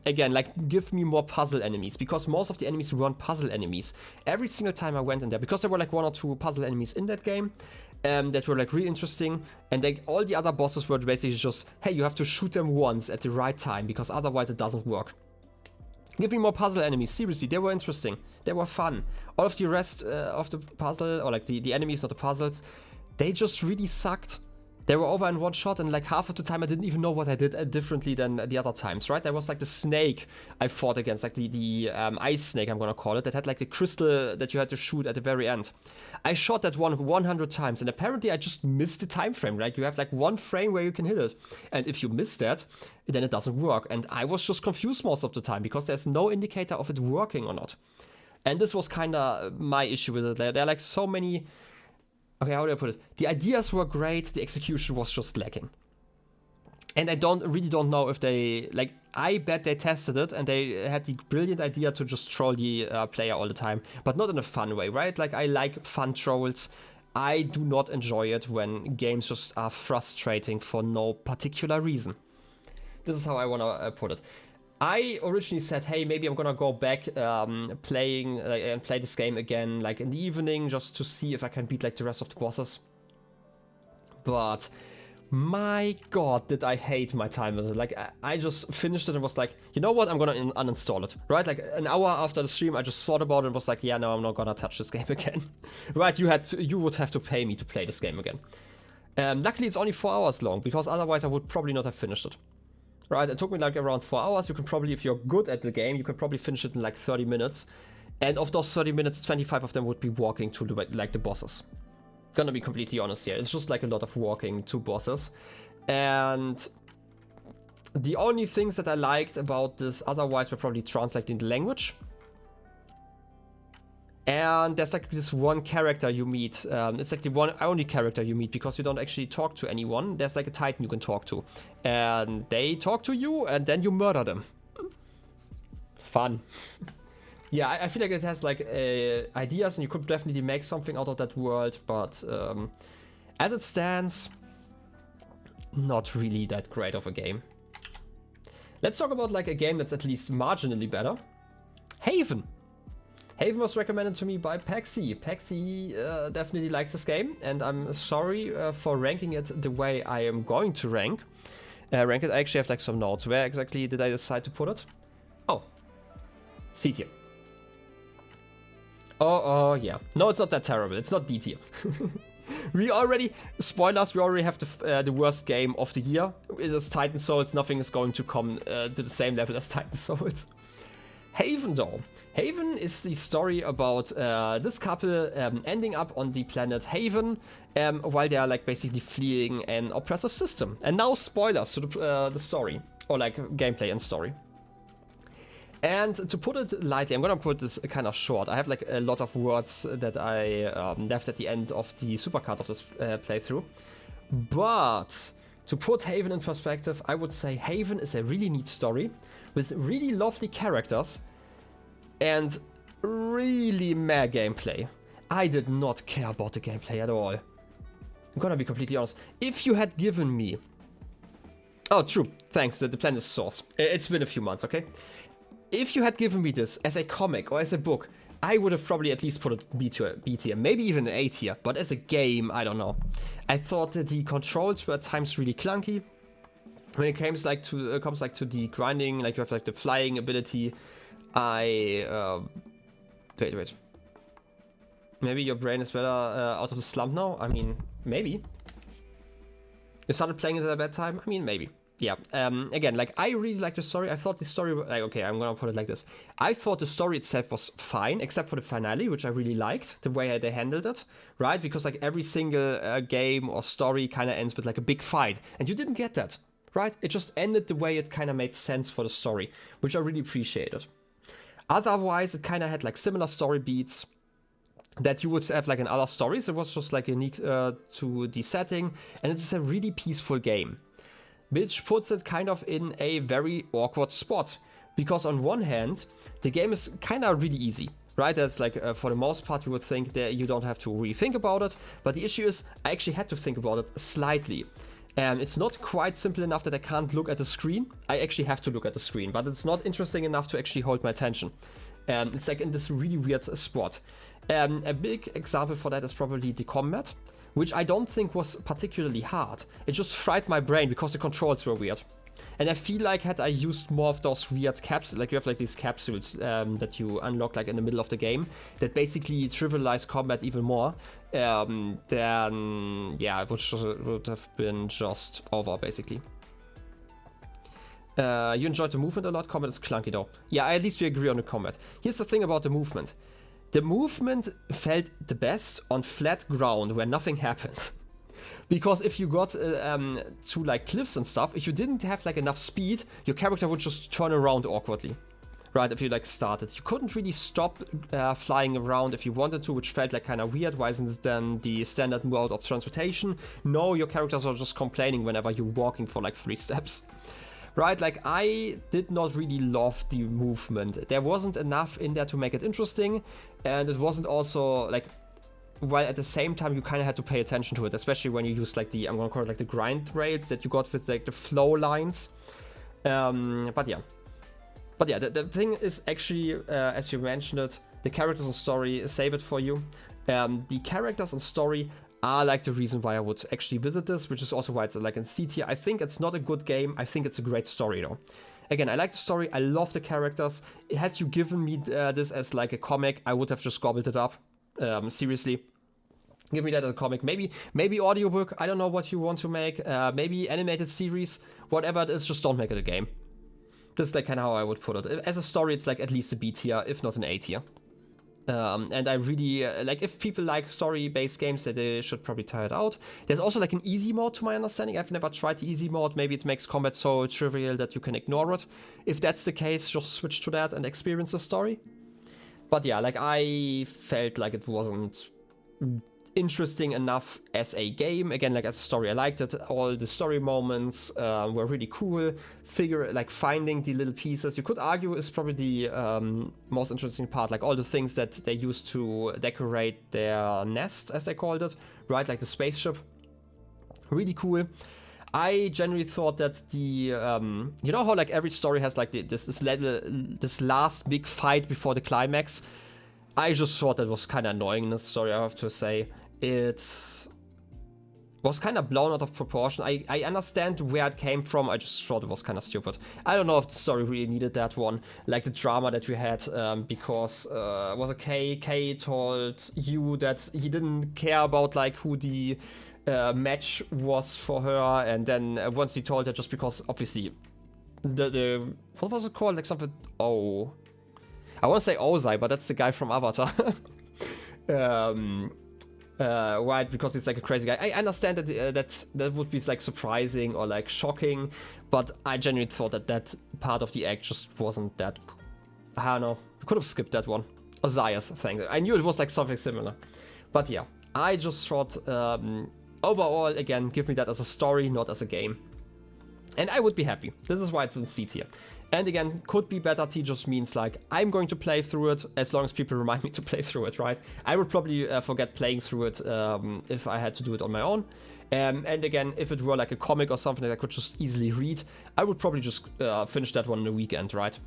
again, like give me more puzzle enemies, because most of the enemies weren't puzzle enemies. Every single time I went in there, because there were like one or two puzzle enemies in that game, that were like really interesting, and like all the other bosses were basically just, hey, you have to shoot them once at the right time, because otherwise it doesn't work. Give me more puzzle enemies. Seriously, they were interesting. They were fun. All of the rest of the puzzle, or like the enemies, not the puzzles, they just really sucked. They were over in one shot, and like half of the time I didn't even know what I did differently than the other times, right? There was like the snake I fought against, like the ice snake, I'm gonna call it, that had like the crystal that you had to shoot at the very end. I shot that one 100 times, and apparently I just missed the time frame, right? You have like one frame where you can hit it, and if you miss that, then it doesn't work. And I was just confused most of the time, because there's no indicator of it working or not. And this was kind of my issue with it. There are like so many... Okay, how do I put it? The ideas were great, the execution was just lacking. And I really don't know if they... Like, I bet they tested it and they had the brilliant idea to just troll the player all the time. But not in a fun way, right? Like, I like fun trolls. I do not enjoy it when games just are frustrating for no particular reason. This is how I want to put it. I originally said, hey, maybe I'm gonna go back and play this game again, like in the evening, just to see if I can beat like the rest of the bosses. But my god, did I hate my time with it. Like, I just finished it and was like, you know what, I'm gonna uninstall it, right? Like an hour after the stream, I just thought about it and was like, yeah, no, I'm not gonna touch this game again. Right, you would have to pay me to play this game again. Luckily, it's only 4 hours long, because otherwise I would probably not have finished it. right? It took me like around 4 hours. You can probably, if you're good at the game, you can probably finish it in like 30 minutes. And of those 30 minutes, 25 of them would be walking to like the bosses. Gonna be completely honest here. It's just like a lot of walking to bosses. And the only things that I liked about this otherwise were probably translating the language. And there's like this one character you meet. It's like the one only character you meet because you don't actually talk to anyone. There's like a Titan you can talk to. And they talk to you and then you murder them. Fun. Yeah, I feel like it has like ideas and you could definitely make something out of that world. But as it stands, not really that great of a game. Let's talk about like a game that's at least marginally better. Haven. Haven was recommended to me by Paxi. Paxi definitely likes this game, and I'm sorry for ranking it the way I am going to rank it. I actually have like some notes. Where exactly did I decide to put it? Oh, C tier. Oh, yeah. No, it's not that terrible. It's not D tier. Spoilers, we already have the worst game of the year. It is Titan Souls. Nothing is going to come to the same level as Titan Souls. Haven though. Haven is the story about this couple ending up on the planet Haven while they are like basically fleeing an oppressive system. And now spoilers to the story, or like gameplay and story. And to put it lightly, I'm gonna put this kind of short. I have like a lot of words that I left at the end of the supercard of this playthrough. But to put Haven in perspective, I would say Haven is a really neat story with really lovely characters and really meh gameplay. I did not care about the gameplay at all. I'm gonna be completely honest. If you had given me... Oh, true. Thanks. The plan is Source. It's been a few months, okay? If you had given me this as a comic or as a book, I would have probably at least put it B tier, maybe even an A tier. But as a game, I don't know. I thought that the controls were at times really clunky. When it comes like to the grinding, like you have like the flying ability, wait. Maybe your brain is better out of the slump now? I mean, maybe. You started playing it at a bad time? I mean, maybe. Yeah, again, like, I really like the story. I thought the story, like, okay, I'm gonna put it like this. I thought the story itself was fine, except for the finale, which I really liked, the way they handled it, right? Because, like, every single game or story kind of ends with, like, a big fight. And you didn't get that, right? It just ended the way it kind of made sense for the story, which I really appreciated. Otherwise, it kind of had, like, similar story beats that you would have, like, in other stories. It was just, like, unique to the setting, and it's a really peaceful game. Which puts it kind of in a very awkward spot. Because on one hand, the game is kind of really easy, right? That's like, for the most part, you would think that you don't have to really think about it. But the issue is, I actually had to think about it slightly. It's not quite simple enough that I can't look at the screen. I actually have to look at the screen, but it's not interesting enough to actually hold my attention. It's like in this really weird spot. A big example for that is probably the combat, which I don't think was particularly hard. It just fried my brain because the controls were weird. And I feel like had I used more of those weird capsules, like you have like these capsules that you unlock like in the middle of the game, that basically trivialize combat even more, then yeah, it would have been just over basically. You enjoyed the movement a lot, combat is clunky though. Yeah, at least we agree on the combat. Here's the thing about the movement. The movement felt the best on flat ground where nothing happened. Because if you got to like cliffs and stuff, if you didn't have like enough speed, your character would just turn around awkwardly. Right, if you like started. You couldn't really stop flying around if you wanted to, which felt like kind of weird. Why isn't then the standard mode of transportation? No, your characters are just complaining whenever you're walking for like 3 steps. Right, like I did not really love the movement. There wasn't enough in there to make it interesting, and it wasn't also like, while at the same time you kind of had to pay attention to it, especially when you use like the, I'm gonna call it like the grind rails that you got with like the flow lines. But yeah, the thing is actually, as you mentioned it, the characters and story save it for you. The characters and story are like the reason why I would actually visit this, which is also why it's like in C tier. I think it's not a good game. I think it's a great story though. Again, I like the story. I love the characters. Had you given me this as like a comic, I would have just gobbled it up. Seriously. Give me that as a comic. Maybe audiobook. I don't know what you want to make. Maybe animated series. Whatever it is, just don't make it a game. This is like kind of how I would put it. As a story, it's like at least a B tier, if not an A tier. And I really, like, if people like story-based games, they should probably try it out. There's also like an easy mode, to my understanding. I've never tried the easy mode. Maybe it makes combat so trivial that you can ignore it. If that's the case, just switch to that and experience the story. But yeah, like, I felt like it wasn't interesting enough as a game. Again, like, as a story, I liked it. All the story moments were really cool. Finding the little pieces, you could argue, is probably the most interesting part. Like, all the things that they used to decorate their nest, as they called it, right? Like the spaceship. Really cool. I generally thought that the you know how like every story has like this last big fight before the climax. I just thought that was kind of annoying in the story, I have to say. It was kind of blown out of proportion. I understand where it came from. I just thought it was kind of stupid. I don't know if the story really needed that one. Like the drama that we had, because was it Kay told you that he didn't care about like who the match was for her, and then once he told her, just because obviously the what was it called? Like something. Oh, I want to say Ozai, but that's the guy from Avatar. Right, because he's like a crazy guy. I understand that that would be like surprising or like shocking, but I genuinely thought that part of the act just wasn't that. I don't know. We could have skipped that one. Ozai's thing. I knew it was like something similar, but yeah, I just thought overall, again, give me that as a story, not as a game, and I would be happy. This is why it's in C tier. And again, could be better T just means like I'm going to play through it as long as people remind me to play through it, right? I would probably forget playing through it if I had to do it on my own. And again, if it were like a comic or something that I could just easily read, I would probably just finish that one in a weekend, right?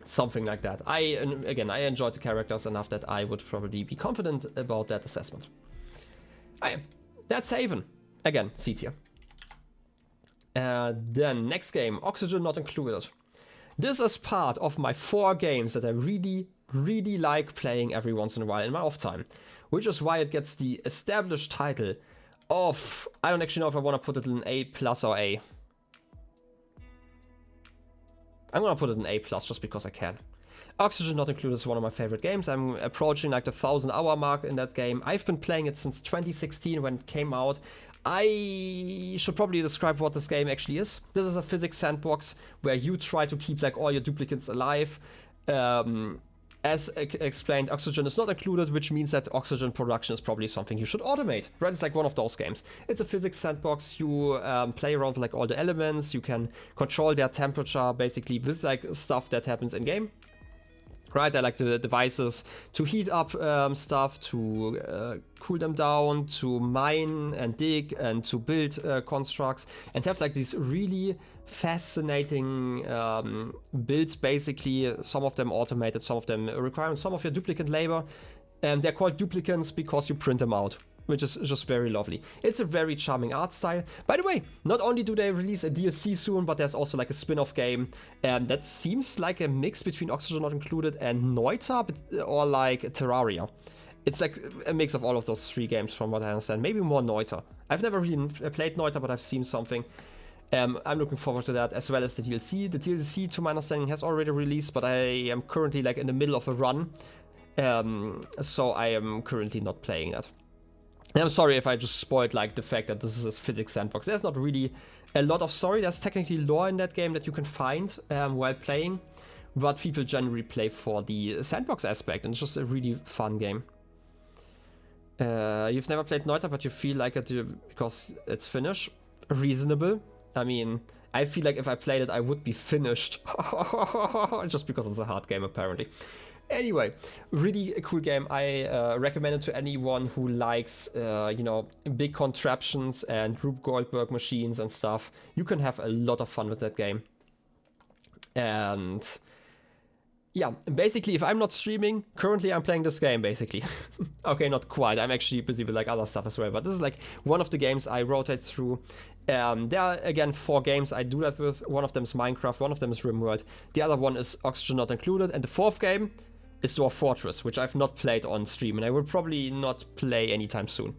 Something like that. I enjoyed the characters enough that I would probably be confident about that assessment. That's Haven. Again, C tier. Then next game, Oxygen not included. This is part of my 4 games that I really, really like playing every once in a while in my off time, which is why it gets the established title of, I don't actually know if I want to put it in A+ or A. I'm gonna put it in A+ just because I can. Oxygen not included is one of my favorite games. I'm approaching like the 1,000-hour mark in that game. I've been playing it since 2016 when it came out. I should probably describe what this game actually is. This is a physics sandbox where you try to keep like all your duplicates alive. As explained, oxygen is not included, which means that oxygen production is probably something you should automate, right? It's like one of those games. It's a physics sandbox. You play around with like all the elements. You can control their temperature basically with like stuff that happens in game. Right, I like the devices to heat up stuff, to cool them down, to mine and dig, and to build constructs, and have like these really fascinating builds. Basically, some of them automated, some of them requiring some of your duplicate labor. They're called duplicates because you print them out, which is just very lovely. It's a very charming art style. By the way, not only do they release a DLC soon, but there's also like a spin-off game that seems like a mix between Oxygen Not Included and Noita, or like Terraria. It's like a mix of all of those 3 games from what I understand. Maybe more Noita. I've never really played Noita, but I've seen something. I'm looking forward to that, as well as the DLC. The DLC, to my understanding, has already released, but I am currently like in the middle of a run. So I am currently not playing that. And I'm sorry if I just spoiled like the fact that this is a physics sandbox. There's not really a lot of story. There's technically lore in that game that you can find while playing, but people generally play for the sandbox aspect, and it's just a really fun game. You've never played Noita, but you feel like it because it's Finnish. Reasonable. I mean, I feel like if I played it, I would be finished. Just because it's a hard game, apparently. Anyway, really a cool game. I recommend it to anyone who likes, you know, big contraptions and Rube Goldberg machines and stuff. You can have a lot of fun with that game. And yeah, basically, if I'm not streaming, currently I'm playing this game, basically. Okay, not quite. I'm actually busy with like other stuff as well. But this is like one of the games I rotate through. There are, again, 4 games I do that with. One of them is Minecraft, one of them is Rimworld. The other one is Oxygen Not Included. And the 4th game is Dwarf Fortress, which I've not played on stream, and I will probably not play anytime soon.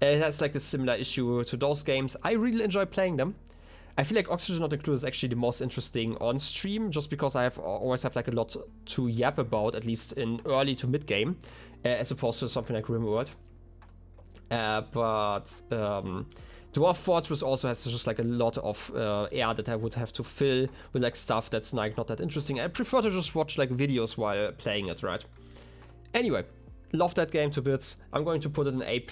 It has like a similar issue to those games. I really enjoy playing them. I feel like Oxygen Not Included is actually the most interesting on stream, just because I always have like a lot to yap about, at least in early to mid game, as opposed to something like Rimworld. Dwarf Fortress also has just like a lot of air that I would have to fill with like stuff that's like not that interesting. I prefer to just watch like videos while playing it, right? Anyway, love that game to bits. I'm going to put it in A+.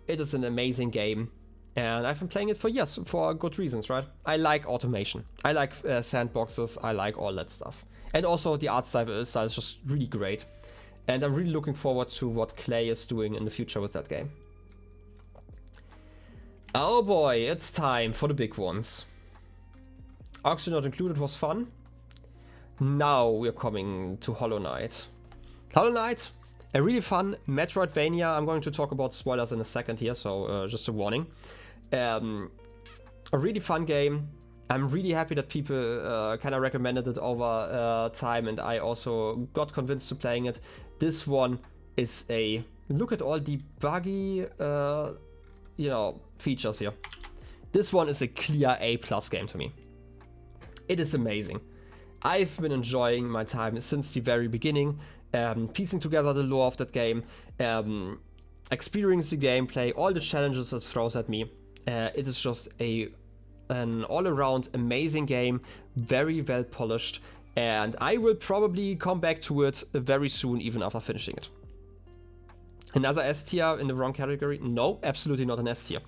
It is an amazing game. And I've been playing it for years, for good reasons, right? I like automation. I like sandboxes. I like all that stuff. And also the art style is just really great. And I'm really looking forward to what Clay is doing in the future with that game. Oh boy, it's time for the big ones. Oxygen Not Included was fun. Now we're coming to Hollow Knight. Hollow Knight, a really fun Metroidvania. I'm going to talk about spoilers in a second here, so just a warning. A really fun game. I'm really happy that people kind of recommended it over time, and I also got convinced to playing it. This one is a look at all the buggy, features here. This one is a clear A+ game to me. It is amazing. I've been enjoying my time since the very beginning, piecing together the lore of that game, experiencing the gameplay, all the challenges it throws at me. It is just an all-around amazing game, very well polished, and I will probably come back to it very soon, even after finishing it. Another S tier in the wrong category? No, absolutely not an S tier.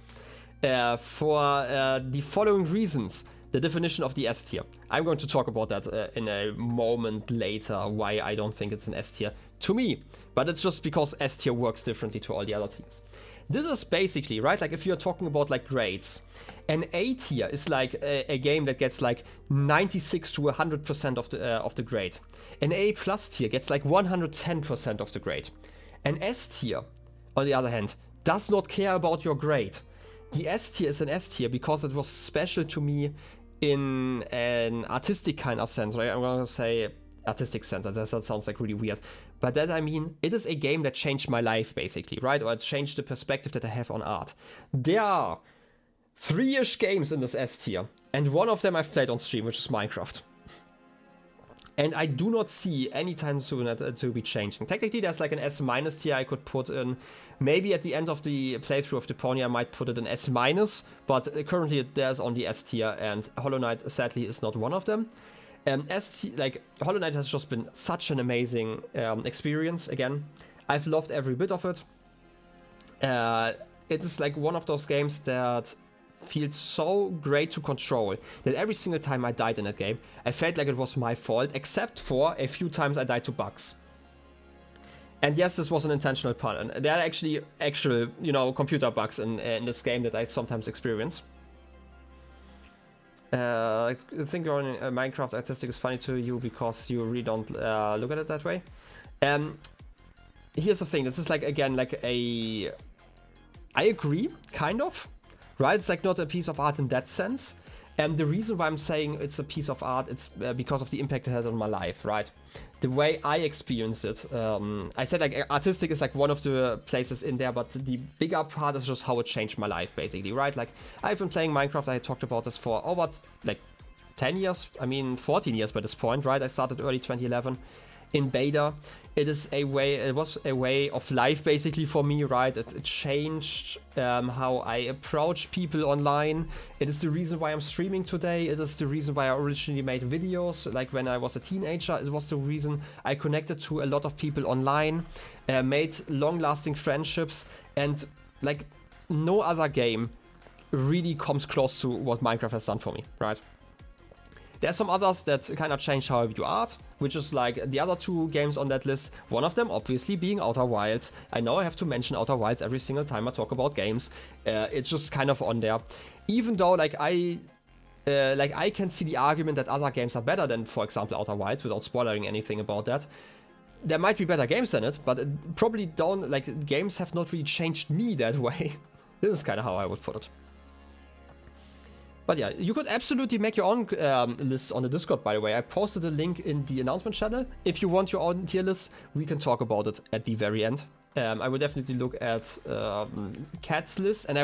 For the following reasons, the definition of the S tier. I'm going to talk about that in a moment later, why I don't think it's an S tier to me. But it's just because S tier works differently to all the other tiers. This is basically, right, like if you're talking about like grades, an A tier is like a game that gets like 96 to 100% of the grade. An A+ tier gets like 110% of the grade. An S tier, on the other hand, does not care about your grade. The S tier is an S tier because it was special to me in an artistic kind of sense, right? I'm going to say artistic sense, that sounds like really weird. But that, I mean, it is a game that changed my life, basically, right? Or it changed the perspective that I have on art. There are 3-ish games in this S tier, and one of them I've played on stream, which is Minecraft. And I do not see anytime soon that to be changing. Technically, there's like an S- tier I could put in. Maybe at the end of the playthrough of Deponia, I might put it in S-, but currently there's only S tier, and Hollow Knight sadly is not one of them. Hollow Knight has just been such an amazing experience. Again, I've loved every bit of it. It is like one of those games that feels so great to control that every single time I died in that game, I felt like it was my fault, except for a few times I died to bugs. And yes, this was an intentional pun. And there are actually actual, computer bugs in this game that I sometimes experience. I think on Minecraft artistic is funny to you because you really don't look at it that way. Here's the thing. This is like, again, like I agree, kind of. Right? It's like not a piece of art in that sense. And the reason why I'm saying it's a piece of art, it's because of the impact it has on my life, right? The way I experience it. I said like artistic is like one of the places in there, but the bigger part is just how it changed my life, basically, right? Like I've been playing Minecraft. I talked about this for over like 10 years. I mean 14 years by this point, right? I started early 2011 in beta. It was a way of life basically for me, right? It changed how I approach people online. It is the reason why I'm streaming today. It is the reason why I originally made videos, like when I was a teenager. It was the reason I connected to a lot of people online, made long-lasting friendships, and like no other game really comes close to what Minecraft has done for me, right? There's some others that kind of change how I view art, which is like the other 2 games on that list. One of them obviously being Outer Wilds. I know I have to mention Outer Wilds every single time I talk about games. It's just kind of on there. Even though I can see the argument that other games are better than, for example, Outer Wilds, without spoiling anything about that. There might be better games than it, but it probably don't, like, games have not really changed me that way. This is kind of how I would put it. But yeah, you could absolutely make your own list on the Discord, by the way. I posted a link in the announcement channel. If you want your own tier list, we can talk about it at the very end. I will definitely look at Cat's list, and I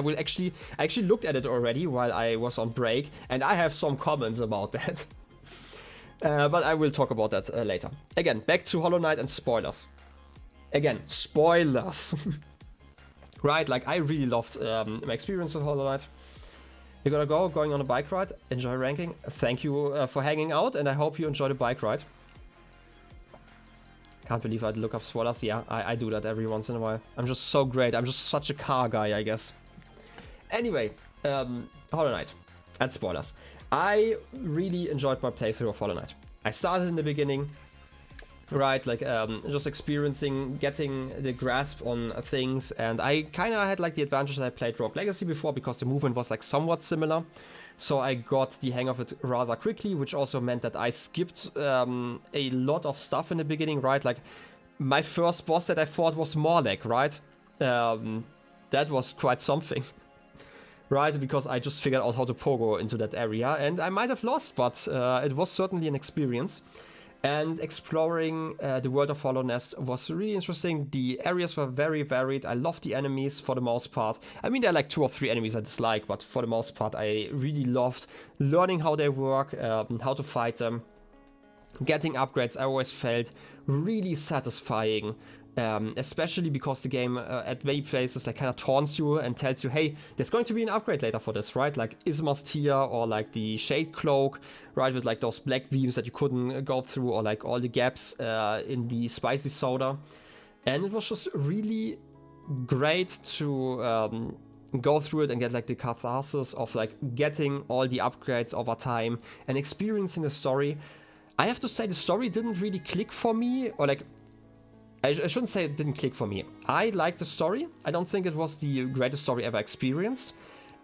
actually looked at it already while I was on break, and I have some comments about that. But I will talk about that later. Again, back to Hollow Knight and spoilers. Again, spoilers. Right, like I really loved my experience with Hollow Knight. You're gonna going on a bike ride, enjoy ranking. Thank you for hanging out, and I hope you enjoy the bike ride. Can't believe I'd look up spoilers. Yeah, I do that every once in a while. I'm just so great. I'm just such a car guy, I guess. Anyway, Hollow Knight and spoilers. I really enjoyed my playthrough of Hollow Knight. I started in the beginning, right, like just experiencing, getting the grasp on things, and I kind of had like the advantage that I played Rogue Legacy before because the movement was like somewhat similar, so I got the hang of it rather quickly, which also meant that I skipped a lot of stuff in the beginning, right, like my first boss that I fought was Morlek, right, that was quite something. Right, because I just figured out how to pogo into that area, and I might have lost, but it was certainly an experience. And exploring the world of Hollownest was really interesting. The areas were very varied. I loved the enemies for the most part. I mean, there are like 2 or 3 enemies I dislike, but for the most part, I really loved learning how they work, how to fight them. Getting upgrades, I always felt really satisfying. Especially because the game at many places like kind of taunts you and tells you, hey, there's going to be an upgrade later for this, right? Like Ismar's Tear or like the Shade Cloak, right? With like those black beams that you couldn't go through, or like all the gaps in the Spicy Soda. And it was just really great to go through it and get like the catharsis of like getting all the upgrades over time and experiencing the story. I have to say the story didn't really click for me, or like I shouldn't say it didn't click for me. I liked the story. I don't think it was the greatest story ever experienced,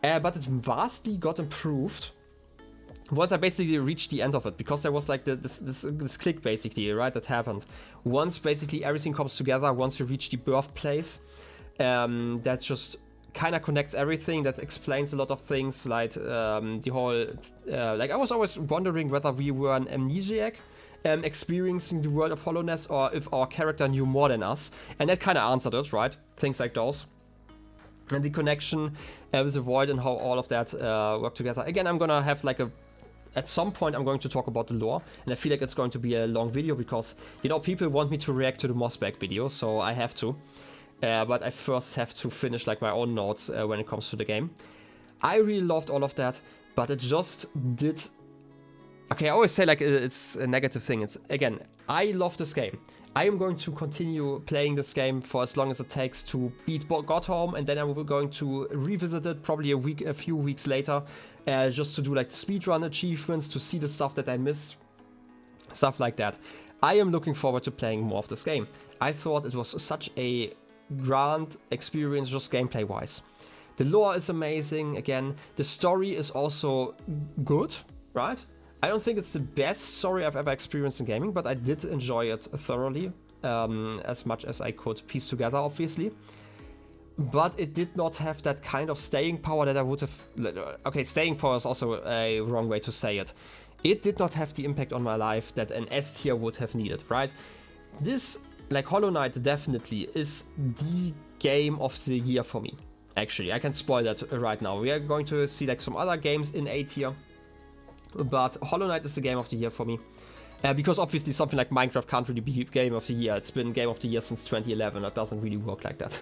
but it vastly got improved once I basically reached the end of it, because there was like this click basically, right, that happened. Once basically everything comes together, once you reach the birthplace, that just kind of connects everything, that explains a lot of things, like the whole, like I was always wondering whether we were an amnesiac, experiencing the world of Hollowness, or if our character knew more than us, and that kind of answered it, right? Things like those. And the connection with the void and how all of that work together. Again, I'm gonna have like at some point I'm going to talk about the lore, and I feel like it's going to be a long video because, you know, people want me to react to the Mossback video, so I have to. But I first have to finish like my own notes when it comes to the game. I really loved all of that, but it just did... Okay, I always say like it's a negative thing. It's, again, I love this game. I am going to continue playing this game for as long as it takes to beat Godhome, and then I'm going to revisit it probably a few weeks later, just to do like speedrun achievements, to see the stuff that I missed, stuff like that. I am looking forward to playing more of this game. I thought it was such a grand experience, just gameplay wise. The lore is amazing. Again, the story is also good, right? I don't think it's the best story I've ever experienced in gaming, but I did enjoy it thoroughly, as much as I could piece together, obviously. But it did not have that kind of staying power that I would have... Okay, staying power is also a wrong way to say it. It did not have the impact on my life that an S tier would have needed, right? This, like Hollow Knight, definitely is the game of the year for me. Actually, I can spoil that right now. We are going to see like some other games in A tier. But Hollow Knight is the game of the year for me. Because obviously something like Minecraft can't really be game of the year. It's been game of the year since 2011. It doesn't really work like that.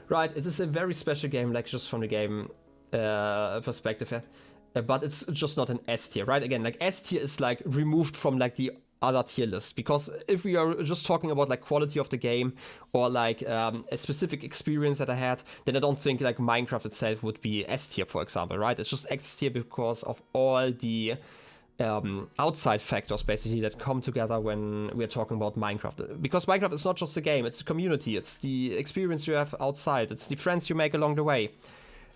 Right, it is a very special game, like just from the game perspective. But it's just not an S tier, right? Again, like S tier is like removed from like the other tier list. Because if we are just talking about like quality of the game, or like a specific experience that I had, then I don't think like Minecraft itself would be S tier, for example, right? It's just S tier because of all the outside factors basically that come together when we're talking about Minecraft. Because Minecraft is not just a game, it's a community, it's the experience you have outside, it's the friends you make along the way.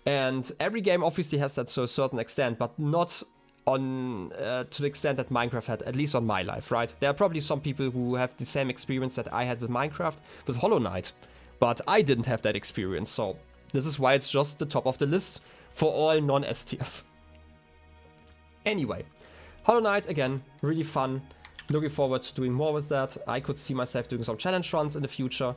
And every game obviously has that to a certain extent, but not on to the extent that Minecraft had, at least on my life, right? There are probably some people who have the same experience that I had with Minecraft, with Hollow Knight, but I didn't have that experience, so this is why it's just the top of the list for all non-S tiers. Anyway, Hollow Knight, again, really fun. Looking forward to doing more with that. I could see myself doing some challenge runs in the future.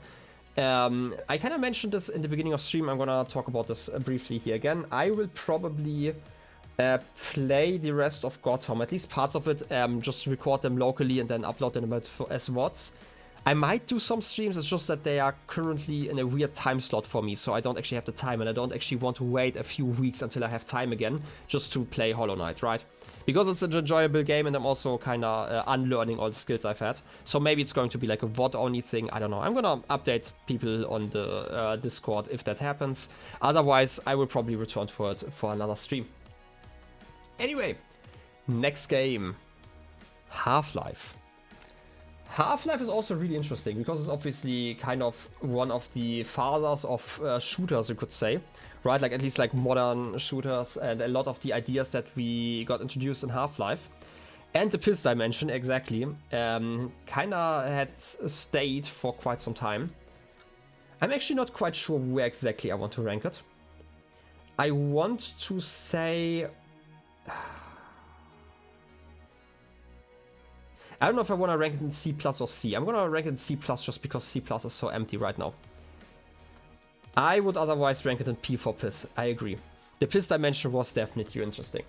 I kind of mentioned this in the beginning of stream. I'm gonna talk about this briefly here again. I will probably play the rest of Gotham, at least parts of it, just record them locally and then upload them as VODs. I might do some streams, it's just that they are currently in a weird time slot for me, so I don't actually have the time, and I don't actually want to wait a few weeks until I have time again just to play Hollow Knight, right? Because it's an enjoyable game and I'm also kind of unlearning all the skills I've had. So maybe it's going to be like a VOD only thing, I don't know. I'm gonna update people on the Discord if that happens. Otherwise, I will probably return for it for another stream. Anyway, next game, Half-Life. Half-Life is also really interesting because it's obviously kind of one of the fathers of shooters, you could say, right? Like at least like modern shooters, and a lot of the ideas that we got introduced in Half-Life. And the Piss dimension, exactly, kind of had stayed for quite some time. I'm actually not quite sure where exactly I want to rank it. I want to say... I don't know if I want to rank it in C plus or C. I'm going to rank it in C plus just because C plus is so empty right now. I would otherwise rank it in P for Piss. I agree. The Piss dimension was definitely interesting.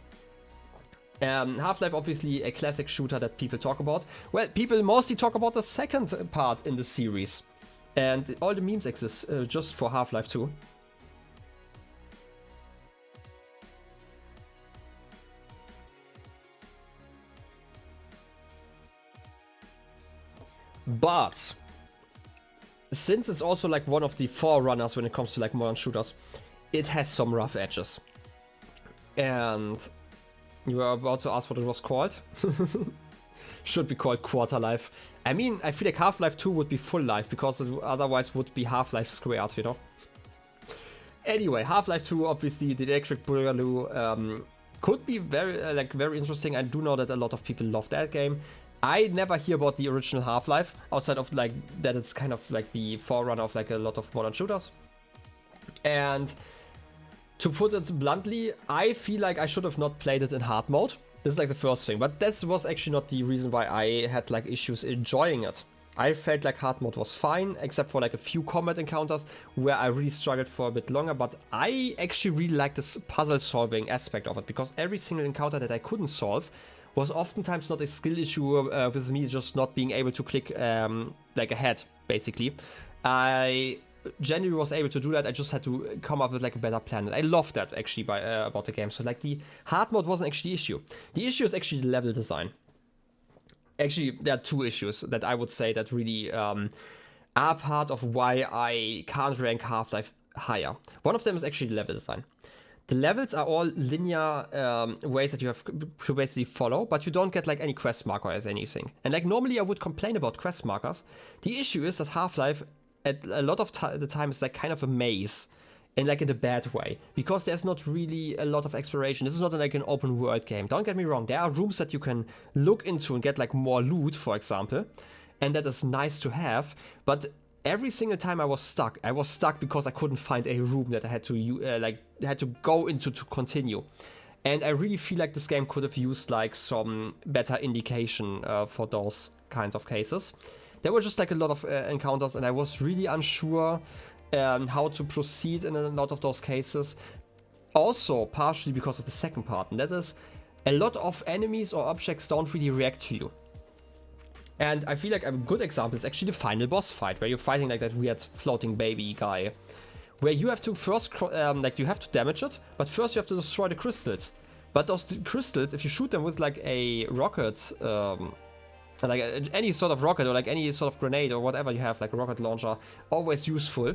Half-Life, obviously a classic shooter that people talk about. Well, people mostly talk about the second part in the series. And all the memes exist just for Half-Life 2. But since it's also like one of the forerunners when it comes to like modern shooters, it has some rough edges. And you were about to ask what it was called. Should be called Quarter Life. I mean, I feel like Half-Life 2 would be full life because it otherwise would be Half-Life squared, you know? Anyway, Half-Life 2, obviously, the Electric Boogaloo could be very interesting. I do know that a lot of people love that game. I never hear about the original Half-Life, outside of like that it's kind of like the forerunner of like a lot of modern shooters. And to put it bluntly, I feel like I should have not played it in hard mode. This is like the first thing, but this was actually not the reason why I had like issues enjoying it. I felt like hard mode was fine, except for like a few combat encounters where I really struggled for a bit longer, but I actually really like this puzzle solving aspect of it, because every single encounter that I couldn't solve was oftentimes not a skill issue with me just not being able to click like ahead, basically. I genuinely was able to do that. I just had to come up with like a better plan. And I love that actually about the game. So like the hard mode wasn't actually the issue. The issue is actually the level design. Actually, there are two issues that I would say that really are part of why I can't rank Half-Life higher. One of them is actually the level design. The levels are all linear ways that you have to basically follow, but you don't get like any quest marker or anything. And like normally I would complain about quest markers. The issue is that Half-Life at a lot of the time is like kind of a maze, and like in a bad way, because there's not really a lot of exploration. This is not like an open world game. Don't get me wrong, there are rooms that you can look into and get like more loot, for example, and that is nice to have, but every single time I was stuck because I couldn't find a room that I had to go into to continue. And I really feel like this game could have used like some better indication for those kinds of cases. There were just like a lot of encounters, and I was really unsure how to proceed in a lot of those cases. Also, partially because of the second part, and that is a lot of enemies or objects don't really react to you. And I feel like a good example is actually the final boss fight, where you're fighting like that weird floating baby guy, where you have to first, you have to damage it, but first you have to destroy the crystals. But those crystals, if you shoot them with like a rocket, any sort of rocket or like any sort of grenade or whatever you have, like a rocket launcher, always useful,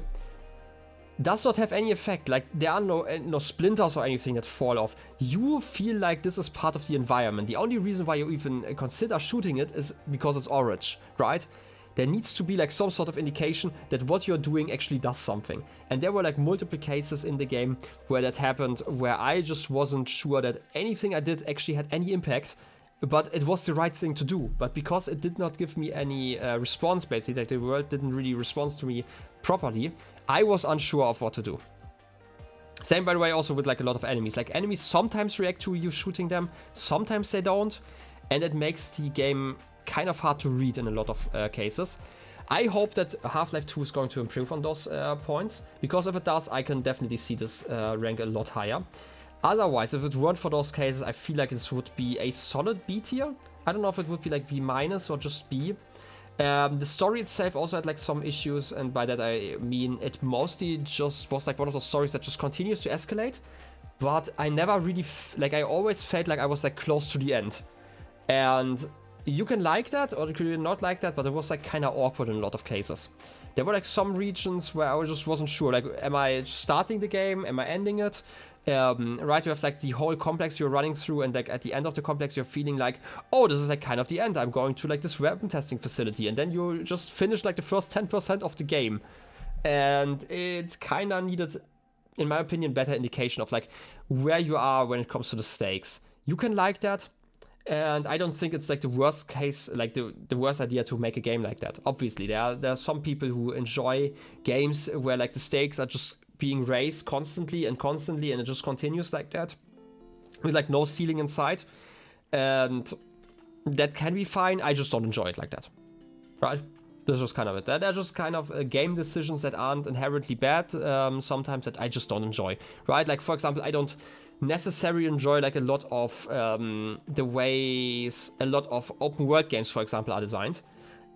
does not have any effect. Like there are no splinters or anything that fall off. You feel like this is part of the environment. The only reason why you even consider shooting it is because it's orange, right? There needs to be like some sort of indication that what you're doing actually does something. And there were like multiple cases in the game where that happened, where I just wasn't sure that anything I did actually had any impact, but it was the right thing to do. But because it did not give me any response, basically, like the world didn't really respond to me properly, I was unsure of what to do. Same, by the way, also with like a lot of enemies. Like enemies sometimes react to you shooting them, sometimes they don't, and it makes the game kind of hard to read in a lot of cases. I hope that Half-Life 2 is going to improve on those points, because if it does, I can definitely see this rank a lot higher. Otherwise, if it weren't for those cases, I feel like this would be a solid B tier. I don't know if it would be like B- or just B. The story itself also had like some issues, and by that I mean it mostly just was like one of those stories that just continues to escalate. But I never really, I always felt like I was like close to the end. And you can like that, or you can not like that, but it was like kind of awkward in a lot of cases. There were like some regions where I just wasn't sure, like, am I starting the game, am I ending it? Right, you have like the whole complex you're running through, and like at the end of the complex you're feeling like, oh, this is like kind of the end, I'm going to like this weapon testing facility, and then you just finish like the first 10% of the game. And it kind of needed, in my opinion, better indication of like where you are when it comes to the stakes. You can like that, and I don't think it's like the worst case, like the worst idea to make a game like that. Obviously, there are some people who enjoy games where like the stakes are just being raised constantly, and it just continues like that, with like no ceiling in sight, and that can be fine. I just don't enjoy it like that, right? This is just kind of it. They're just kind of game decisions that aren't inherently bad, sometimes, that I just don't enjoy, right? Like, for example, I don't necessarily enjoy like a lot of the ways a lot of open world games, for example, are designed.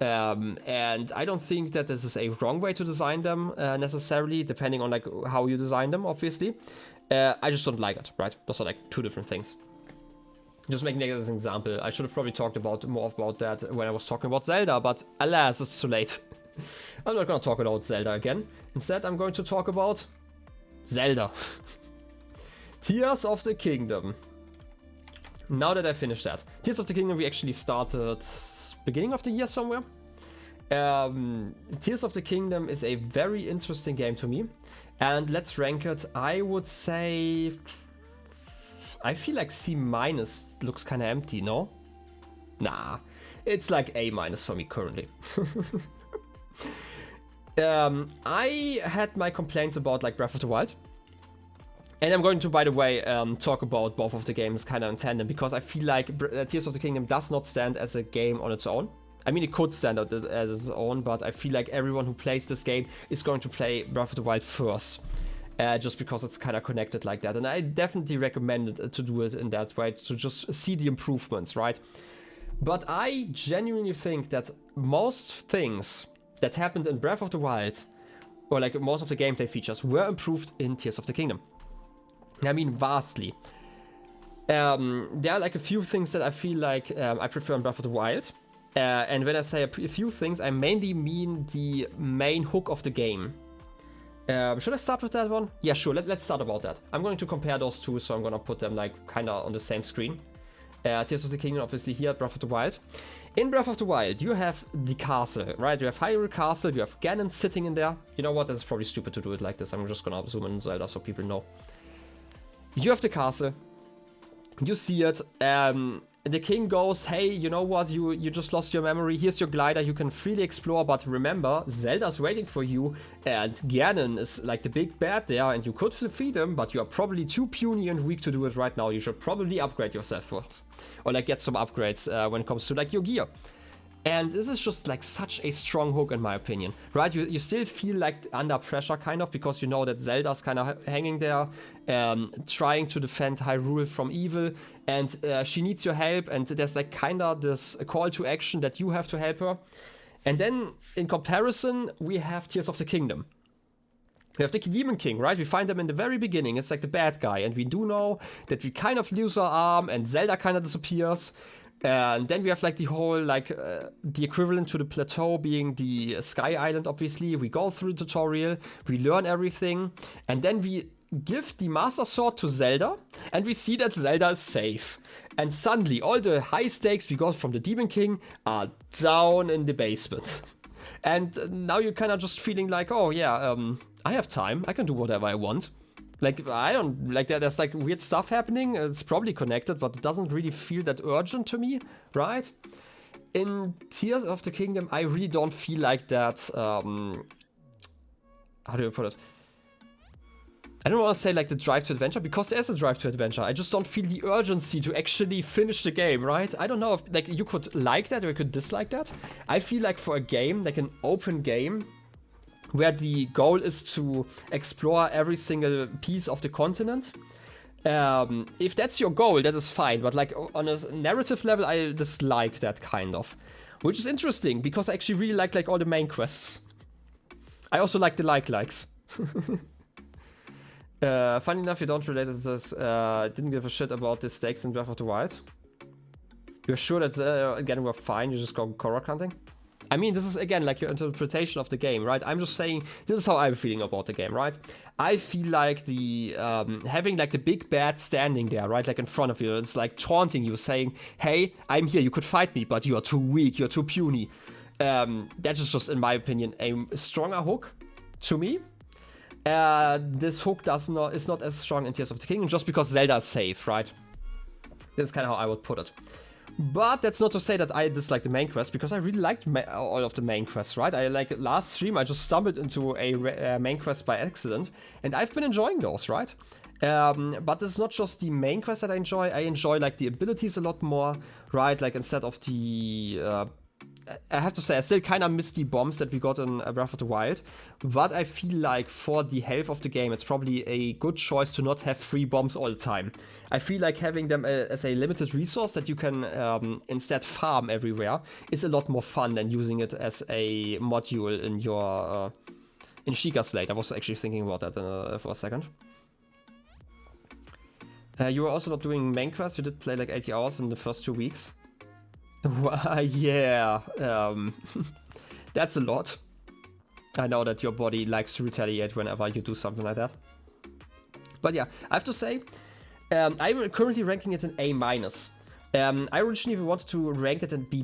And I don't think that this is a wrong way to design them necessarily, depending on like how you design them, obviously. I just don't like it, right? Those are like two different things. Just making that as an example. I should have probably talked more about that when I was talking about Zelda, but alas, it's too late. I'm not gonna talk about Zelda again. Instead, I'm going to talk about Zelda. Tears of the Kingdom. Now that I finished that. Tears of the Kingdom, we actually started beginning of the year somewhere. Tears of the Kingdom is a very interesting game to me. And let's rank it. I would say, I feel like C- looks kind of empty, no? Nah, it's like A- for me currently. I had my complaints about like Breath of the Wild. And I'm going to, by the way, talk about both of the games kind of in tandem, because I feel like Tears of the Kingdom does not stand as a game on its own. I mean, it could stand out as its own, but I feel like everyone who plays this game is going to play Breath of the Wild first, just because it's kind of connected like that. And I definitely recommend it to do it in that way, to just see the improvements, right? But I genuinely think that most things that happened in Breath of the Wild, or like most of the gameplay features, were improved in Tears of the Kingdom. I mean, vastly. There are like a few things that I feel like I prefer in Breath of the Wild. And when I say a few things, I mainly mean the main hook of the game. Should I start with that one? Yeah, sure. Let's start about that. I'm going to compare those two, so I'm going to put them like kind of on the same screen. Tears of the Kingdom, obviously here, Breath of the Wild. In Breath of the Wild, you have the castle, right? You have Hyrule Castle, you have Ganon sitting in there. You know what? That's probably stupid to do it like this. I'm just going to zoom in Zelda so people know. You have the castle, you see it, the king goes, hey, you know what, you just lost your memory, here's your glider, you can freely explore, but remember, Zelda's waiting for you, and Ganon is like the big bad there, and you could defeat him, but you are probably too puny and weak to do it right now, you should probably upgrade yourself first, or like get some upgrades when it comes to like your gear. And this is just like such a strong hook in my opinion, right? You still feel like under pressure kind of, because you know that Zelda's kind of hanging there, trying to defend Hyrule from evil, and she needs your help, and there's like kind of this call to action that you have to help her. And then in comparison, we have Tears of the Kingdom. We have the Demon King, right? We find them in the very beginning. It's like the bad guy, and we do know that we kind of lose our arm, and Zelda kind of disappears. And then we have like the whole, like, the equivalent to the plateau being the Sky Island, obviously. We go through the tutorial, we learn everything, and then we give the Master Sword to Zelda, and we see that Zelda is safe. And suddenly, all the high stakes we got from the Demon King are down in the basement. And now you're kind of just feeling like, oh yeah, I have time, I can do whatever I want. Like, I don't, like, there's like weird stuff happening, it's probably connected, but it doesn't really feel that urgent to me, right? In Tears of the Kingdom, I really don't feel like that, how do you put it? I don't want to say like the drive to adventure, because there's a drive to adventure. I just don't feel the urgency to actually finish the game, right? I don't know if like you could like that or you could dislike that. I feel like for a game, like an open game, where the goal is to explore every single piece of the continent, if that's your goal, that is fine. But like on a narrative level, I dislike that kind of. Which is interesting, because I actually really like all the main quests. I also like the likes. Funny enough, you don't relate to this. Didn't give a shit about the stakes in Breath of the Wild. You're sure that again we're fine? You just go Korok hunting? I mean, this is again like your interpretation of the game, right? I'm just saying this is how I'm feeling about the game, right? I feel like the having like the big bad standing there, right, like in front of you, it's like taunting you, saying, "Hey, I'm here. You could fight me, but you are too weak. You're too puny." That is just, in my opinion, a stronger hook to me. This hook is not as strong in Tears of the Kingdom, just because Zelda is safe, right? That's kind of how I would put it. But that's not to say that I dislike the main quest, because I really liked all of the main quests, right? I like last stream, I just stumbled into a main quest by accident, and I've been enjoying those, right? But it's not just the main quest that I enjoy like the abilities a lot more, right? Like instead of the I have to say, I still kind of miss the bombs that we got in Breath of the Wild, but I feel like for the health of the game, it's probably a good choice to not have free bombs all the time. I feel like having them as a limited resource that you can instead farm everywhere is a lot more fun than using it as a module in your in Sheikah Slate. I was actually thinking about that for a second. You were also not doing main quests. You did play like 80 hours in the first 2 weeks. Yeah, that's a lot. I know that your body likes to retaliate whenever you do something like that. But yeah, I have to say, I'm currently ranking it in A-. I originally wanted to rank it in B+,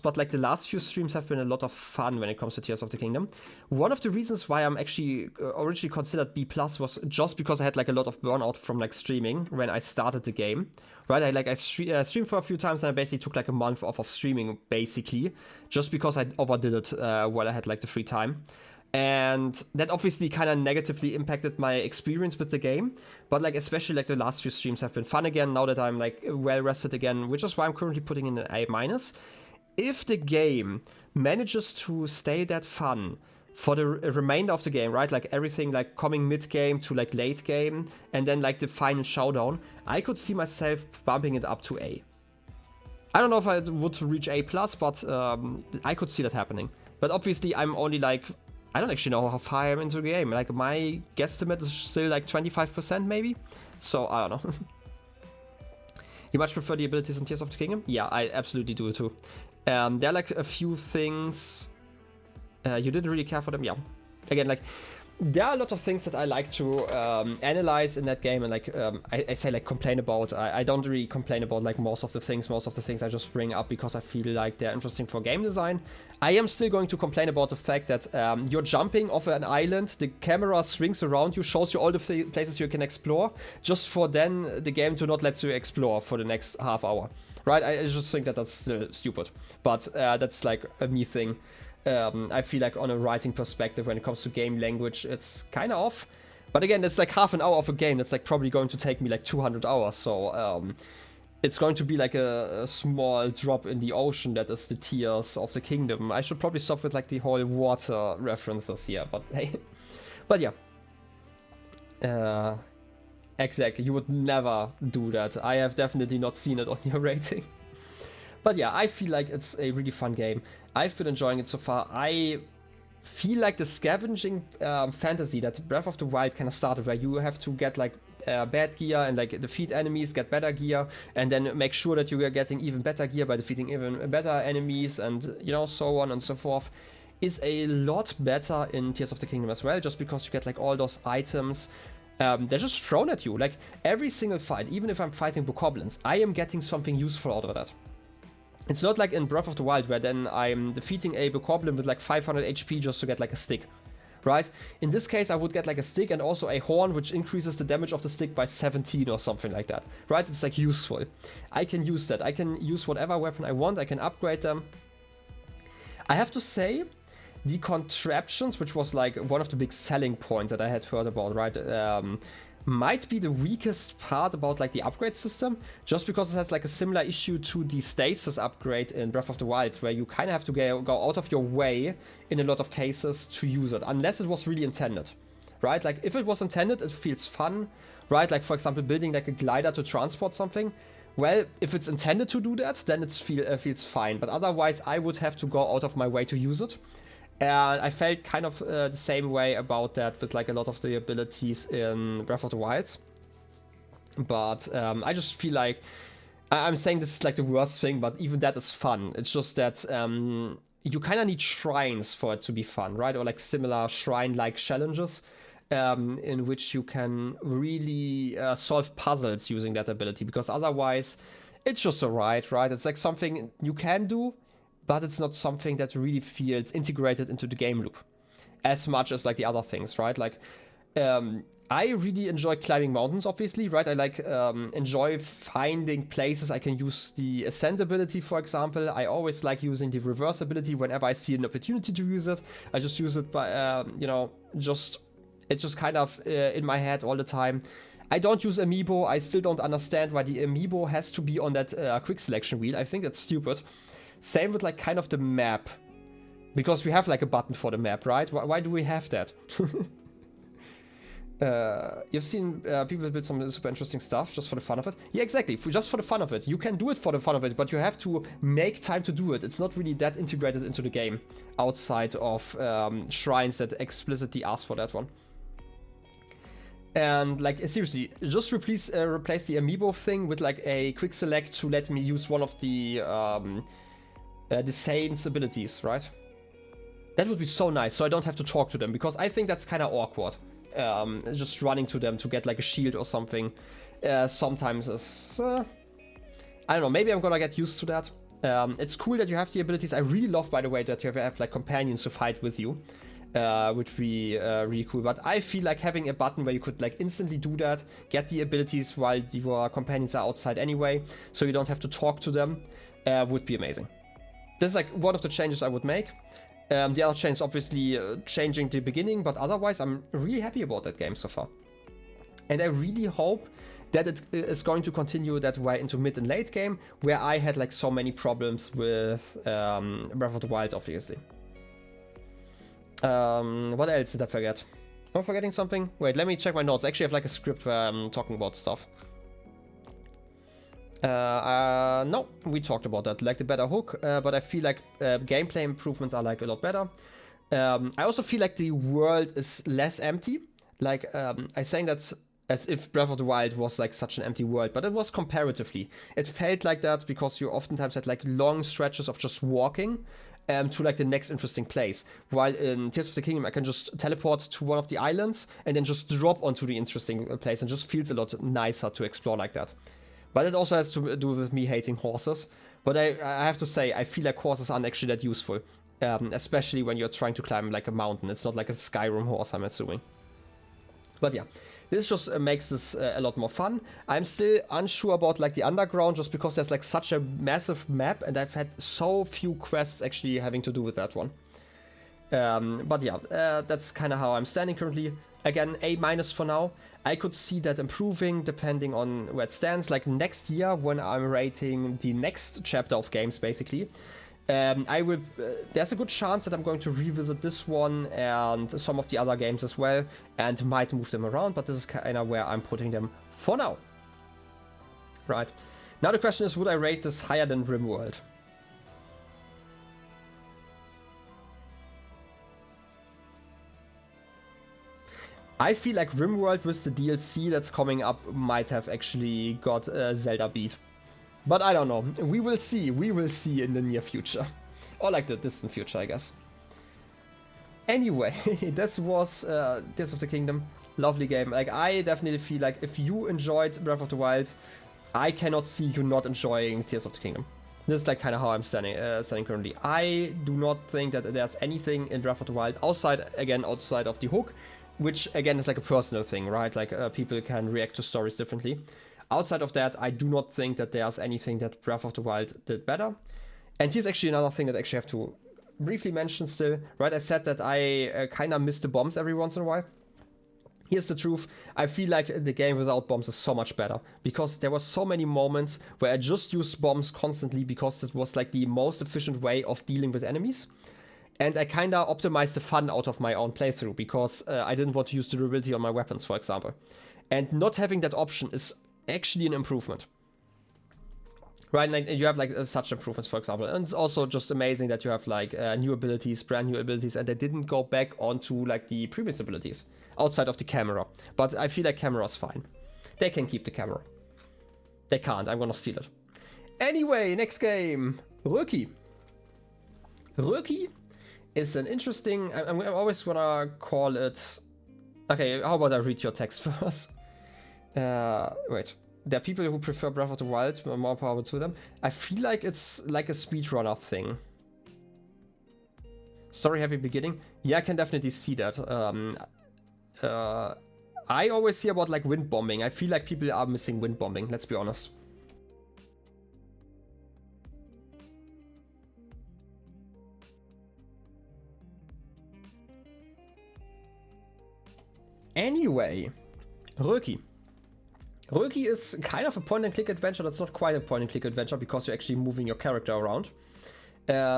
but like the last few streams have been a lot of fun when it comes to Tears of the Kingdom. One of the reasons why I'm actually originally considered B+ was just because I had like a lot of burnout from like streaming when I started the game. Right, I streamed for a few times, and I basically took like a month off of streaming, basically, just because I overdid it while I had like the free time. And that obviously kind of negatively impacted my experience with the game. But like especially like the last few streams have been fun again now that I'm like well rested again, which is why I'm currently putting in an A-. If the game manages to stay that fun for the remainder of the game, right? Like everything like coming mid-game to like late game, and then like the final showdown, I could see myself bumping it up to A. I don't know if I would reach A+, but I could see that happening. But obviously I'm only like, I don't actually know how far I'm into the game. Like my guesstimate is still like 25% maybe. So I don't know. You much prefer the abilities in Tears of the Kingdom? Yeah, I absolutely do too. There are like a few things you didn't really care for them. Yeah, again, like there are a lot of things that I like to analyze in that game, and like I say like complain about. I don't really complain about like most of the things. Most of the things I just bring up because I feel like they're interesting for game design. I am still going to complain about the fact that you're jumping off an island, the camera swings around you, shows you all the places you can explore, just for then the game to not let you explore for the next half hour. Right? I just think that that's stupid. But that's like a me thing. I feel like on a writing perspective, when it comes to game language, it's kind of off. But again, it's like half an hour of a game that's like probably going to take me like 200 hours. So it's going to be like a small drop in the ocean that is the Tears of the Kingdom. I should probably stop with like the whole water references here. But hey, but yeah. Exactly, you would never do that. I have definitely not seen it on your rating. But yeah, I feel like it's a really fun game. I've been enjoying it so far. I feel like the scavenging fantasy that Breath of the Wild kind of started, where you have to get like bad gear and like defeat enemies, get better gear, and then make sure that you are getting even better gear by defeating even better enemies, and you know, so on and so forth, is a lot better in Tears of the Kingdom as well, just because you get like all those items. They're just thrown at you. Like every single fight, even if I'm fighting bokoblins, I am getting something useful out of that. It's not like in Breath of the Wild, where then I'm defeating a bokoblin with like 500 HP just to get like a stick, right? In this case, I would get like a stick and also a horn, which increases the damage of the stick by 17 or something like that, right? It's like useful. I can use that. I can use whatever weapon I want. I can upgrade them. I have to say, the contraptions, which was like one of the big selling points that I had heard about, right? Might be the weakest part about like the upgrade system, just because it has like a similar issue to the stasis upgrade in Breath of the Wild, where you kind of have to go out of your way in a lot of cases to use it, unless it was really intended, right? Like if it was intended, it feels fun, right? Like for example, building like a glider to transport something. Well, if it's intended to do that, then it feels fine, but otherwise I would have to go out of my way to use it. And I felt kind of the same way about that with like a lot of the abilities in Breath of the Wild. But I just feel like, I'm saying this is like the worst thing, but even that is fun. It's just that you kind of need shrines for it to be fun, right? Or like similar shrine-like challenges in which you can really solve puzzles using that ability. Because otherwise, it's just alright, right? It's like something you can do, but it's not something that really feels integrated into the game loop as much as like the other things, right? Like, I really enjoy climbing mountains, obviously, right? I like enjoy finding places I can use the ascent ability, for example. I always like using the reverse ability whenever I see an opportunity to use it. I just use it by, you know, it's just kind of in my head all the time. I don't use Amiibo. I still don't understand why the Amiibo has to be on that quick selection wheel. I think that's stupid. Same with like kind of the map, because we have like a button for the map, right? Why do we have that? You've seen people build some super interesting stuff just for the fun of it. Yeah, exactly, just for the fun of it. You can do it for the fun of it, but you have to make time to do it. It's not really that integrated into the game outside of shrines that explicitly ask for that one. And like seriously, just replace the Amiibo thing with like a quick select to let me use one of the Saint's abilities, right? That would be so nice, so I don't have to talk to them, because I think that's kind of awkward. Just running to them to get like a shield or something sometimes is... I don't know, maybe I'm gonna get used to that. It's cool that you have the abilities. I really love, by the way, that you have like companions to fight with you, which would be really cool. But I feel like having a button where you could like instantly do that, get the abilities while your companions are outside anyway, so you don't have to talk to them, would be amazing. This is like one of the changes I would make. The other change is obviously changing the beginning, but otherwise I'm really happy about that game so far. And I really hope that it is going to continue that way into mid and late game, where I had like so many problems with Breath of the Wild, obviously. What else did I forget? Am I forgetting something? Wait, let me check my notes. I actually have like a script where I'm talking about stuff. No, we talked about that, like the better hook, but I feel like gameplay improvements are like a lot better. I also feel like the world is less empty. Like, I'm saying that as if Breath of the Wild was like such an empty world, but it was comparatively. It felt like that because you oftentimes had like long stretches of just walking to like the next interesting place. While in Tears of the Kingdom, I can just teleport to one of the islands and then just drop onto the interesting place, and just feels a lot nicer to explore like that. But it also has to do with me hating horses. But I have to say, I feel like horses aren't actually that useful. Especially when you're trying to climb like a mountain. It's not like a Skyrim horse, I'm assuming. But yeah, this just makes this a lot more fun. I'm still unsure about like the underground, just because there's like such a massive map, and I've had so few quests actually having to do with that one. But yeah, that's kind of how I'm standing currently. Again, A- for now. I could see that improving depending on where it stands. Like next year, when I'm rating the next chapter of games, basically, I will. There's a good chance that I'm going to revisit this one and some of the other games as well, and might move them around. But this is kind of where I'm putting them for now. Right. Now the question is, would I rate this higher than Rimworld? I feel like Rimworld with the DLC that's coming up might have actually got Zelda beat. But I don't know. We will see. We will see in the near future. Or like the distant future, I guess. Anyway, this was Tears of the Kingdom. Lovely game. Like, I definitely feel like if you enjoyed Breath of the Wild, I cannot see you not enjoying Tears of the Kingdom. This is like kind of how I'm standing currently. I do not think that there's anything in Breath of the Wild outside of the hook, which again is like a personal thing, right? Like people can react to stories differently. Outside of that, I do not think that there's anything that Breath of the Wild did better. And here's actually another thing that I actually have to briefly mention still, right? I said that I kind of miss the bombs every once in a while. Here's the truth. I feel like the game without bombs is so much better, because there were so many moments where I just used bombs constantly because it was like the most efficient way of dealing with enemies. And I kind of optimized the fun out of my own playthrough, because I didn't want to use durability on my weapons, for example. And not having that option is actually an improvement. Right, and you have like such improvements, for example. And it's also just amazing that you have like new abilities, brand new abilities, and they didn't go back onto like the previous abilities outside of the camera. But I feel like camera's fine. They can keep the camera. They can't, I'm gonna steal it. Anyway, next game, Röki. Röki is an interesting, I'm always gonna call it, okay, how about I read your text first? Wait. There are people who prefer Breath of the Wild, more power to them. I feel like it's like a speedrunner thing. Story heavy beginning. Yeah, I can definitely see that. I always hear about like wind bombing. I feel like people are missing wind bombing, let's be honest. Anyway, Röki. Röki is kind of a point-and-click adventure. That's not quite a point-and-click adventure because you're actually moving your character around.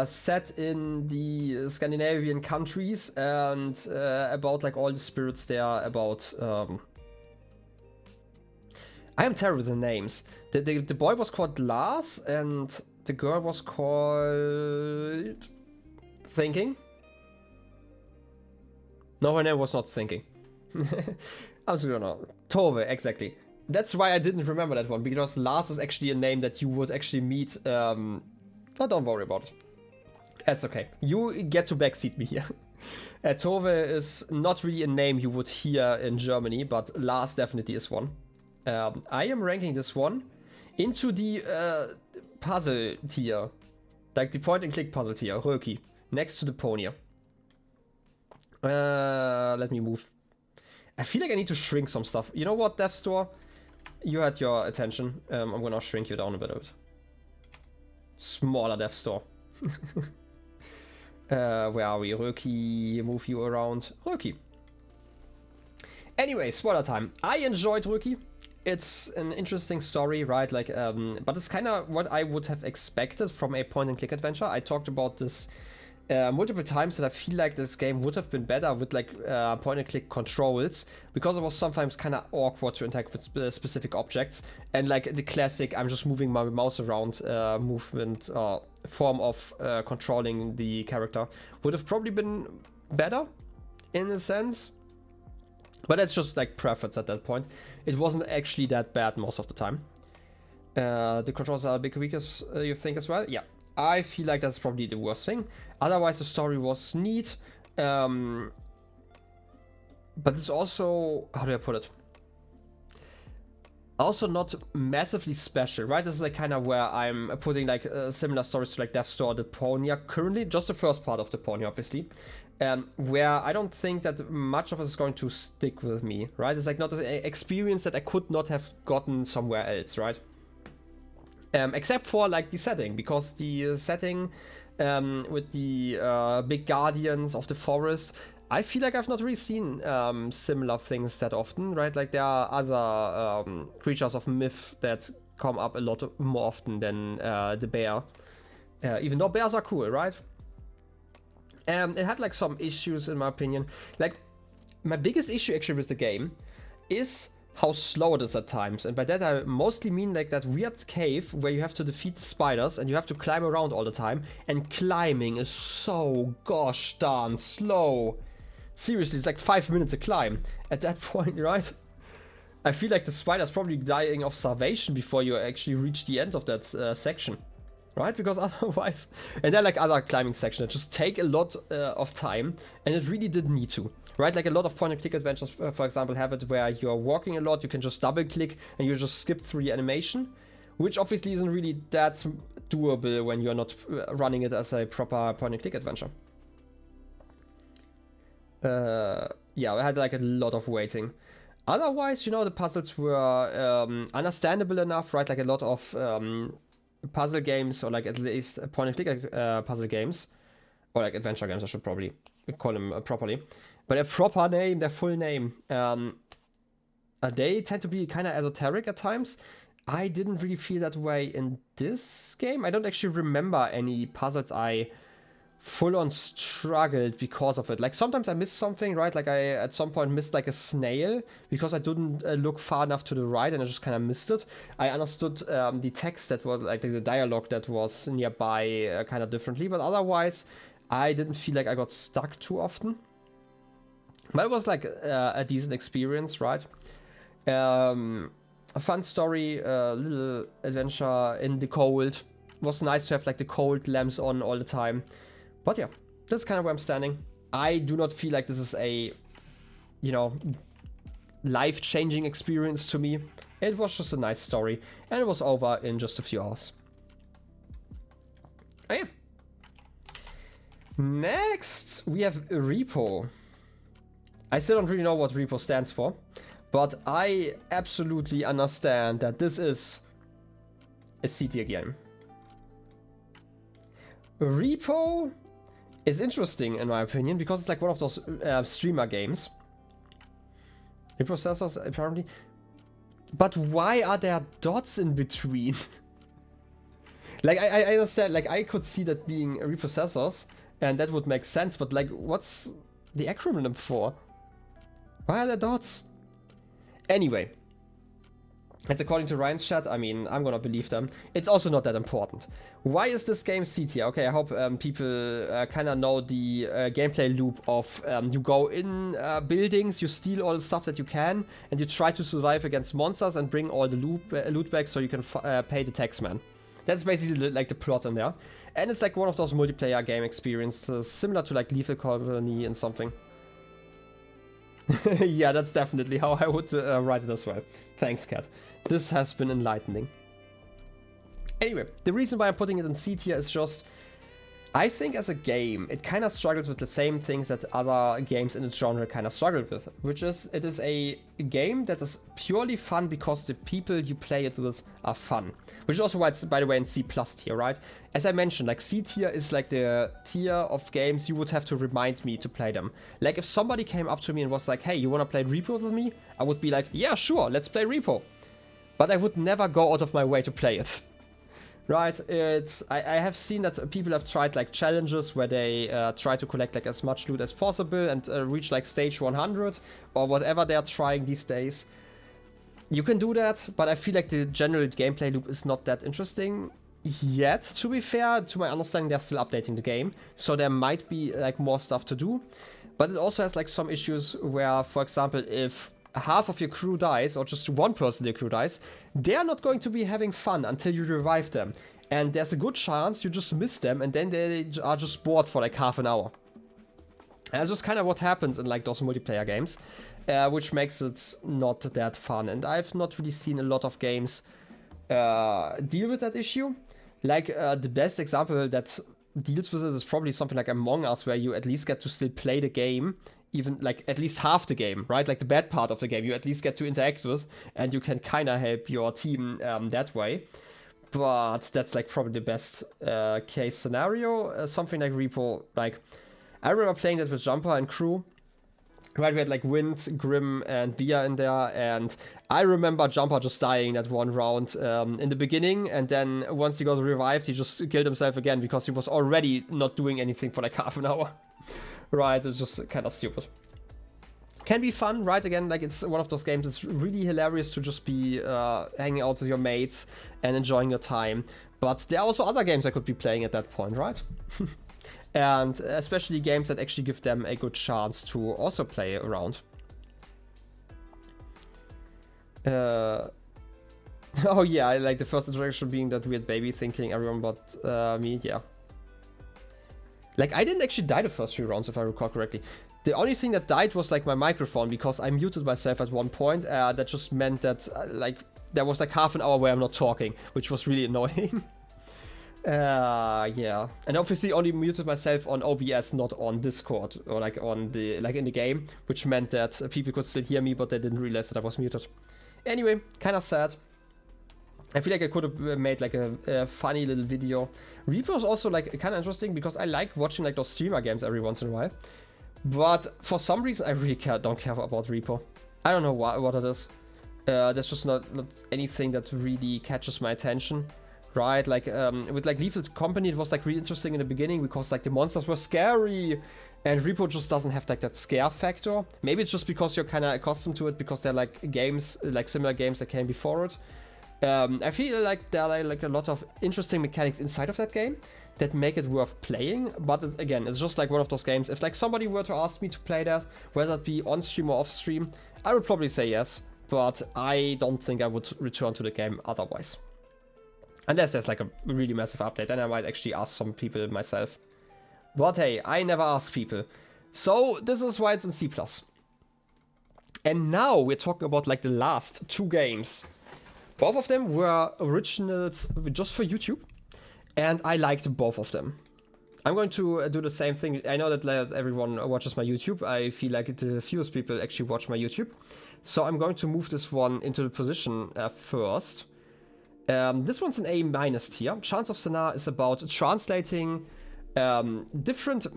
Set in the Scandinavian countries and about like all the spirits there. About I am terrible with the names. The boy was called Lars and the girl was called Thinking. No, her name was not Thinking. I was gonna Tove, exactly. That's why I didn't remember that one, because Lars is actually a name that you would actually meet. But don't worry about it. That's okay. You get to backseat me here. Tove is not really a name you would hear in Germany, but Lars definitely is one. I am ranking this one into the puzzle tier. Like the point-and-click puzzle tier, Röki, next to Deponia. Let me move. I feel like I need to shrink some stuff. You know what, Death Store? You had your attention. I'm gonna shrink you down a bit. Smaller Death Store. Where are we? Röki, move you around. Röki. Anyway, spoiler time. I enjoyed Röki. It's an interesting story, right? Like, but it's kind of what I would have expected from a point-and-click adventure. I talked about this multiple times that I feel like this game would have been better with like point-and-click controls, because it was sometimes kind of awkward to interact with specific objects, and like the classic I'm just moving my mouse around movement form of controlling the character would have probably been better in a sense. But that's just like preference at that point. It wasn't actually that bad most of the time. The controls are a big weakness, you think as well? Yeah. I feel like that's probably the worst thing. Otherwise, the story was neat. But it's also, how do I put it? Also not massively special, right? This is like kind of where I'm putting like similar stories to like Deathster, Deponia currently. Just the first part of Deponia, obviously. Where I don't think that much of it is going to stick with me, right? It's like not an experience that I could not have gotten somewhere else, right? Except for like the setting, because the setting with the big guardians of the forest, I feel like I've not really seen similar things that often, right? Like there are other creatures of myth that come up a lot more often than the bear. Even though bears are cool, right? It had like some issues in my opinion. Like my biggest issue actually with the game is how slow it is at times, and by that I mostly mean like that weird cave where you have to defeat the spiders and you have to climb around all the time, and climbing is so gosh darn slow. Seriously, it's like 5 minutes a climb at that point, right? I feel like the spider's probably dying of starvation before you actually reach the end of that section, right? Because otherwise, and there are like other climbing sections that just take a lot of time, and it really didn't need to. Right, like a lot of point-and-click adventures, for example, have it where you're walking a lot, you can just double-click and you just skip through the animation, which obviously isn't really that doable when you're not running it as a proper point-and-click adventure. Yeah, I had like a lot of waiting. Otherwise, you know, the puzzles were understandable enough, right? Like a lot of puzzle games, or like at least point-and-click puzzle games, Or like adventure games, I should probably call them properly. But their proper name, their full name, they tend to be kind of esoteric at times. I didn't really feel that way in this game. I don't actually remember any puzzles I full-on struggled because of it. Like sometimes I missed something, right? Like I at some point missed like a snail because I didn't look far enough to the right and I just kind of missed it. I understood the text that was like the dialogue that was nearby kind of differently, but otherwise I didn't feel like I got stuck too often. But it was like a decent experience, right? A fun story, a little adventure in the cold. It was nice to have like the cold lamps on all the time. But yeah, that's kind of where I'm standing. I do not feel like this is a, you know, life-changing experience to me. It was just a nice story, and it was over in just a few hours. Oh yeah. Next, we have R.E.P.O. I still don't really know what R.E.P.O stands for, but I absolutely understand that this is a C-tier game. R.E.P.O is interesting in my opinion because it's like one of those streamer games. Reprocessors apparently. But why are there dots in between? Like I understand, like I could see that being reprocessors and that would make sense, but like what's the acronym for? Why are there dots? Anyway. It's according to Ryan's chat. I mean, I'm gonna believe them. It's also not that important. Why is this game C tier? Okay, I hope people kind of know the gameplay loop of you go in buildings, you steal all the stuff that you can, and you try to survive against monsters and bring all the loot back so you can pay the taxman. That's basically like the plot in there. And it's like one of those multiplayer game experiences, similar to like Lethal Company and something. Yeah, that's definitely how I would write it as well. Thanks, Kat. This has been enlightening. Anyway, the reason why I'm putting it in C tier is just, I think as a game, it kind of struggles with the same things that other games in its genre kind of struggled with, which is, it is a game that is purely fun because the people you play it with are fun. Which is also why it's, by the way, in C+ tier, right? As I mentioned, like C tier is like the tier of games you would have to remind me to play them. Like if somebody came up to me and was like, hey, you wanna play R.E.P.O with me? I would be like, yeah, sure, let's play R.E.P.O. But I would never go out of my way to play it. Right, I have seen that people have tried like challenges where they try to collect like as much loot as possible and reach like stage 100 or whatever they're trying these days. You can do that, but I feel like the general gameplay loop is not that interesting yet, to be fair. To my understanding, they're still updating the game, so there might be like more stuff to do. But it also has like some issues where, for example, if half of your crew dies, or just one person in your crew dies, they're not going to be having fun until you revive them. And there's a good chance you just miss them, and then they are just bored for like half an hour. And that's just kind of what happens in like those multiplayer games, which makes it not that fun. And I've not really seen a lot of games deal with that issue. Like the best example that deals with it is probably something like Among Us, where you at least get to still play the game, even like at least half the game, right? Like the bad part of the game, you at least get to interact with, and you can kind of help your team that way. But that's like probably the best case scenario. Something like R.E.P.O, like I remember playing that with Jumper and crew. Right, we had like Wind, Grim, and Bia in there, and I remember Jumper just dying that one round in the beginning, and then once he got revived, he just killed himself again because he was already not doing anything for like half an hour. Right, it's just kind of stupid. Can be fun, right? Again, like it's one of those games, it's really hilarious to just be hanging out with your mates and enjoying your time. But there are also other games I could be playing at that point, right? And especially games that actually give them a good chance to also play around. Oh yeah, I like the first interaction being that weird baby thinking everyone but me, yeah. Like, I didn't actually die the first 3 rounds, if I recall correctly. The only thing that died was, like, my microphone, because I muted myself at one point. That just meant that, like, there was, like, half an hour where I'm not talking, which was really annoying. Yeah. And obviously only muted myself on OBS, not on Discord, or, like, on the, like, in the game, which meant that people could still hear me, but they didn't realize that I was muted. Anyway, kind of sad. I feel like I could have made like a funny little video. R.E.P.O is also like kind of interesting because I like watching like those streamer games every once in a while. But for some reason, I really don't care about R.E.P.O. I don't know what it is. There's just not anything that really catches my attention, right? Like with like Lethal Company, it was like really interesting in the beginning because like the monsters were scary, and R.E.P.O just doesn't have like that scare factor. Maybe it's just because you're kind of accustomed to it because they're like games, like similar games that came before it. I feel like there are like a lot of interesting mechanics inside of that game that make it worth playing, but again, it's just like one of those games. If like somebody were to ask me to play that, whether it be on stream or off stream, I would probably say yes, but I don't think I would return to the game otherwise. Unless there's like a really massive update, then I might actually ask some people myself. But hey, I never ask people. So this is why it's in C+. And now we're talking about like the last 2 games. Both of them were originals just for YouTube, and I liked both of them. I'm going to do the same thing. I know that everyone watches my YouTube. I feel like the fewest people actually watch my YouTube. So I'm going to move this one into the position first. This one's an A- tier. Chants of Sennaar is about translating different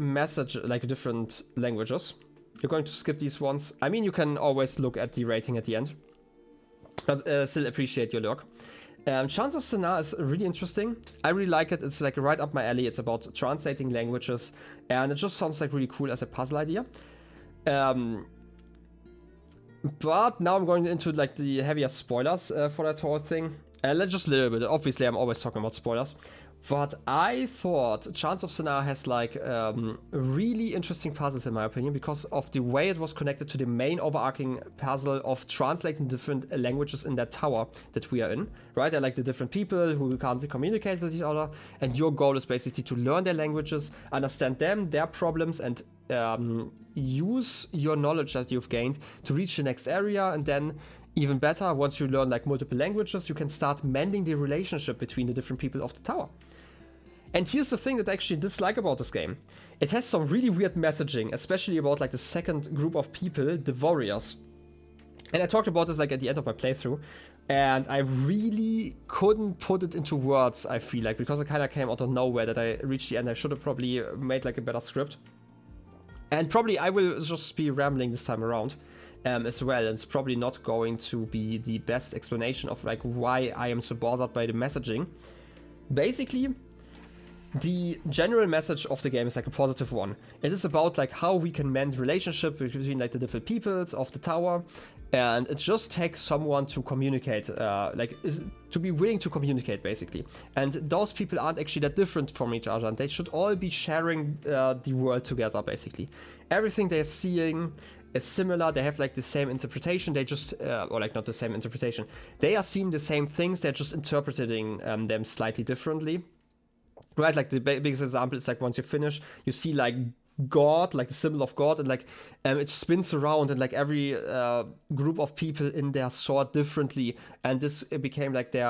different languages. You're going to skip these ones. I mean, you can always look at the rating at the end. But still appreciate your look. Chants of Sennaar is really interesting. I really like it. It's like right up my alley. It's about translating languages, and it just sounds like really cool as a puzzle idea. But now I'm going into like the heavier spoilers for that whole thing. Just a little bit. Obviously, I'm always talking about spoilers. But I thought Chants of Sennaar has like really interesting puzzles in my opinion because of the way it was connected to the main overarching puzzle of translating different languages in that tower that we are in, right? They're like the different people who can't communicate with each other, and your goal is basically to learn their languages, understand them, their problems, and use your knowledge that you've gained to reach the next area, and then even better, once you learn like multiple languages, you can start mending the relationship between the different people of the tower. And here's the thing that I actually dislike about this game. It has some really weird messaging, especially about like the second group of people, the warriors. And I talked about this like at the end of my playthrough, and I really couldn't put it into words, I feel like, because it kind of came out of nowhere that I reached the end. I should have probably made like a better script. And probably I will just be rambling this time around as well. And it's probably not going to be the best explanation of like why I am so bothered by the messaging. Basically, the general message of the game is like a positive one. It is about like how we can mend relationship between like the different peoples of the tower, and it just takes someone to communicate, to be willing to communicate basically. And those people aren't actually that different from each other, and they should all be sharing the world together basically. Everything they're seeing is similar. They have like the same interpretation. They just, or like not the same interpretation. They are seeing the same things. They're just interpreting them slightly differently. Right, like the biggest example is like once you finish, you see like God, like the symbol of God, and like it spins around, and like every group of people in there saw it differently, and this became like their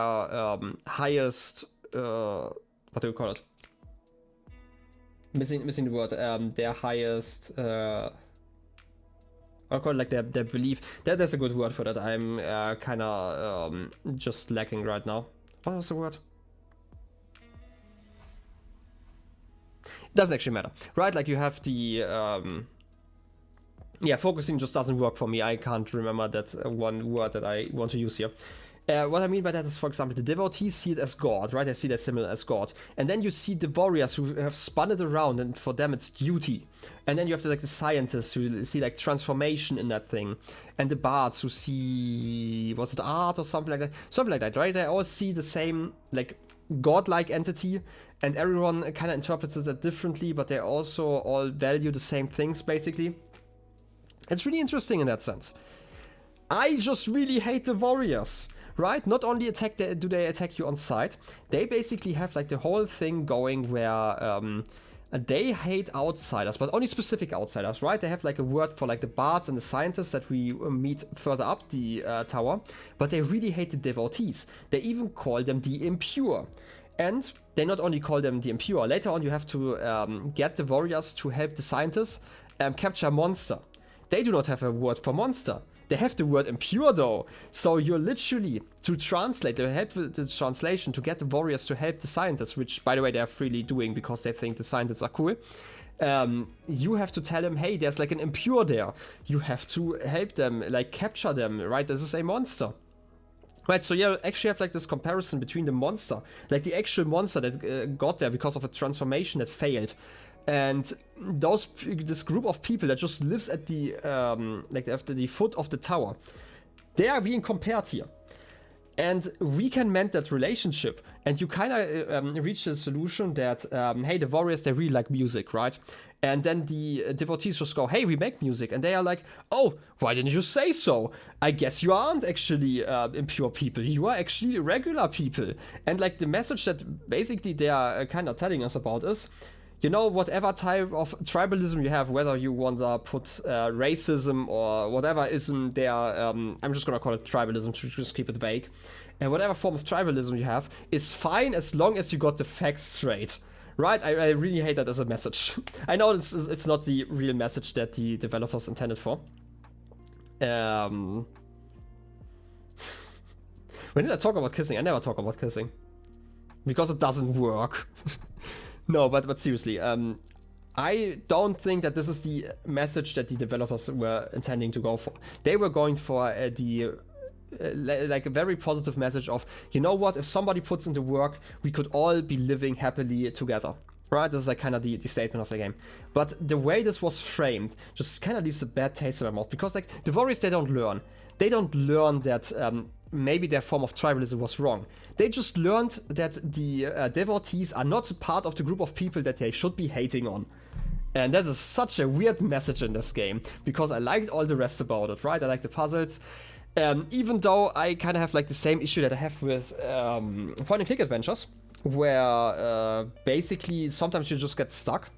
highest, what do you call it? Missing the word. Their highest. I call it like their belief. There's a good word for that. I'm kind of just lacking right now. What was the word? Doesn't actually matter, right? Like you have the focusing just doesn't work for me. I can't remember that one word that I want to use here. What I mean by that is, for example, the devotees see it as God, right? They see that symbol as God, and then you see the warriors who have spun it around, and for them it's duty. And then you have like the scientists who see like transformation in that thing, and the bards who see, was it art or something like that, right? They all see the same like godlike entity, and everyone kind of interprets it differently, but they also all value the same things basically. It's really interesting in that sense. I just really hate the warriors, right? Not only do they attack you on sight, they basically have like the whole thing going where they hate outsiders, but only specific outsiders, right? They have like a word for like the bards and the scientists that we meet further up the tower, but they really hate the devotees. They even call them the impure. And they not only call them the impure, later on you have to get the warriors to help the scientists capture a monster. They do not have a word for monster. They have the word impure though. So you're literally, to translate, to help with the translation, to get the warriors to help the scientists, which by the way they are freely doing because they think the scientists are cool. You have to tell them, hey, there's like an impure there. You have to help them, like capture them, right? This is a monster. Right, so you actually have like this comparison between the monster, like the actual monster that got there because of a transformation that failed, and this group of people that just lives at the like after the foot of the tower. They are being compared here, and we can mend that relationship. And you kind of reach the solution that hey, the warriors, they really like music, right? And then the devotees just go, hey, we make music. And they are like, oh, why didn't you say so? I guess you aren't actually impure people. You are actually regular people. And like the message that basically they are kind of telling us about is, you know, whatever type of tribalism you have, whether you want to put racism or whatever ism there, I'm just going to call it tribalism to just keep it vague. And whatever form of tribalism you have is fine as long as you got the facts straight. Right, I really hate that as a message. I know it's not the real message that the developers intended for. When did I talk about kissing? I never talk about kissing. Because it doesn't work. No, but seriously, I don't think that this is the message that the developers were intending to go for. They were going for like a very positive message of, you know what, if somebody puts in the work, we could all be living happily together. Right? This is like kind of the statement of the game. But the way this was framed just kind of leaves a bad taste in my mouth, because like the warriors, they don't learn. They don't learn that maybe their form of tribalism was wrong. They just learned that the devotees are not part of the group of people that they should be hating on. And that is such a weird message in this game, because I liked all the rest about it, right? I like the puzzles. Even though I kind of have like the same issue that I have with point and click adventures, where basically sometimes you just get stuck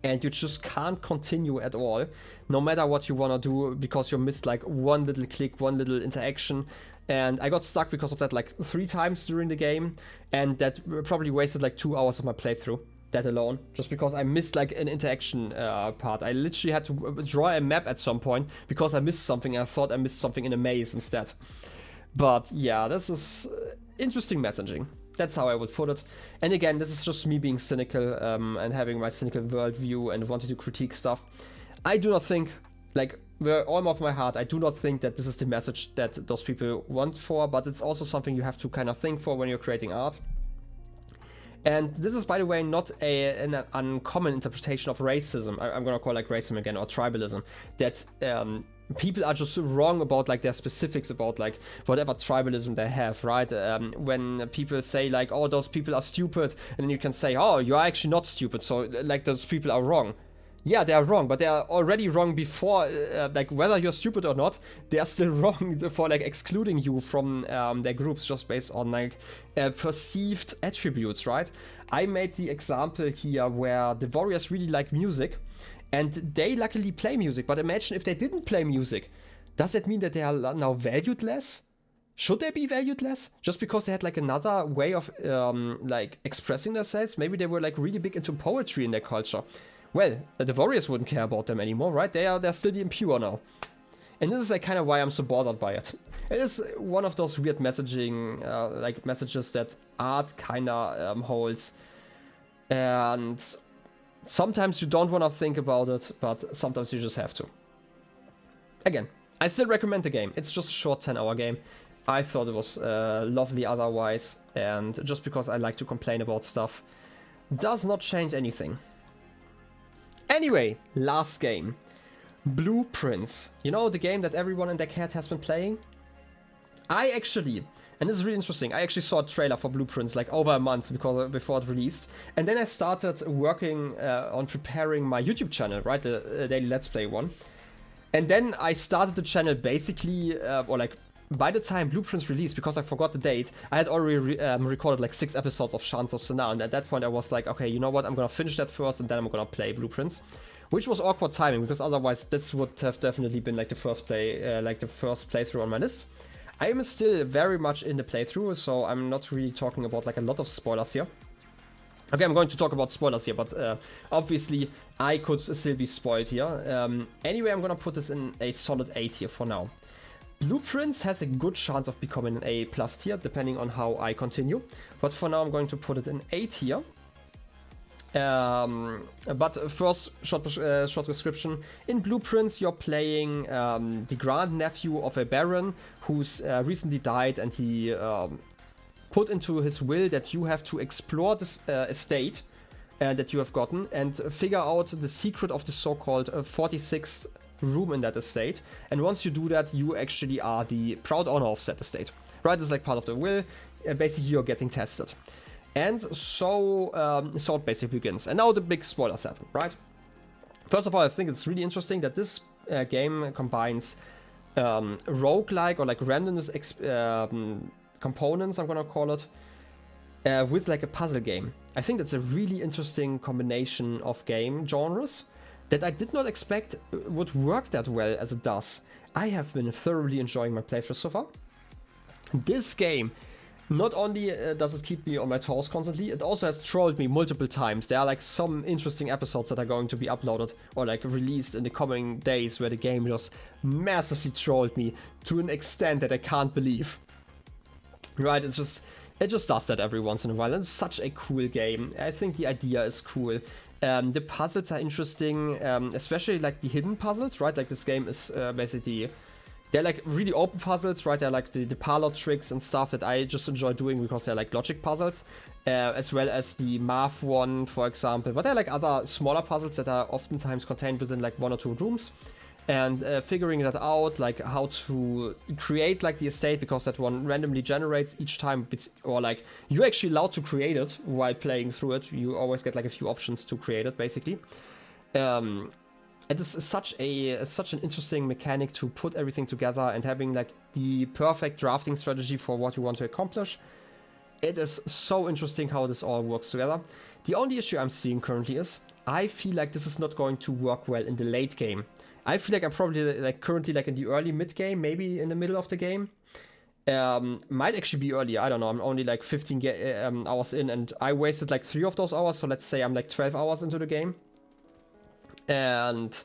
and you just can't continue at all, no matter what you want to do, because you missed like one little click, one little interaction. And I got stuck because of that like 3 times during the game, and that probably wasted like 2 hours of my playthrough. That alone, just because I missed like an interaction part. I literally had to draw a map at some point because I missed something. I thought I missed something in a maze instead. But yeah, this is interesting messaging. That's how I would put it. And again, this is just me being cynical and having my cynical worldview and wanting to critique stuff. I do not think, like, with all of my heart, I do not think that this is the message that those people want for, but it's also something you have to kind of think for when you're creating art. And this is, by the way, not an uncommon interpretation of racism. I'm gonna call it like racism again, or tribalism. That people are just wrong about like their specifics about like whatever tribalism they have, right? When people say like, oh, those people are stupid, and then you can say, oh, you are actually not stupid, so like those people are wrong. Yeah, they are wrong, but they are already wrong before, like whether you're stupid or not, they are still wrong for like excluding you from their groups just based on like perceived attributes, right? I made the example here where the warriors really like music, and they luckily play music, but imagine if they didn't play music. Does that mean that they are now valued less? Should they be valued less? Just because they had like another way of like expressing themselves? Maybe they were like really big into poetry in their culture. Well, the warriors wouldn't care about them anymore, right? They're still the impure now. And this is like kind of why I'm so bothered by it. It is one of those weird messaging, like messages that art kind of holds. And sometimes you don't want to think about it, but sometimes you just have to. Again, I still recommend the game. It's just a short 10-hour game. I thought it was lovely otherwise. And just because I like to complain about stuff does not change anything. Anyway, last game. Blueprints. You know, the game that everyone in their cat has been playing? I actually, and this is really interesting, I actually saw a trailer for Blueprints like over a month before it released. And then I started working on preparing my YouTube channel, right? The daily Let's Play one. And then I started the channel basically, or like, by the time Blueprints released, because I forgot the date, I had already recorded like 6 episodes of Chants of Sennaar, and at that point I was like, okay, you know what, I'm gonna finish that first, and then I'm gonna play Blueprints. Which was awkward timing, because otherwise this would have definitely been like the first playthrough on my list. I am still very much in the playthrough, so I'm not really talking about like a lot of spoilers here. Okay, I'm going to talk about spoilers here, but obviously I could still be spoiled here. Anyway, I'm gonna put this in a solid A tier for now. Blueprints has a good chance of becoming an A+ tier, depending on how I continue. But for now, I'm going to put it in A tier. But first, short description. In Blueprints, you're playing the grandnephew of a baron who's recently died, and he put into his will that you have to explore this estate that you have gotten and figure out the secret of the so-called 46th room in that estate. And once you do that, you actually are the proud owner of said estate. Right? It's like part of the will. Basically, you're getting tested. And so it basically begins. And now the big spoilers happen, right? First of all, I think it's really interesting that this game combines roguelike or like randomness components, I'm gonna call it, with like a puzzle game. I think that's a really interesting combination of game genres that I did not expect would work that well as it does. I have been thoroughly enjoying my playthrough so far. This game, not only does it keep me on my toes constantly, it also has trolled me multiple times. There are like some interesting episodes that are going to be uploaded or like released in the coming days where the game just massively trolled me to an extent that I can't believe. Right, it just does that every once in a while, and it's such a cool game. I think the idea is cool. The puzzles are interesting, especially like the hidden puzzles, right? Like this game is basically, they're like really open puzzles, right? They're like the parlor tricks and stuff that I just enjoy doing because they're like logic puzzles, as well as the math one, for example. But they're like other smaller puzzles that are oftentimes contained within like 1 or 2 rooms. And figuring that out, like how to create like the estate, because that one randomly generates each time, or like you're actually allowed to create it while playing through it. You always get like a few options to create it, basically. And this is such an interesting mechanic to put everything together and having like the perfect drafting strategy for what you want to accomplish. It is so interesting how this all works together. The only issue I'm seeing currently is I feel like this is not going to work well in the late game. I feel like I'm probably like currently like in the early mid game, maybe in the middle of the game. Might actually be earlier. I don't know. I'm only like 15 hours in, and I wasted like 3 of those hours. So let's say I'm like 12 hours into the game. And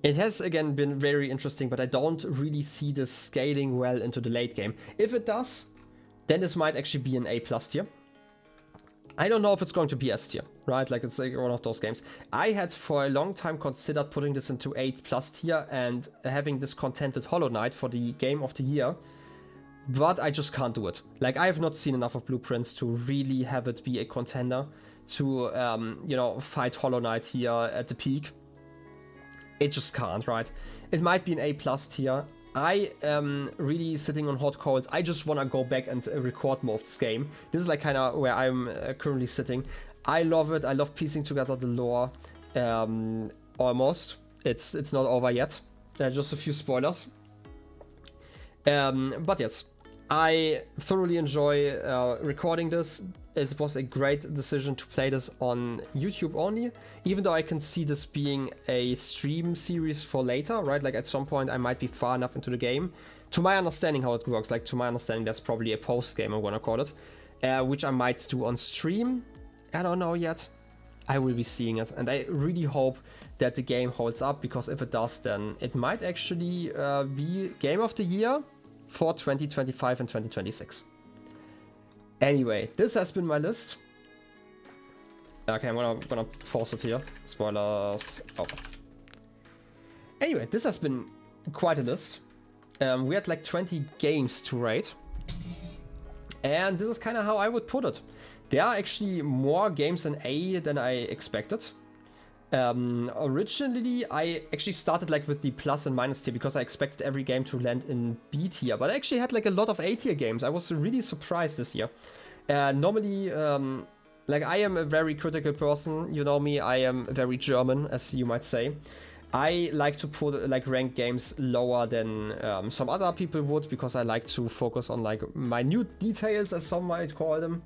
it has again been very interesting, but I don't really see this scaling well into the late game. If it does, then this might actually be an A+ tier. I don't know if it's going to be S tier, right? Like it's like one of those games. I had for a long time considered putting this into A+ tier and having this contend with Hollow Knight for the game of the year, but I just can't do it. Like I have not seen enough of Blueprints to really have it be a contender to, you know, fight Hollow Knight here at the peak. It just can't, right? It might be an A+ tier. I am really sitting on hot coals. I just want to go back and record more of this game. This is like kind of where I'm currently sitting. I love it. I love piecing together the lore. Almost. It's not over yet. Just a few spoilers. But yes, I thoroughly enjoy recording this. It was a great decision to play this on YouTube only, even though I can see this being a stream series for later, right? Like at some point I might be far enough into the game. To my understanding how it works, like to my understanding there's probably a post game, I'm gonna call it, which I might do on stream. I don't know yet. I will be seeing it, and I really hope that the game holds up, because if it does, then it might actually be Game of the Year for 2025 and 2026. Anyway, this has been my list. Okay, I'm gonna pause it here. Spoilers. Oh. Anyway, this has been quite a list. We had like 20 games to rate. And this is kind of how I would put it. There are actually more games in A than I expected. Originally, I actually started like with the plus and minus tier because I expected every game to land in B tier, but I actually had like a lot of A tier games. I was really surprised this year. Normally, like I am a very critical person, you know me, I am very German, as you might say. I like to put like rank games lower than some other people would, because I like to focus on like minute details, as some might call them.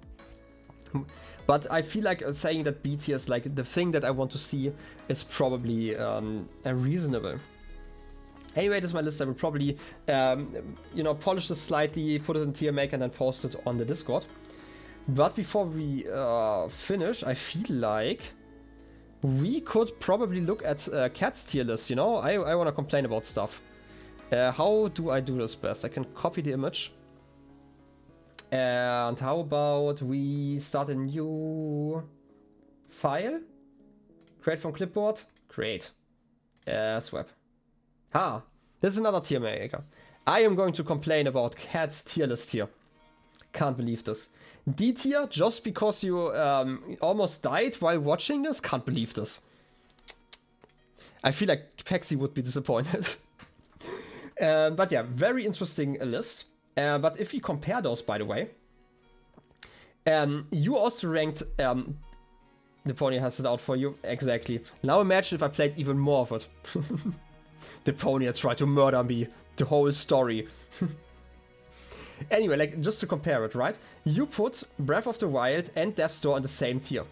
But I feel like saying that B tier is like the thing that I want to see is probably reasonable. Anyway, this is my list. I will probably, you know, polish this slightly, put it in tier maker, and then post it on the Discord. But before we finish, I feel like we could probably look at Cat's tier list, you know? I want to complain about stuff. How do I do this best? I can copy the image. And how about we start a new file? Create from clipboard? Create. Swap. This is another tier maker. I am going to complain about Cat's tier list here. Can't believe this. D tier, just because you almost died while watching this? Can't believe this. I feel like Pexi would be disappointed. But yeah, very interesting list. But if we compare those, by the way, you also ranked... Deponia has it out for you. Exactly. Now imagine if I played even more of it. Deponia tried to murder me. The whole story. Anyway, like, just to compare it, right? You put Breath of the Wild and Death's Door in the same tier.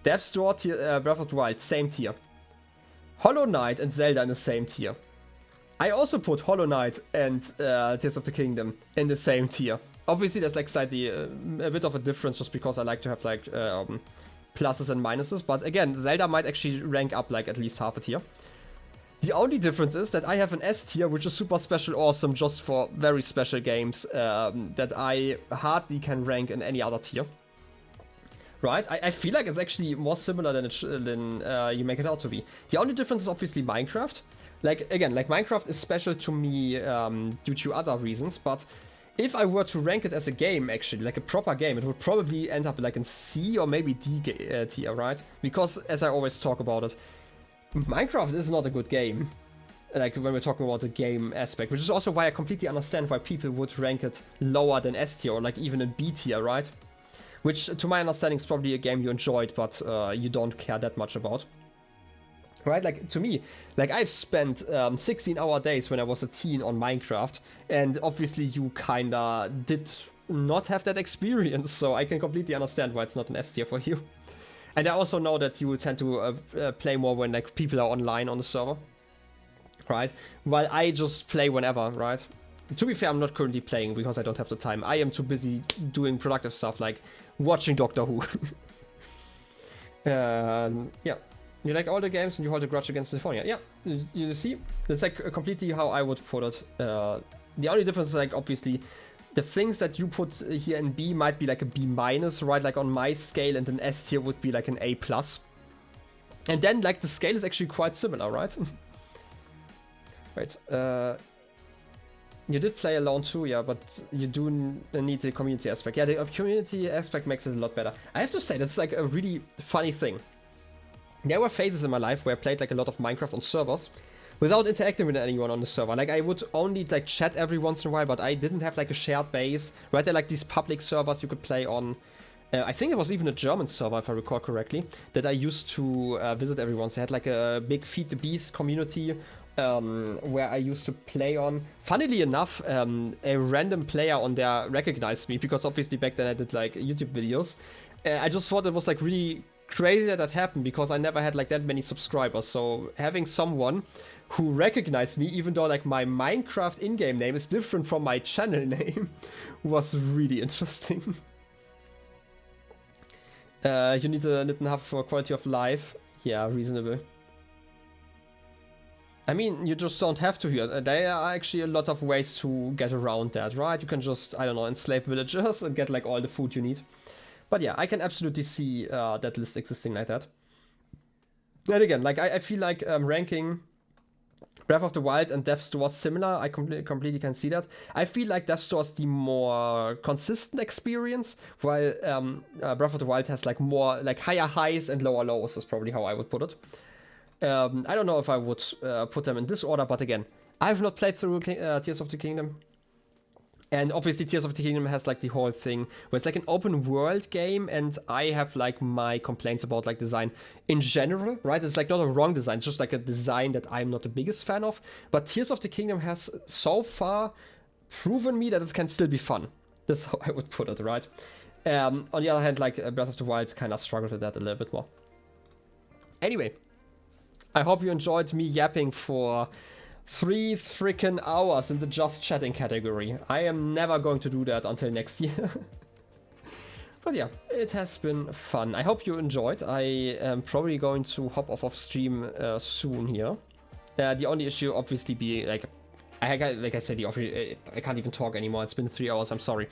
Death's Door, Breath of the Wild, same tier. Hollow Knight and Zelda in the same tier. I also put Hollow Knight and Tears of the Kingdom in the same tier. Obviously, there's like slightly a bit of a difference just because I like to have like pluses and minuses. But again, Zelda might actually rank up like at least half a tier. The only difference is that I have an S tier, which is super special awesome just for very special games that I hardly can rank in any other tier. Right? I feel like it's actually more similar than you make it out to be. The only difference is obviously Minecraft. Like, again, like Minecraft is special to me due to other reasons, but if I were to rank it as a game, actually, like a proper game, it would probably end up like in C or maybe D tier, right? Because, as I always talk about it, Minecraft is not a good game, like when we're talking about the game aspect, which is also why I completely understand why people would rank it lower than S tier or like even in B tier, right? Which, to my understanding, is probably a game you enjoyed, but you don't care that much about. Right? Like, to me, like, I've spent 16-hour days when I was a teen on Minecraft, and obviously you kinda did not have that experience, so I can completely understand why it's not an S tier for you. And I also know that you tend to play more when like people are online on the server, right? While I just play whenever, right? To be fair, I'm not currently playing because I don't have the time. I am too busy doing productive stuff like watching Doctor Who. Yeah, you like all the games and you hold a grudge against Deponia. Yeah, you see, that's like completely how I would put it. The only difference is like obviously the things that you put here in B might be like a B minus, right? Like on my scale, and an S tier would be like an A plus. And then like the scale is actually quite similar, right? Wait, you did play alone too, yeah, but you do need the community aspect. Yeah, the community aspect makes it a lot better. I have to say, that's like a really funny thing. There were phases in my life where I played like a lot of Minecraft on servers without interacting with anyone on the server. Like, I would only like chat every once in a while, but I didn't have like a shared base, right? There are like these public servers you could play on. I think it was even a German server, if I recall correctly, that I used to visit every once. They had like a big Feed the Beast community where I used to play on. Funnily enough, a random player on there recognized me because obviously back then I did like YouTube videos. I just thought it was like really crazy that happened because I never had like that many subscribers. So having someone who recognized me, even though like my Minecraft in-game name is different from my channel name, was really interesting. You need a knit and half for quality of life. Yeah, reasonable. I mean, you just don't have to here. There are actually a lot of ways to get around that, right? You can just, I don't know, enslave villagers and get like all the food you need. But yeah, I can absolutely see that list existing like that. And again, like I feel like ranking Breath of the Wild and Death's Door similar. I completely can see that. I feel like Death's Door is the more consistent experience, while Breath of the Wild has like more like higher highs and lower lows is probably how I would put it. I don't know if I would put them in this order, but again, I've not played through Tears of the Kingdom. And obviously Tears of the Kingdom has like the whole thing where it's like an open world game, and I have like my complaints about like design in general, right? It's like not a wrong design, it's just like a design that I'm not the biggest fan of. But Tears of the Kingdom has so far proven me that it can still be fun. That's how I would put it, right? On the other hand, like Breath of the Wild kind of struggled with that a little bit more. Anyway, I hope you enjoyed me yapping for 3 freaking hours in the just chatting category. I am never going to do that until next year. But yeah, it has been fun. I hope you enjoyed. I am probably going to hop off of stream soon here. The only issue obviously be like I said, I can't even talk anymore. It's been 3 hours. I'm sorry.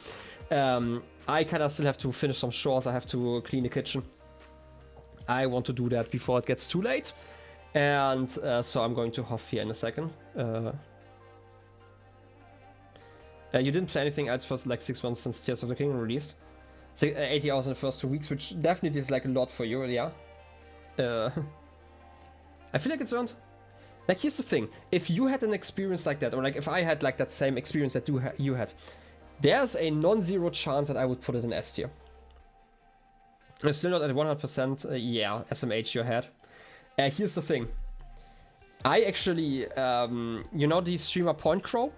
I kind of still have to finish some chores. I have to clean the kitchen. I want to do that before it gets too late. And so I'm going to huff here in a second. You didn't play anything else for like 6 months since Tears of the Kingdom released. 80 hours in the first 2 weeks, which definitely is like a lot for you, yeah. I feel like it's earned. Like, here's the thing. If you had an experience like that, or like if I had like that same experience that you had, there's a non-zero chance that I would put it in S tier. It's still not at 100%, yeah, SMH your head. Here's the thing. I actually, you know the streamer Point Crow?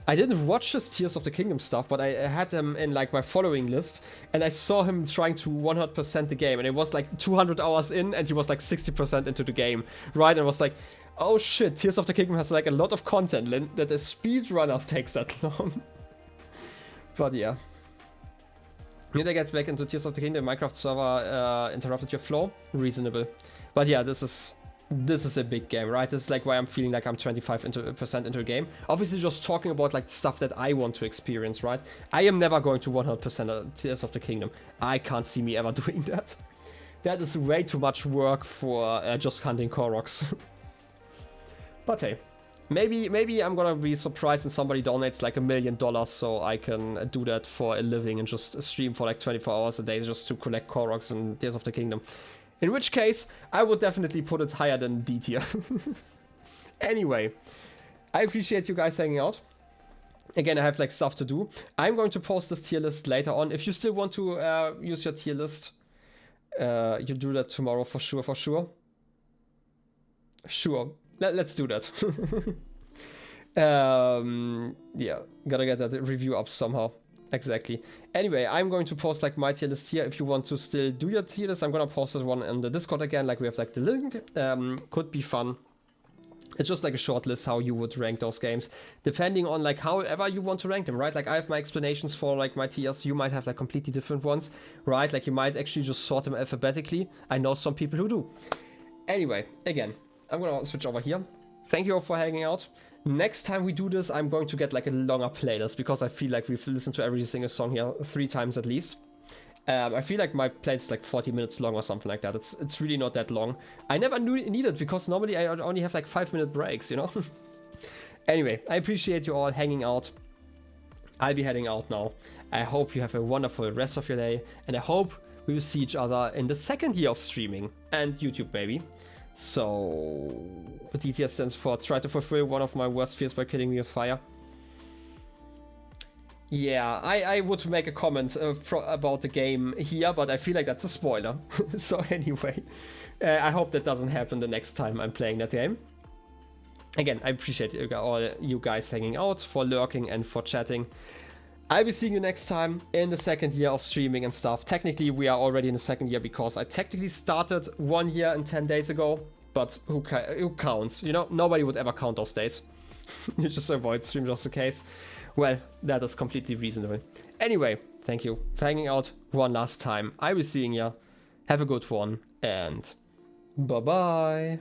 I didn't watch his Tears of the Kingdom stuff, but I had him in like my following list, and I saw him trying to 100% the game, and it was like 200 hours in, and he was like 60% into the game, right? And I was like, oh shit, Tears of the Kingdom has like a lot of content that the speedrunners takes that long. But yeah. Need I get back into Tears of the Kingdom? Minecraft server interrupted your flow? Reasonable. But yeah, this is a big game, right? This is like why I'm feeling like I'm 25% into the game. Obviously just talking about like stuff that I want to experience, right? I am never going to 100% Tears of the Kingdom. I can't see me ever doing that. That is way too much work for just hunting Koroks. But hey, maybe I'm gonna be surprised and somebody donates like $1 million so I can do that for a living and just stream for like 24 hours a day just to collect Koroks and Tears of the Kingdom. In which case, I would definitely put it higher than D tier. Anyway, I appreciate you guys hanging out. Again, I have like stuff to do. I'm going to post this tier list later on. If you still want to use your tier list, you do that tomorrow for sure, Sure, let's do that. Yeah, gotta get that review up somehow. Exactly. Anyway, I'm going to post like my tier list here. If you want to still do your tier list, I'm gonna post this one in the Discord again. Like we have like the link. Could be fun. It's just like a short list how you would rank those games, depending on like however you want to rank them, right? Like I have my explanations for like my tiers. You might have like completely different ones, right? Like you might actually just sort them alphabetically. I know some people who do. Anyway, again, I'm gonna switch over here. Thank you all for hanging out. Next time we do this, I'm going to get like a longer playlist because I feel like we've listened to every single song here 3 times at least. I feel like my playlist is like 40 minutes long or something like that. It's really not that long. I never need it because normally I only have like 5-minute breaks, you know? Anyway, I appreciate you all hanging out. I'll be heading out now. I hope you have a wonderful rest of your day, and I hope we will see each other in the 2nd year of streaming and YouTube, maybe. So, DTF stands for try to fulfill one of my worst fears by killing me with fire. Yeah, I would make a comment about the game here, but I feel like that's a spoiler. So anyway, I hope that doesn't happen the next time I'm playing that game. Again, I appreciate all you guys hanging out, for lurking and for chatting. I'll be seeing you next time in the 2nd year of streaming and stuff. Technically, we are already in the 2nd year because I technically started 1 year and 10 days ago. But who counts? You know, nobody would ever count those days. You just avoid stream just in case. Well, that is completely reasonable. Anyway, thank you for hanging out one last time. I will be seeing you. Have a good one and bye-bye.